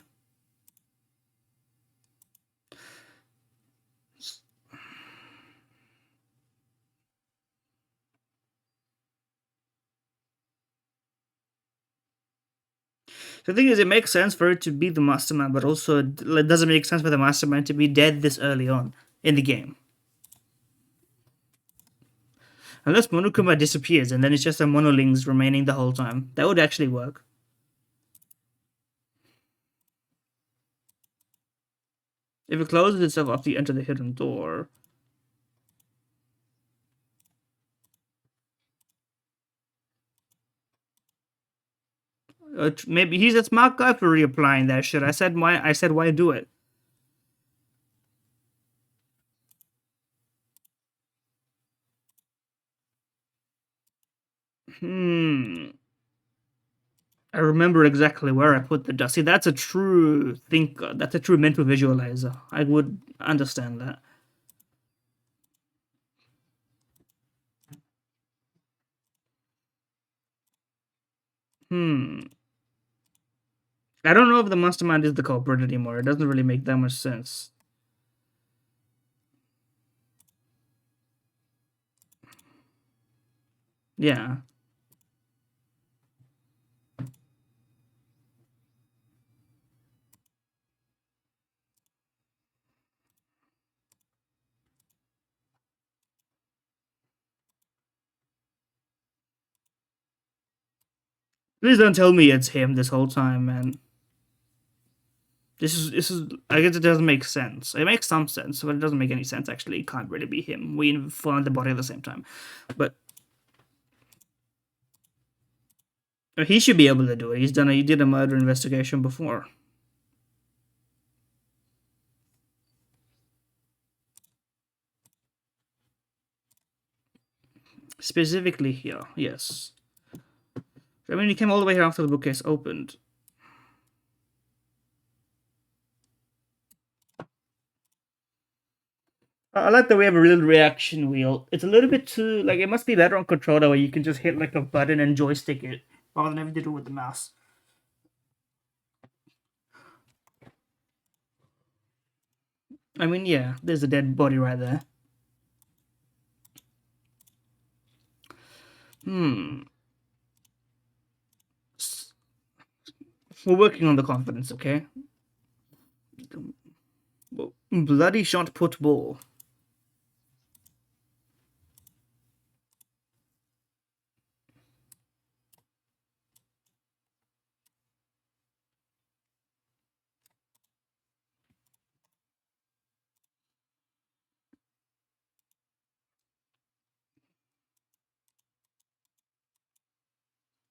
The thing is, it makes sense for it to be the mastermind, but also it doesn't make sense for the mastermind to be dead this early on in the game. Unless Monokuma disappears and then it's just a monolings remaining the whole time. That would actually work. If it closes itself after you enter the hidden door. Maybe he's a smart guy for reapplying that shit. I said why do it? Hmm. I remember exactly where I put the dust. See, that's a true thinker. That's a true mental visualizer. I would understand that. Hmm. I don't know if the mastermind is the culprit anymore. It doesn't really make that much sense. Yeah. Please don't tell me it's him this whole time, man. This is. I guess it doesn't make sense. It makes some sense, but it doesn't make any sense. Actually, it can't really be him. We found the body at the same time, but he should be able to do it. He did a murder investigation before. Specifically here, yes. I mean, he came all the way here after the bookcase opened. I like that we have a little reaction wheel. It's a little bit too like it must be better on controller where you can just hit like a button and joystick it rather than having to do it with the mouse. I mean, yeah, there's a dead body right there. Hmm. We're working on the confidence, okay? Bloody shot put ball.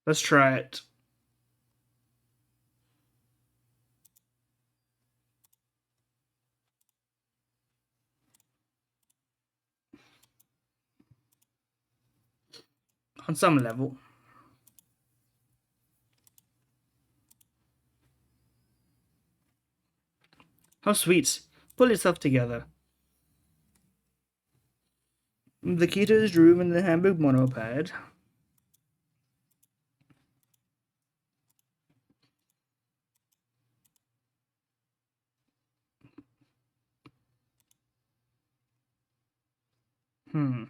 Let's try it. On some level. How sweet. Pull yourself together. The key to his room in the Hamburg monopad. Hmm.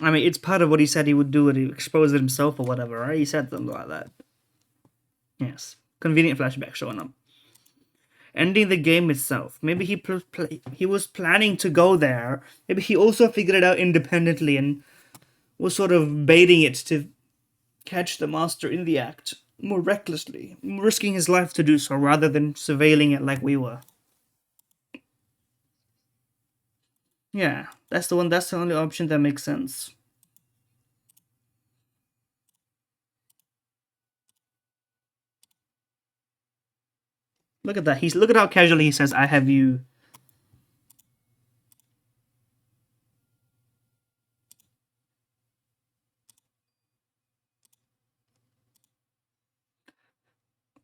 I mean, it's part of what he said he would do to expose it himself or whatever, right? He said something like that. Yes. Convenient flashback showing up. Ending the game itself. Maybe he was planning to go there. Maybe he also figured it out independently and was sort of baiting it to catch the master in the act more recklessly, risking his life to do so rather than surveilling it like we were. Yeah, that's the one. That's the only option that makes sense. Look at that. Look at how casually he says, "I have you."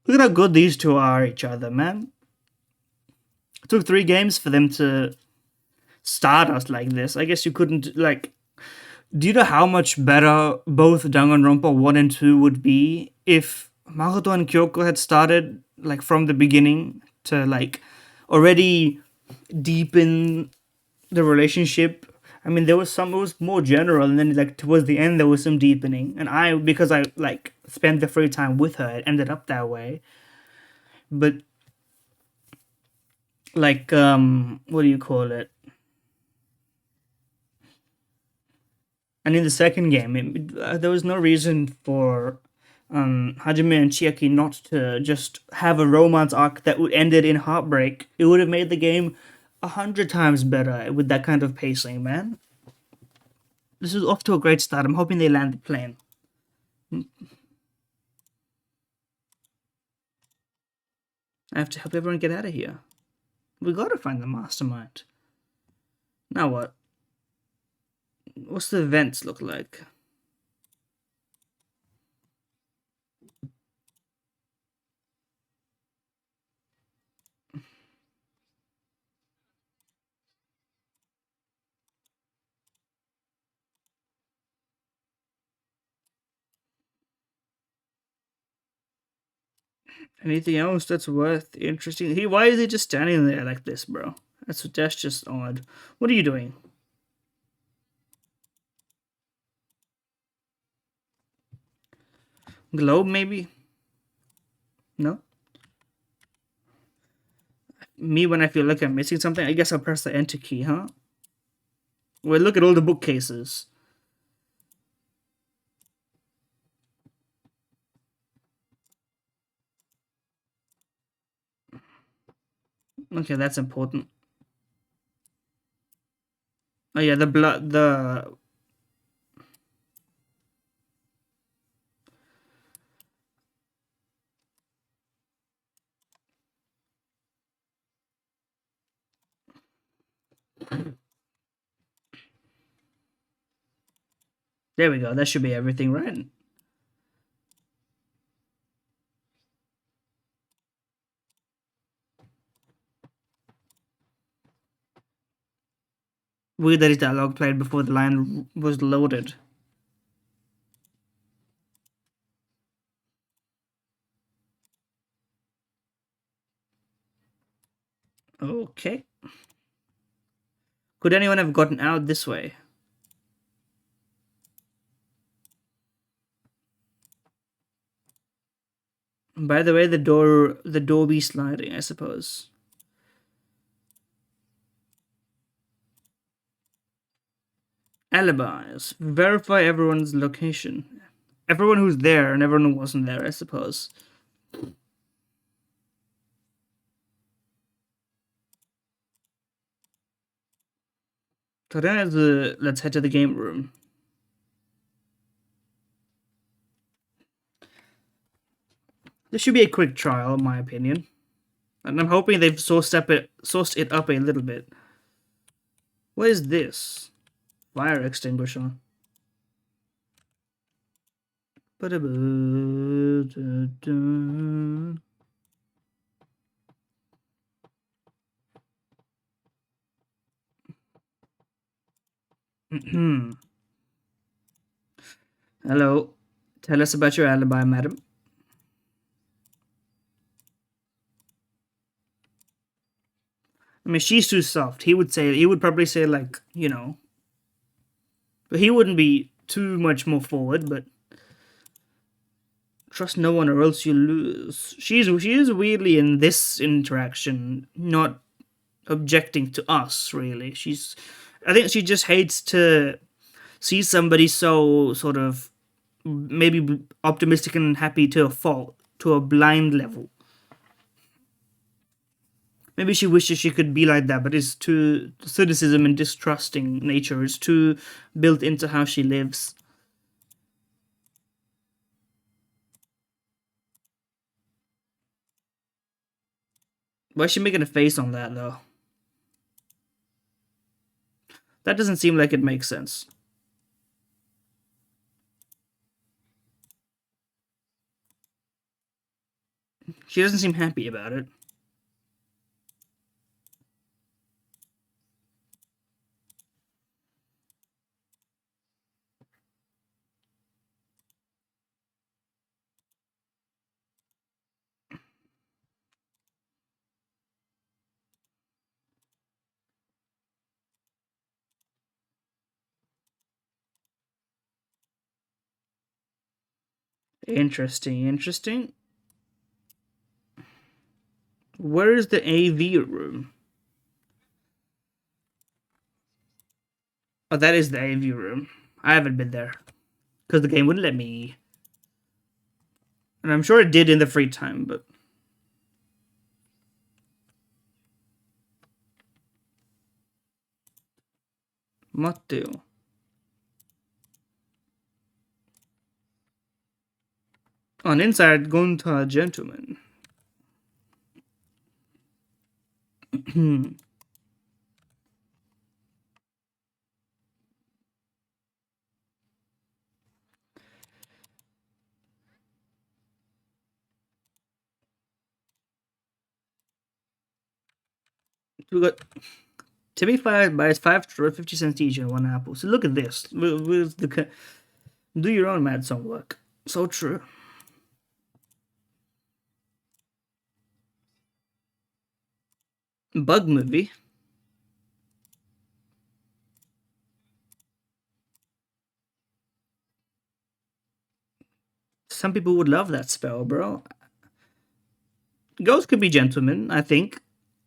Look at how good these two are each other, man. It took 3 games for them to start us like this. I guess you couldn't like. Do you know how much better both Danganronpa 1 and 2 would be if Makoto and Kyoko had started like from the beginning to like already deepen the relationship? I mean, there was some, it was more general, and then like towards the end, there was some deepening. And because I like spent the free time with her, it ended up that way. But like, what do you call it? And in the second game, there was no reason for Hajime and Chiaki not to just have a romance arc that would end it in heartbreak. It would have made the game 100 times better with that kind of pacing, man. This is off to a great start. I'm hoping they land the plane. I have to help everyone get out of here. We gotta find the mastermind. Now what? What's the events look like? Anything else that's worth interesting? Why is he just standing there like this, bro? That's just odd. What are you doing? Globe, maybe? No? Me, when I feel like I'm missing something, I guess I'll press the enter key, huh? Well, look at all the bookcases. Okay, that's important. Oh yeah, the blood, the... There we go, that should be everything, right? Weird that his dialogue played before the line was loaded. Okay. Could anyone have gotten out this way? By the way, the door be sliding, I suppose. Alibis. Verify everyone's location. Everyone who's there and everyone who wasn't there, I suppose. So then let's head to the game room. This should be a quick trial, in my opinion. And I'm hoping they've sourced it up a little bit. What is this? Fire extinguisher. Hello. Tell us about your alibi, madam. I mean, she's too soft. He would probably say like, you know, But he wouldn't be too much more forward, but trust no one or else you lose. She is weirdly in this interaction not objecting to us really. I think she just hates to see somebody so sort of maybe optimistic and happy to a fault, to a blind level. Maybe she wishes she could be like that, but it's too cynicism and distrusting nature is too built into how she lives. Why is she making a face on that though? That doesn't seem like it makes sense. She doesn't seem happy about it. Interesting, interesting. Where is the AV room? Oh, that is the AV room. I haven't been there because the game wouldn't let me. And I'm sure it did in the free time, but Matteo. On inside, Gonta gentleman. We got Timmy buys 5 for 50 cents each and one apple. So look at this. Do your own mad song work. So true. Bug movie. Some people would love that spell, bro. Ghosts could be gentlemen, I think.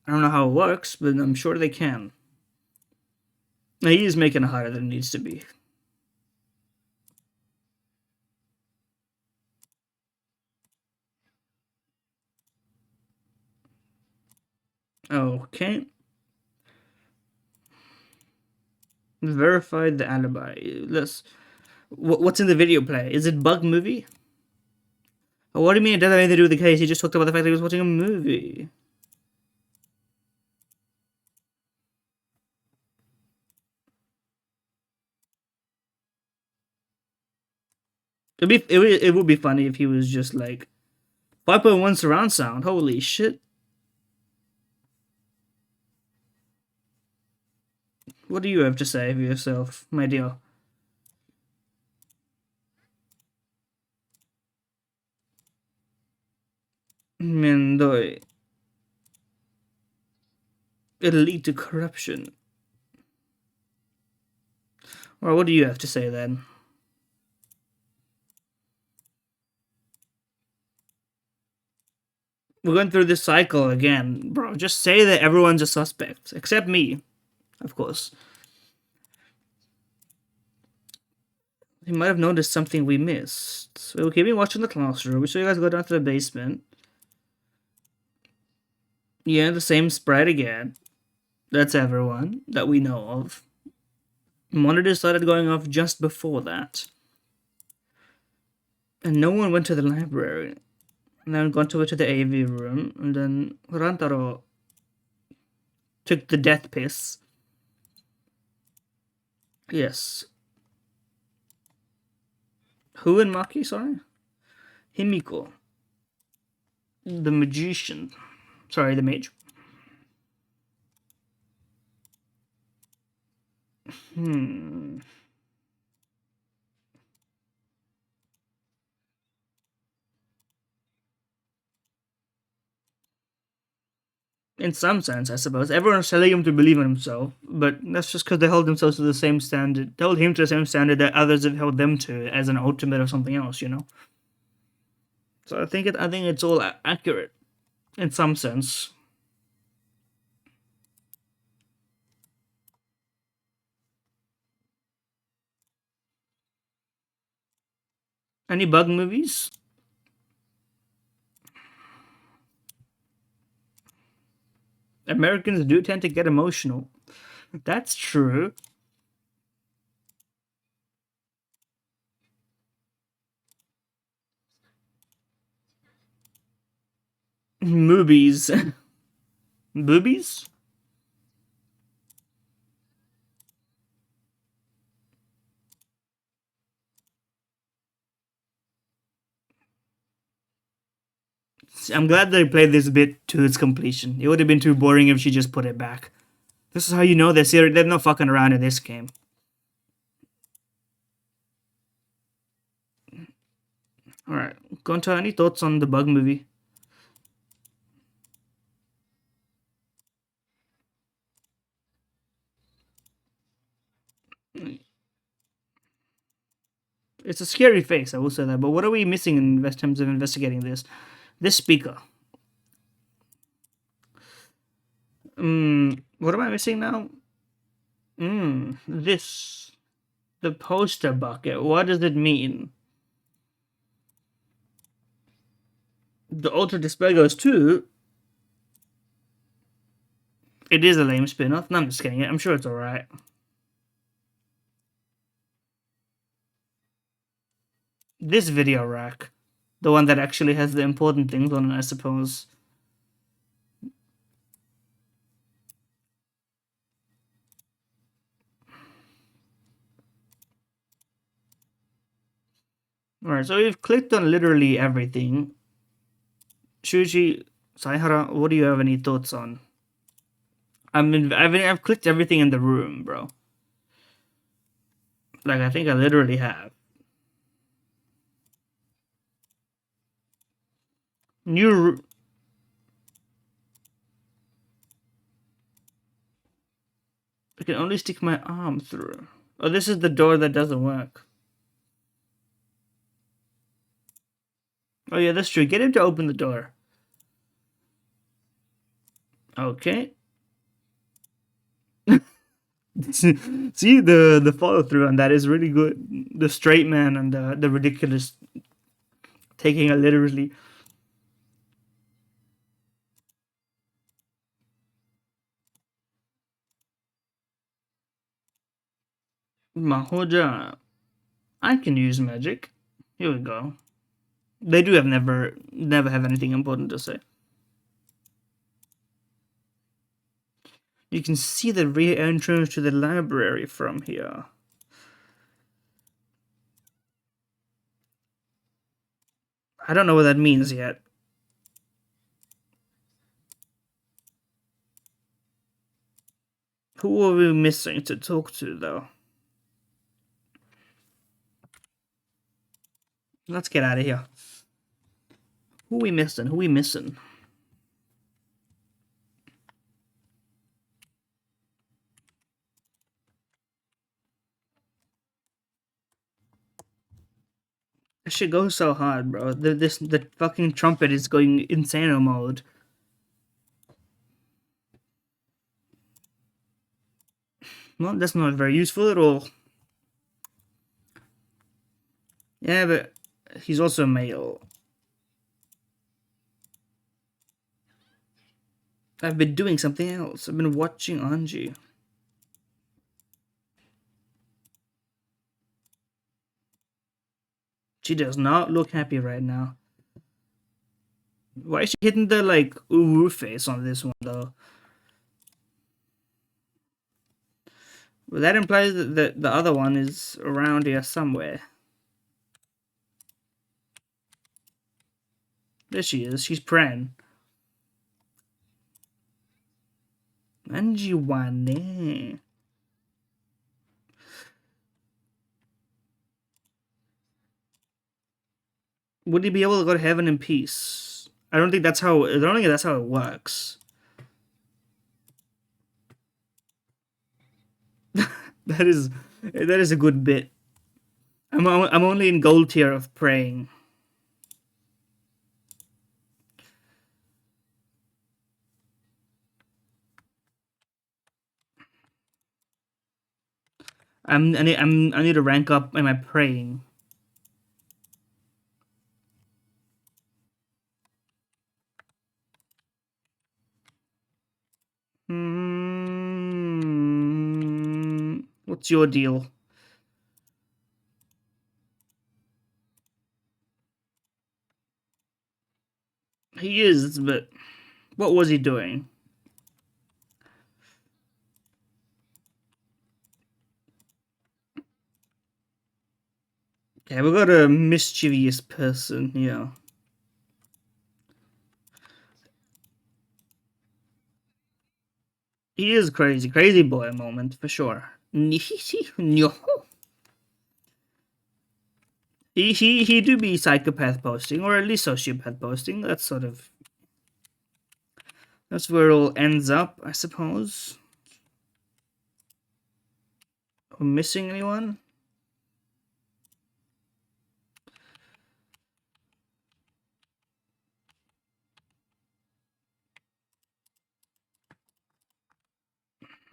I don't know how it works, but I'm sure they can. Now, he is making it harder than it needs to be. Okay. Verified the alibi. What's in the video play? Is it bug movie? Oh, what do you mean it doesn't have anything to do with the case? He just talked about the fact that he was watching a movie. It would be funny if he was just like 5.1 surround sound. Holy shit. What do you have to say for yourself, my dear? Mendoy. It'll lead to corruption. Well, what do you have to say then? We're going through this cycle again, bro. Just say that everyone's a suspect, except me, of course. He might have noticed something we missed. So we're keeping watch in the classroom. We saw you guys go down to the basement. Yeah, the same sprite again. That's everyone that we know of. Monitor started going off just before that. And no one went to the library. And then got to the AV room. And then Rantaro took the death piss. Yes. Who and Maki, sorry? Himiko. The magician. Sorry, the mage. Hmm. In some sense, I suppose. Everyone's telling him to believe in himself, but that's just because they hold themselves to the same standard. They hold him to the same standard that others have held them to as an ultimate or something else, you know? So I think it's all accurate in some sense. Any bug movies? Americans do tend to get emotional. That's true. Movies. Boobies? I'm glad they played this bit to its completion. It would have been too boring if she just put it back. This is how you know they're serious. They're not fucking around in this game. Alright. Gonta, any thoughts on the bug movie? It's a scary face, I will say that. But what are we missing in terms of investigating this? This speaker. What am I missing now? This. The poster bucket. What does it mean? The Ultra Despair goes too. It is a lame spin-off. No, I'm just kidding. I'm sure it's alright. This video rack. The one that actually has the important things on it, I suppose. Alright, so we've clicked on literally everything. Shuji, Saihara, what do you have any thoughts on? I've clicked everything in the room, bro. Like, I think I literally have. New. I can only stick my arm through. Oh, this is the door that doesn't work. Oh yeah, that's true. Get him to open the door. Okay. See the follow through on that is really good. The straight man and the ridiculous taking it literally. Mahoja, I can use magic. Here we go. They do have never have anything important to say. You can see the rear entrance to the library from here. I don't know what that means yet. Who are we missing to talk to, though? Let's get out of here. Who we missing? Who we missing? This shit goes so hard, bro. The fucking trumpet is going insano mode. Well, that's not very useful at all. Yeah, but he's also male. I've been doing something else. I've been watching Anji. She does not look happy right now. Why is she hitting the, like, ooh face on this one, though? Well, that implies that the other one is around here somewhere. There she is. She's praying. Anjiwane. Would he be able to go to heaven in peace? I don't think that's how it works. That is a good bit. I'm only in gold tier of praying. I need to rank up in my praying. What's your deal? He is, but what was he doing? Okay, we got a mischievous person here. He is crazy, crazy boy moment for sure. No. He do be psychopath posting, or at least sociopath posting. That's where it all ends up, I suppose. We're missing anyone?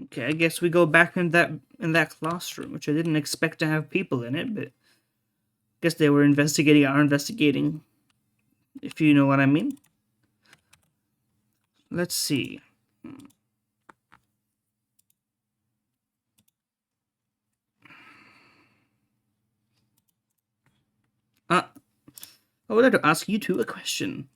Okay, I guess we go back in that classroom, which I didn't expect to have people in it, but I guess they were investigating our investigating, if you know what I mean. Let's see. I would like to ask you two a question.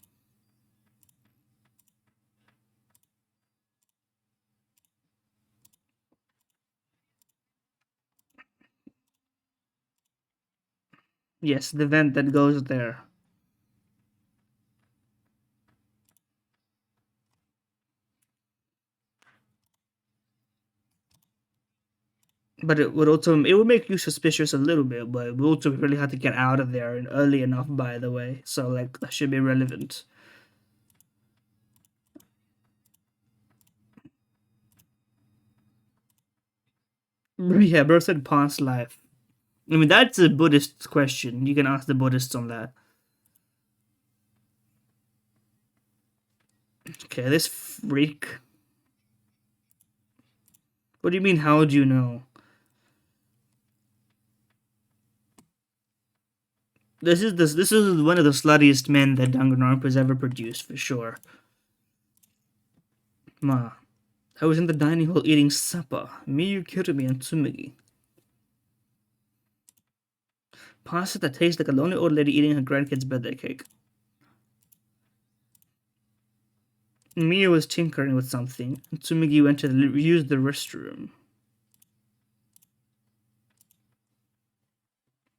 Yes, the vent that goes there. But it would make you suspicious a little bit, but we also really had to get out of there and early enough, by the way. So like that should be relevant. Yeah, bro said past life. I mean that's a Buddhist question. You can ask the Buddhists on that. Okay, this freak. What do you mean? How do you know? This is one of the sluttiest men that Danganronpa has ever produced for sure. Ma, I was in the dining hall eating supper. Miyu Kirumi and Tsumugi. Pasta that tastes like a lonely old lady eating her grandkid's birthday cake. Miyu was tinkering with something, and Tsumugi went to use the restroom.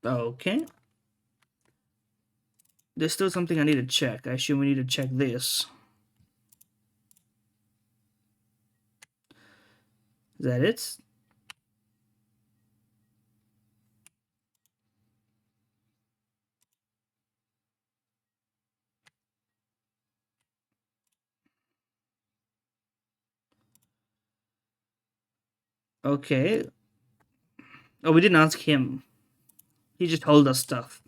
Okay. There's still something I need to check. I assume we need to check this. Is that it? Okay. Oh, we didn't ask him. He just told us stuff.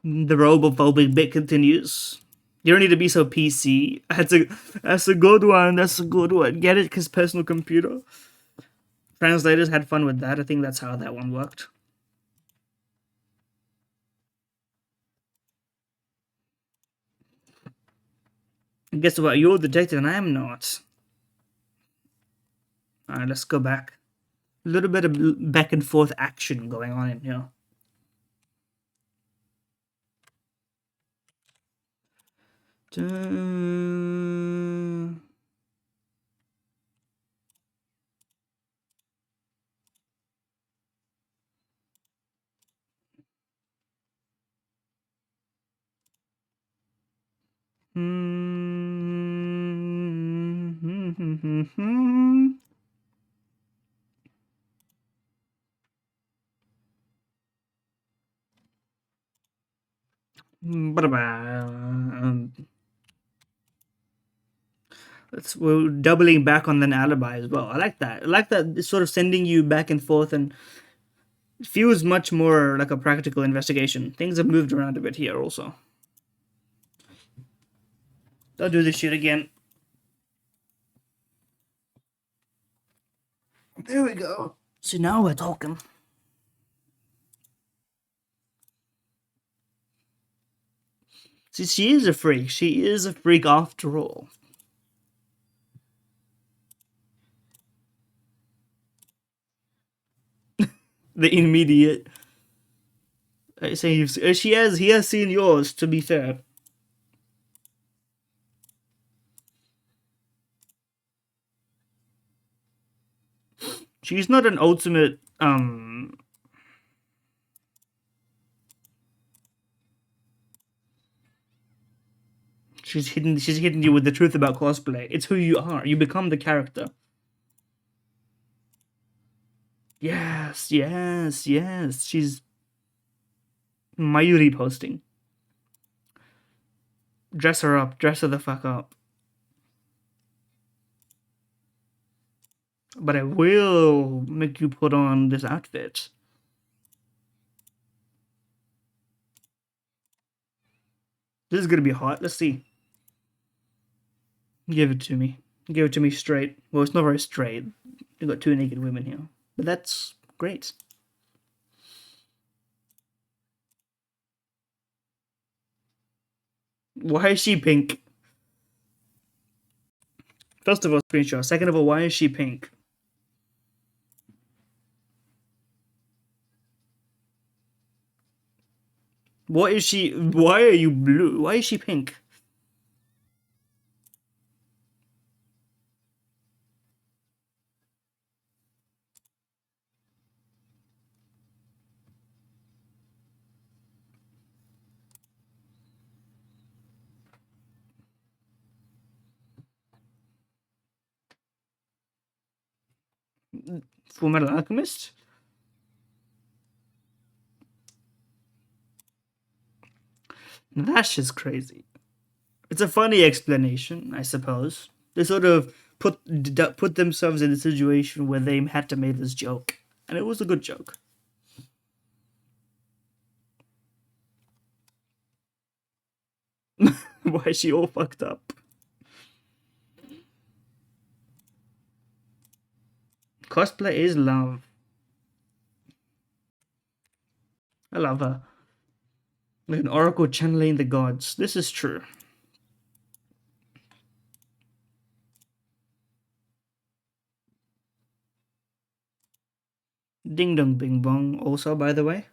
The robophobic bit continues. You don't need to be so PC. That's a good one. That's a good one. Get it? Because personal computer. Translators had fun with that. I think that's how that one worked. Guess what? You're the detective and I am not. Alright, let's go back. A little bit of back and forth action going on in here. Dun... We're doubling back on an alibi as well. I like that. I like that it's sort of sending you back and forth, and it feels much more like a practical investigation. Things have moved around a bit here also. Don't do this shit again. There we go. So now we're talking. See, she is a freak. She is a freak after all. The immediate. I say he has seen yours. To be fair, she's not an ultimate. She's hitting you with the truth about cosplay. It's who you are. You become the character. Yes, yes, yes. She's Mayuri posting. Dress her up. Dress her the fuck up. But I will make you put on this outfit. This is gonna be hot. Let's see. Give it to me. Give it to me straight. Well, it's not very straight. You got two naked women here, but that's great. Why is she pink? First of all, screenshot. Second of all, why is she pink? What is she? Why are you blue? Why is she pink? Full Metal Alchemist? That's just crazy. It's a funny explanation, I suppose. They sort of put themselves in a situation where they had to make this joke, and it was a good joke. Why is she all fucked up? Cosplay is love. I love her. Like an oracle channeling the gods. This is true. Ding dong bing bong, also, by the way.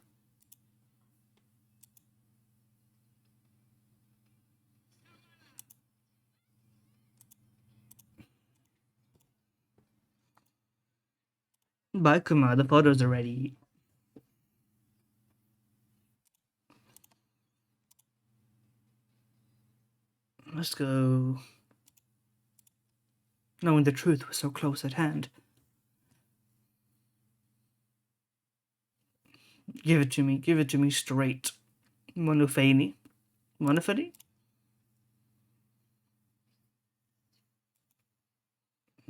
Bye, Kuma. The photos are ready. Let's go. Knowing the truth was so close at hand. Give it to me. Give it to me straight. Monofani. Monofani?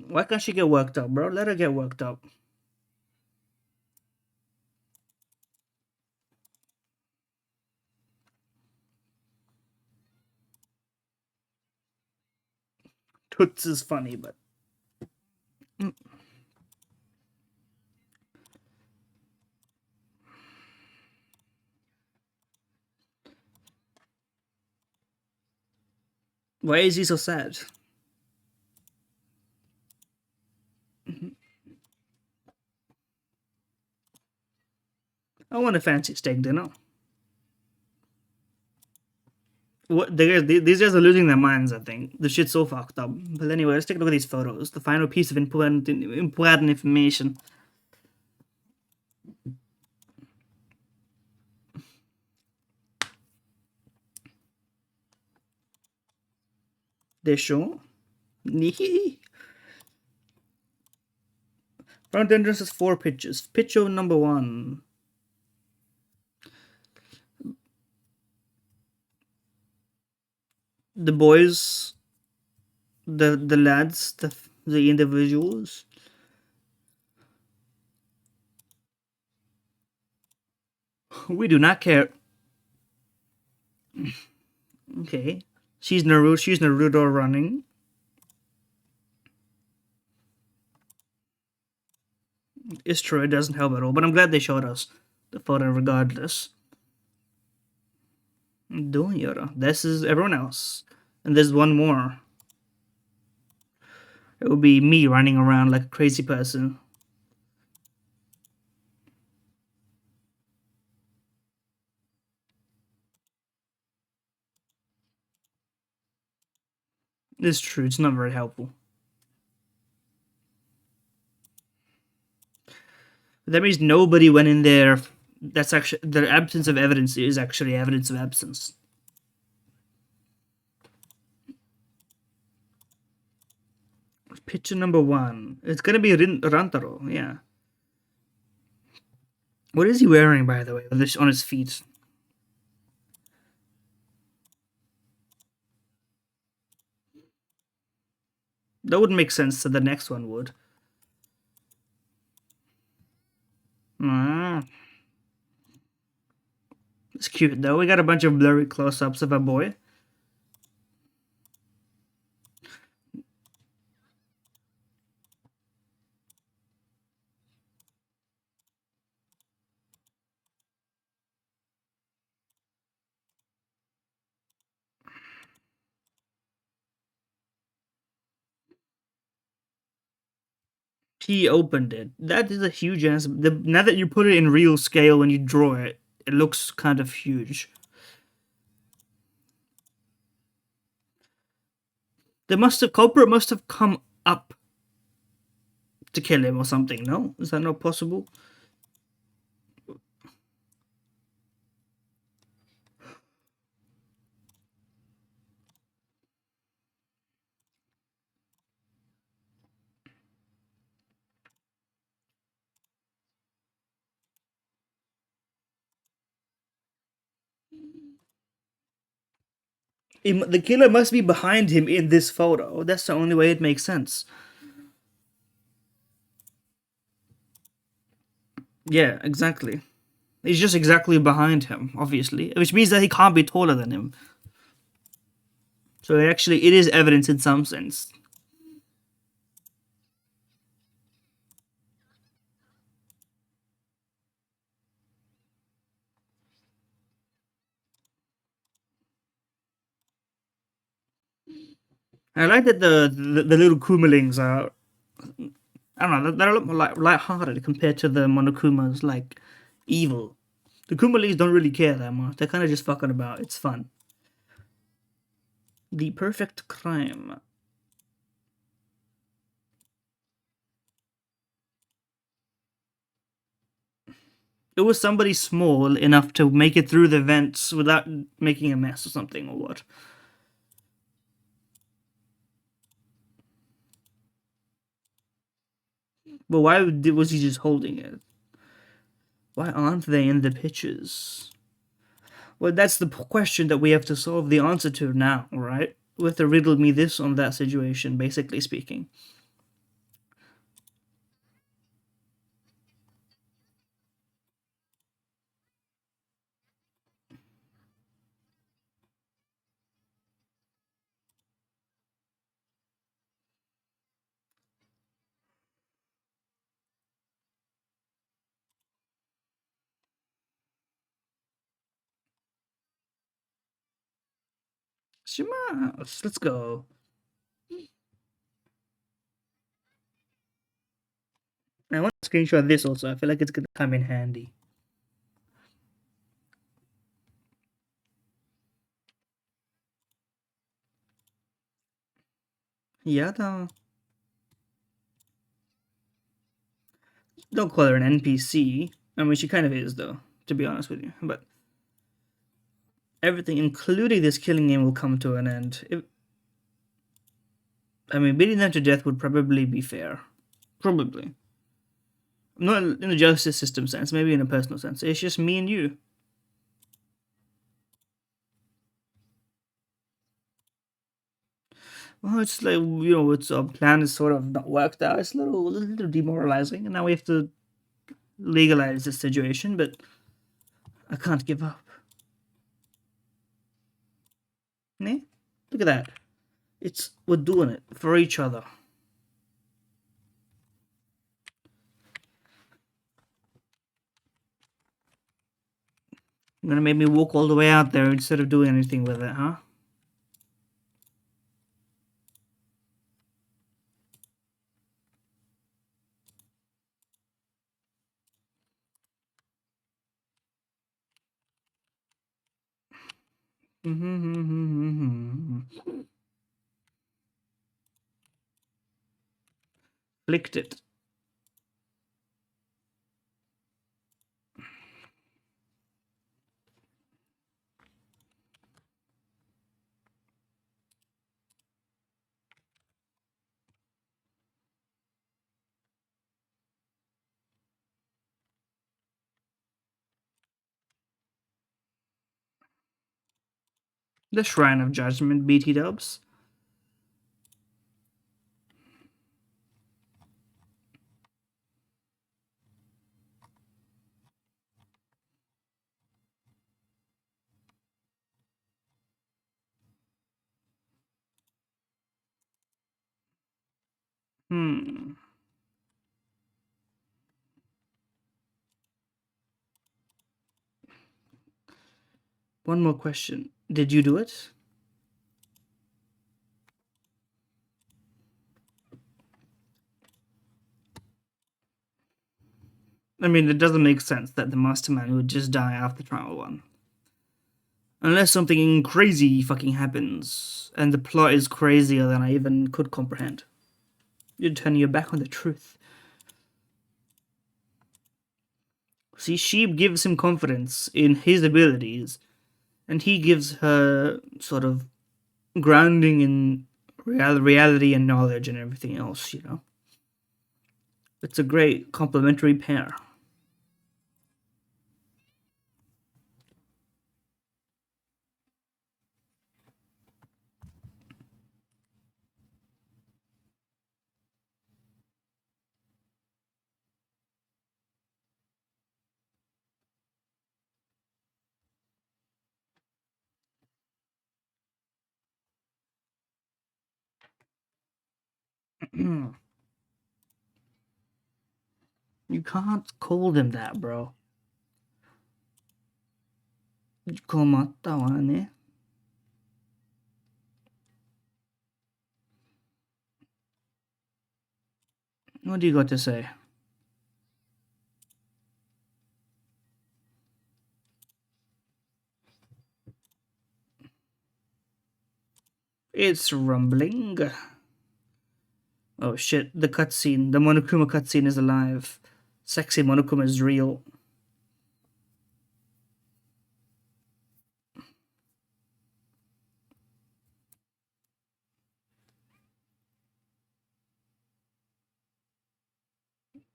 Why can't she get worked up, bro? Let her get worked up. Toots is funny, but. Why is he so sad? I want a fancy steak dinner. What these guys are losing their minds, I think. The shit's so fucked up. But anyway, let's take a look at these photos. The final piece of important information. They show. Front entrance is 4 pictures. Picture number 1. The boys, the lads, the individuals. We do not care. Okay. She's Naruto running. It's true, it doesn't help at all, but I'm glad they showed us the photo regardless. Doing Yoda. This is everyone else. And there's one more. It would be me running around like a crazy person. It's true, it's not very helpful. That means nobody went in there. That's actually the absence of evidence is actually evidence of absence. Picture number 1. It's gonna be Rantaro, yeah. What is he wearing, by the way, on his feet? That would make sense, so the next one would. Ah. It's cute, though. We got a bunch of blurry close-ups of a boy. He opened it. That is a huge ass. Now that you put it in real scale when you draw it, it looks kind of huge. Culprit must have come up to kill him or something. No, is that not possible? The killer must be behind him in this photo. That's the only way it makes sense. Yeah, exactly. He's just exactly behind him, obviously, which means that he can't be taller than him. So it is evidence in some sense. I like that the little Kumalings are, I don't know, they're a lot more light-hearted compared to the Monokumas, like evil. The Kumalings don't really care that much. They're kind of just fucking about. It's fun. The perfect crime. It was somebody small enough to make it through the vents without making a mess or something, or what? But was he just holding it? Why aren't they in the pictures? Well, that's the question that we have to solve the answer to now, right? With the riddle me this on that situation, basically speaking. Shimas, let's go. I want to screenshot this also. I feel like it's gonna come in handy. Yada. Don't call her an NPC. I mean, she kind of is, though, to be honest with you. But everything, including this killing game, will come to an end. I mean, beating them to death would probably be fair. Probably. Not in the justice system sense, maybe in a personal sense. It's just me and you. Well, it's like, it's our plan is sort of not worked out. It's a little demoralizing, and now we have to legalize the situation. But I can't give up. Nah, look at that. We're doing it for each other. You're gonna make me walk all the way out there instead of doing anything with it, huh? Flicked it. The Shrine of Judgment, BT dubs. Hmm. One more question. Did you do it? I mean, it doesn't make sense that the Mastermind would just die after Trial 1. Unless something crazy fucking happens, and the plot is crazier than I even could comprehend. You're turning your back on the truth. See, she gives him confidence in his abilities, and he gives her sort of grounding in reality and knowledge and everything else. It's a great complementary pair. You can't call them that, bro. 困ったわね. What do you got to say? It's rumbling. Oh shit, the cutscene. The Monokuma cutscene is alive. Sexy Monokuma is real.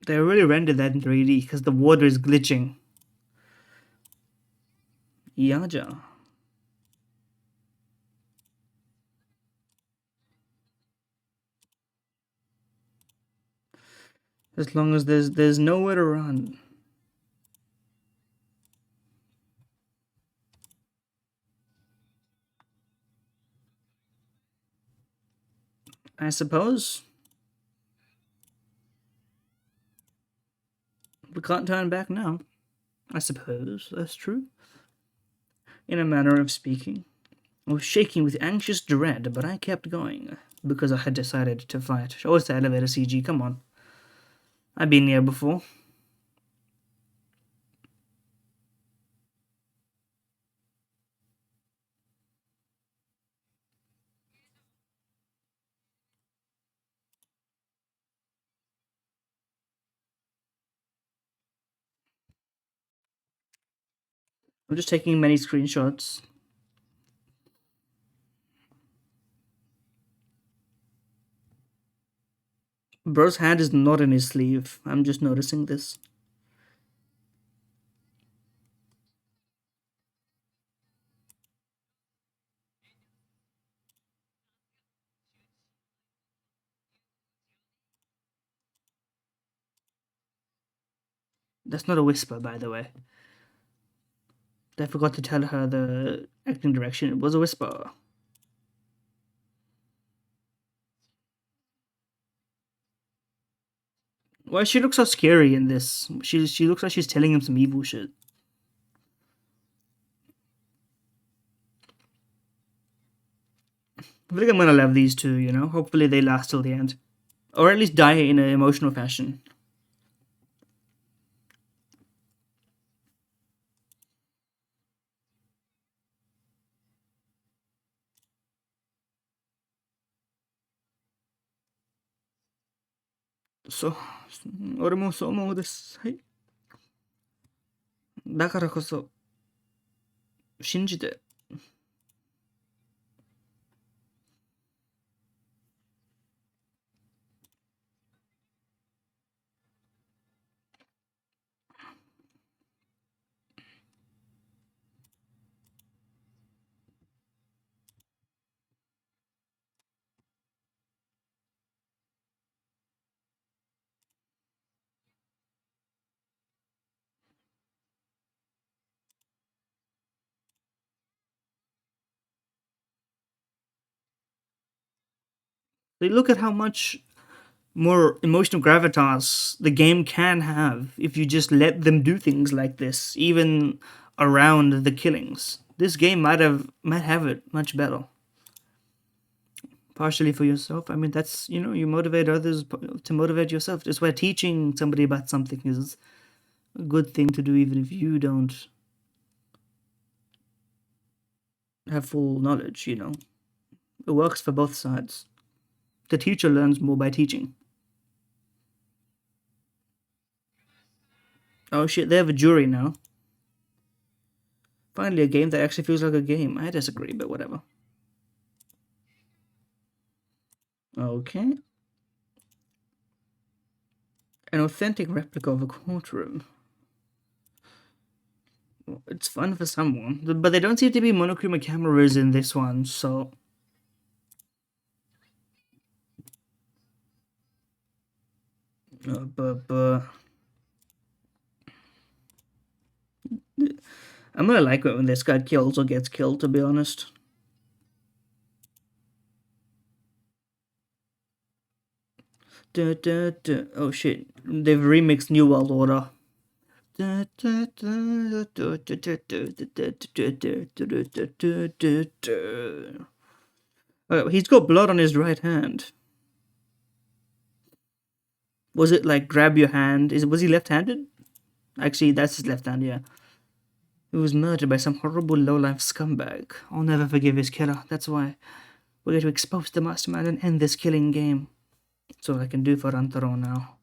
They really rendered that in 3D because the water is glitching. Yaja. As long as there's nowhere to run. I suppose. We can't turn back now. I suppose that's true. In a manner of speaking. I was shaking with anxious dread, but I kept going because I had decided to fight. Show us the elevator, CG. Come on. I've been here before. I'm just taking many screenshots. Bro's hand is not in his sleeve. I'm just noticing this. That's not a whisper, by the way. I forgot to tell her the acting direction. It was a whisper. Why she looks so scary in this? She looks like she's telling him some evil shit. I think I'm gonna love these two, you know? Hopefully they last till the end. Or at least die in an emotional fashion. So, 俺もそう思うです。はい。だからこそ、信じて。They look at how much more emotional gravitas the game can have if you just let them do things like this, even around the killings. This game might have it much better. Partially for yourself. I mean, that's you motivate others to motivate yourself. That's why teaching somebody about something is a good thing to do, even if you don't have full knowledge. It works for both sides. The teacher learns more by teaching. Oh shit, they have a jury now. Finally, a game that actually feels like a game. I disagree, but whatever. Okay. An authentic replica of a courtroom. It's fun for someone, but there don't seem to be Monokuma cameras in this one, so. But I'm gonna like it when this guy kills or gets killed, to be honest. Oh shit, they've remixed New World Order. Oh, he's got blood on his right hand. Was it like grab your hand? Was he left-handed? Actually, that's his left hand, yeah. He was murdered by some horrible low-life scumbag. I'll never forgive his killer. That's why we're going to expose the mastermind and end this killing game. That's all I can do for Antaro now.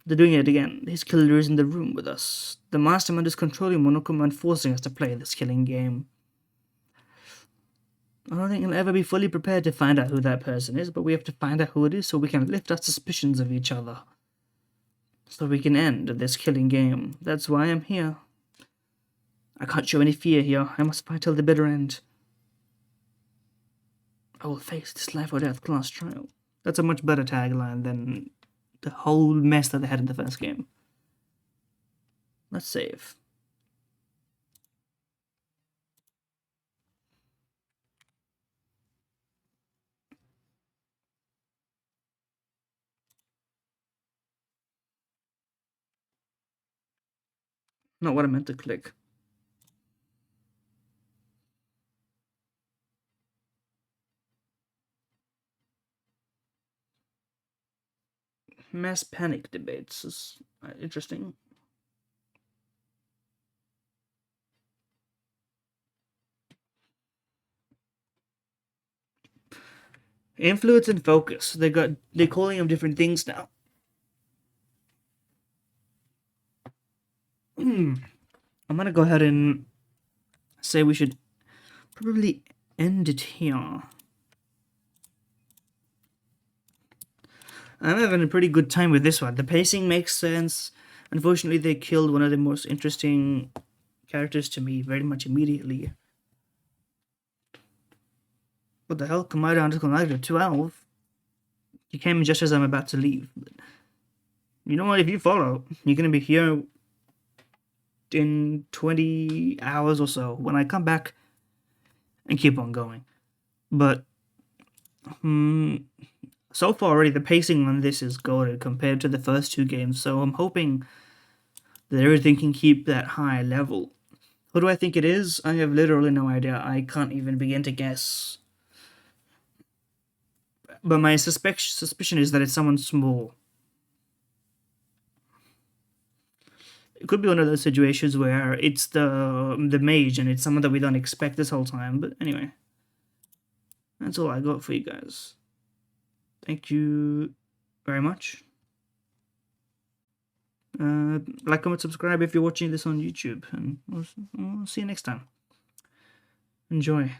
They're doing it again. His killer is in the room with us. The mastermind is controlling Monokuma and forcing us to play this killing game. I don't think he'll ever be fully prepared to find out who that person is, but we have to find out who it is so we can lift our suspicions of each other. So we can end this killing game. That's why I'm here. I can't show any fear here. I must fight till the bitter end. I will face this life or death class trial. That's a much better tagline than the whole mess that they had in the first game. Let's save. Not what I meant to click. Mass panic debates is interesting. Influence and focus. They're calling them different things now. I'm gonna go ahead and say we should probably end it here. I'm having a pretty good time with this one. The pacing makes sense. Unfortunately, they killed one of the most interesting characters to me very much immediately. What the hell? Command _12? You came just as I'm about to leave. But you know what? If you follow, you're gonna be here in 20 hours or so when I come back and keep on going. But so far already, the pacing on this is goated compared to the first two games. So I'm hoping that everything can keep that high level. Who do I think it is? I have literally no idea. I can't even begin to guess. But my suspicion is that it's someone small. It could be one of those situations where it's the mage and it's someone that we don't expect this whole time. But anyway, that's all I got for you guys. Thank you very much. Like, comment, subscribe if you're watching this on YouTube, and we'll see you next time. Enjoy.